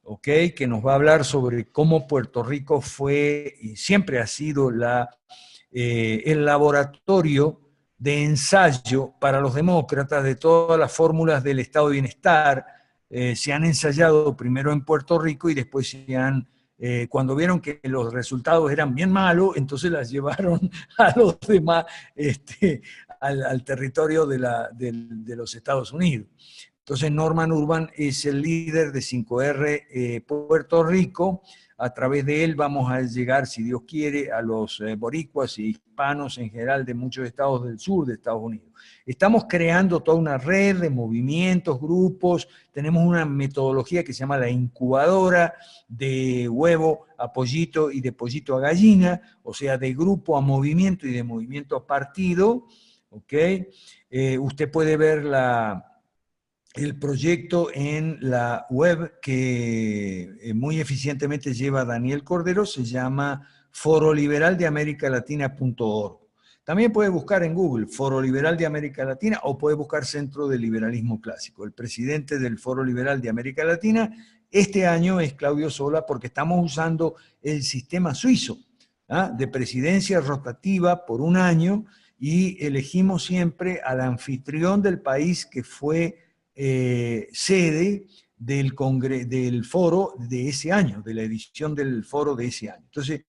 ¿okay? Que nos va a hablar sobre cómo Puerto Rico fue y siempre ha sido el laboratorio de ensayo para los demócratas de todas las fórmulas del estado de bienestar. Se han ensayado primero en Puerto Rico y después cuando vieron que los resultados eran bien malos, entonces las llevaron a los demás, al territorio de los Estados Unidos. Entonces Norman Urban es el líder de 5R Puerto Rico. A través de él vamos a llegar, si Dios quiere, a los boricuas y hispanos en general de muchos estados del sur de Estados Unidos. Estamos creando toda una red de movimientos, grupos, tenemos una metodología que se llama la incubadora, de huevo a pollito y de pollito a gallina, o sea, de grupo a movimiento y de movimiento a partido, ¿ok? Usted puede ver el proyecto en la web que muy eficientemente lleva Daniel Cordero, se llama foroliberaldeamericalatina.org. También puede buscar en Google Foro Liberal de América Latina o puede buscar Centro de Liberalismo Clásico. El presidente del Foro Liberal de América Latina este año es Claudio Sola, porque estamos usando el sistema suizo de presidencia rotativa por un año y elegimos siempre al anfitrión del país que fue sede del foro de ese año, de la edición del foro de ese año. Entonces,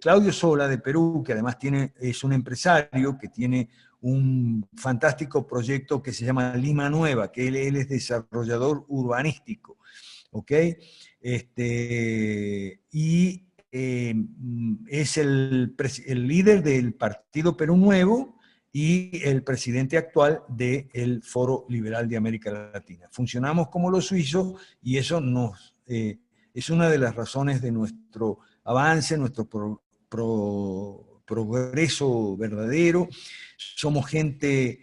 Claudio Sola de Perú, que además es un empresario que tiene un fantástico proyecto que se llama Lima Nueva, que él es desarrollador urbanístico, ¿ok? Y es el líder del Partido Perú Nuevo y el presidente actual del Foro Liberal de América Latina. Funcionamos como los suizos y eso es una de las razones de nuestro avance, nuestro progreso verdadero. Somos gente,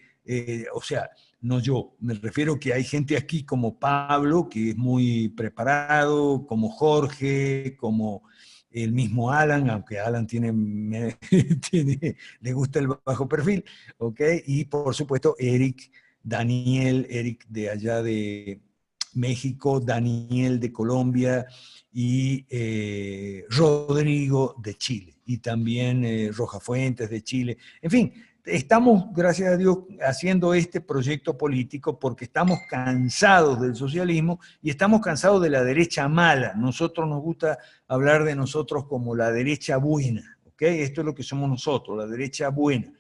o sea, no yo, me refiero que hay gente aquí como Pablo, que es muy preparado, como Jorge, como el mismo Alan, aunque Alan le gusta el bajo perfil, ¿ok? Y por supuesto Eric de allá de México, Daniel de Colombia y Rodrigo de Chile, y también Roja Fuentes de Chile. En fin, estamos, gracias a Dios, haciendo este proyecto político porque estamos cansados del socialismo y estamos cansados de la derecha mala. Nosotros nos gusta hablar de nosotros como la derecha buena, ¿ok? Esto es lo que somos nosotros, la derecha buena.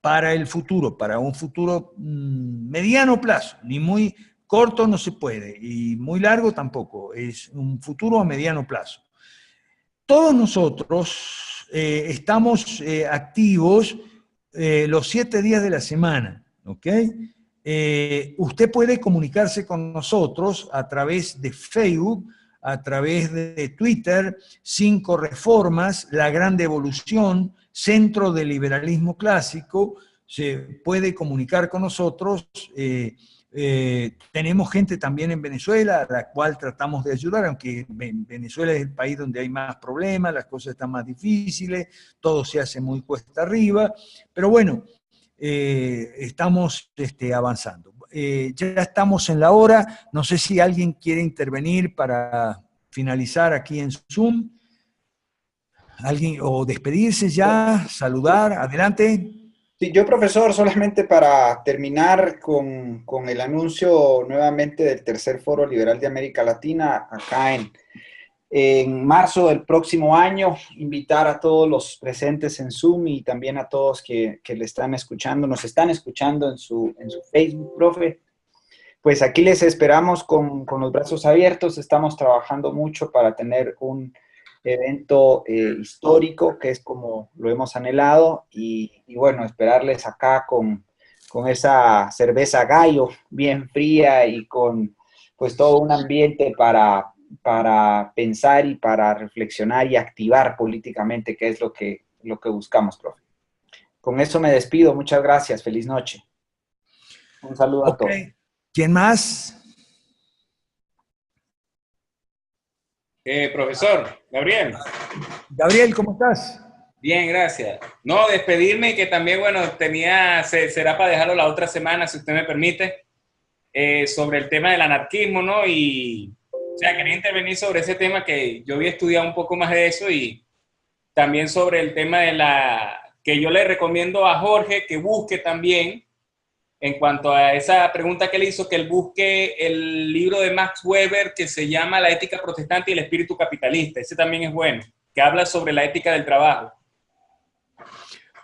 Para el futuro, para un futuro mediano plazo, ni muy corto no se puede, y muy largo tampoco, es un futuro a mediano plazo. Todos nosotros estamos activos los 7 días de la semana, ¿ok? Usted puede comunicarse con nosotros a través de Facebook, a través de Twitter, 5 Reformas, La Gran Devolución, Centro de Liberalismo Clásico, se puede comunicar con nosotros. Tenemos gente también en Venezuela a la cual tratamos de ayudar, aunque Venezuela es el país donde hay más problemas, las cosas están más difíciles, todo se hace muy cuesta arriba, pero bueno, estamos avanzando. Ya estamos en la hora, no sé si alguien quiere intervenir para finalizar aquí en Zoom. ¿Alguien, o despedirse ya, saludar? Adelante. Sí, yo, profesor, solamente para terminar con el anuncio nuevamente del tercer Foro Liberal de América Latina, acá en marzo del próximo año, invitar a todos los presentes en Zoom y también a todos que le están escuchando, nos están escuchando en su Facebook, profe. Pues aquí les esperamos con los brazos abiertos, estamos trabajando mucho para tener un evento histórico, que es como lo hemos anhelado, y bueno, esperarles acá con esa cerveza Gallo bien fría y con pues todo un ambiente para pensar y para reflexionar y activar políticamente, que es lo que buscamos, profe. Con eso me despido, muchas gracias, feliz noche. Un saludo a todos. ¿Quién más? Profesor, Gabriel. Gabriel, ¿cómo estás? Bien, gracias. No, despedirme, que también, bueno, será para dejarlo la otra semana, si usted me permite, sobre el tema del anarquismo, ¿no? Y, o sea, quería intervenir sobre ese tema, que yo había estudiado un poco más de eso, y también sobre el tema que yo le recomiendo a Jorge que busque también, en cuanto a esa pregunta que él hizo, que él busque el libro de Max Weber que se llama La ética protestante y el espíritu capitalista. Ese también es bueno, que habla sobre la ética del trabajo.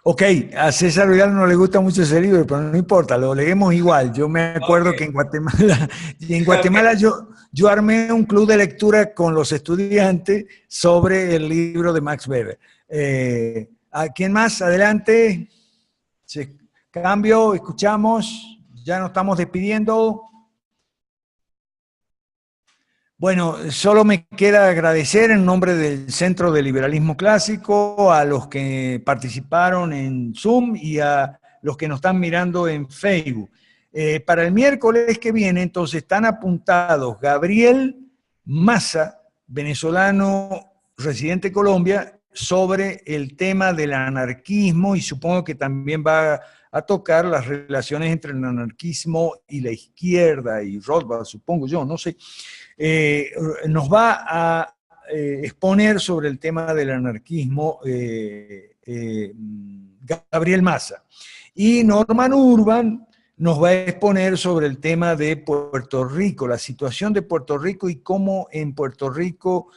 Ok, a César Vidal no le gusta mucho ese libro, pero no importa, lo leemos igual. Yo me acuerdo que en Guatemala yo armé un club de lectura con los estudiantes sobre el libro de Max Weber. ¿A quién más? Adelante. Cambio, escuchamos, ya nos estamos despidiendo. Bueno, solo me queda agradecer en nombre del Centro de Liberalismo Clásico a los que participaron en Zoom y a los que nos están mirando en Facebook. Para el miércoles que viene, entonces, están apuntados Gabriel Massa, venezolano residente en Colombia, sobre el tema del anarquismo, y supongo que también va a tocar las relaciones entre el anarquismo y la izquierda y Rothbard, supongo yo, no sé. Nos va a exponer sobre el tema del anarquismo Gabriel Massa. Y Norman Urban nos va a exponer sobre el tema de Puerto Rico, la situación de Puerto Rico y cómo en Puerto Rico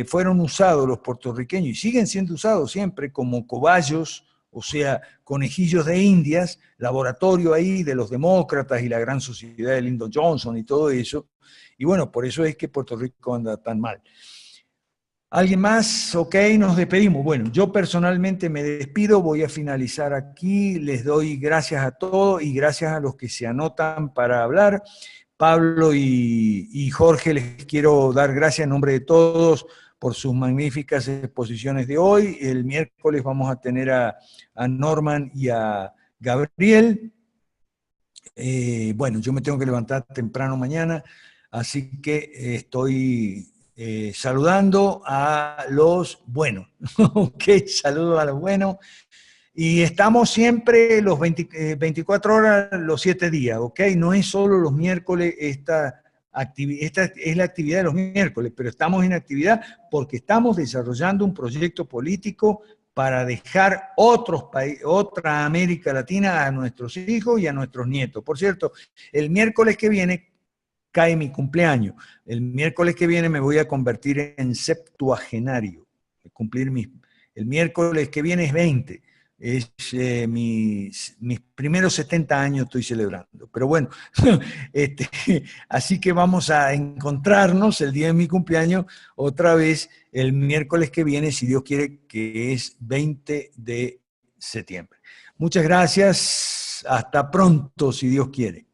fueron usados los puertorriqueños y siguen siendo usados siempre como cobayos, o sea, conejillos de indias, laboratorio ahí de los demócratas y la gran sociedad de Lyndon Johnson y todo eso. Y bueno, por eso es que Puerto Rico anda tan mal. ¿Alguien más? Ok, nos despedimos. Bueno, yo personalmente me despido, voy a finalizar aquí. Les doy gracias a todos y gracias a los que se anotan para hablar. Pablo y Jorge, les quiero dar gracias en nombre de todos por sus magníficas exposiciones de hoy. El miércoles vamos a tener a Norman y a Gabriel. Bueno, yo me tengo que levantar temprano mañana, así que estoy saludando a los buenos. Ok, saludo a los buenos. Y estamos siempre los 24 horas, los 7 días, ¿ok? No es solo los miércoles, esta es la actividad de los miércoles, pero estamos en actividad porque estamos desarrollando un proyecto político para dejar otra América Latina a nuestros hijos y a nuestros nietos. Por cierto, el miércoles que viene cae mi cumpleaños. El miércoles que viene me voy a convertir en septuagenario. El miércoles que viene es 20. Es mis primeros 70 años estoy celebrando. Pero bueno, así que vamos a encontrarnos el día de mi cumpleaños otra vez el miércoles que viene, si Dios quiere, que es 20 de septiembre. Muchas gracias. Hasta pronto, si Dios quiere.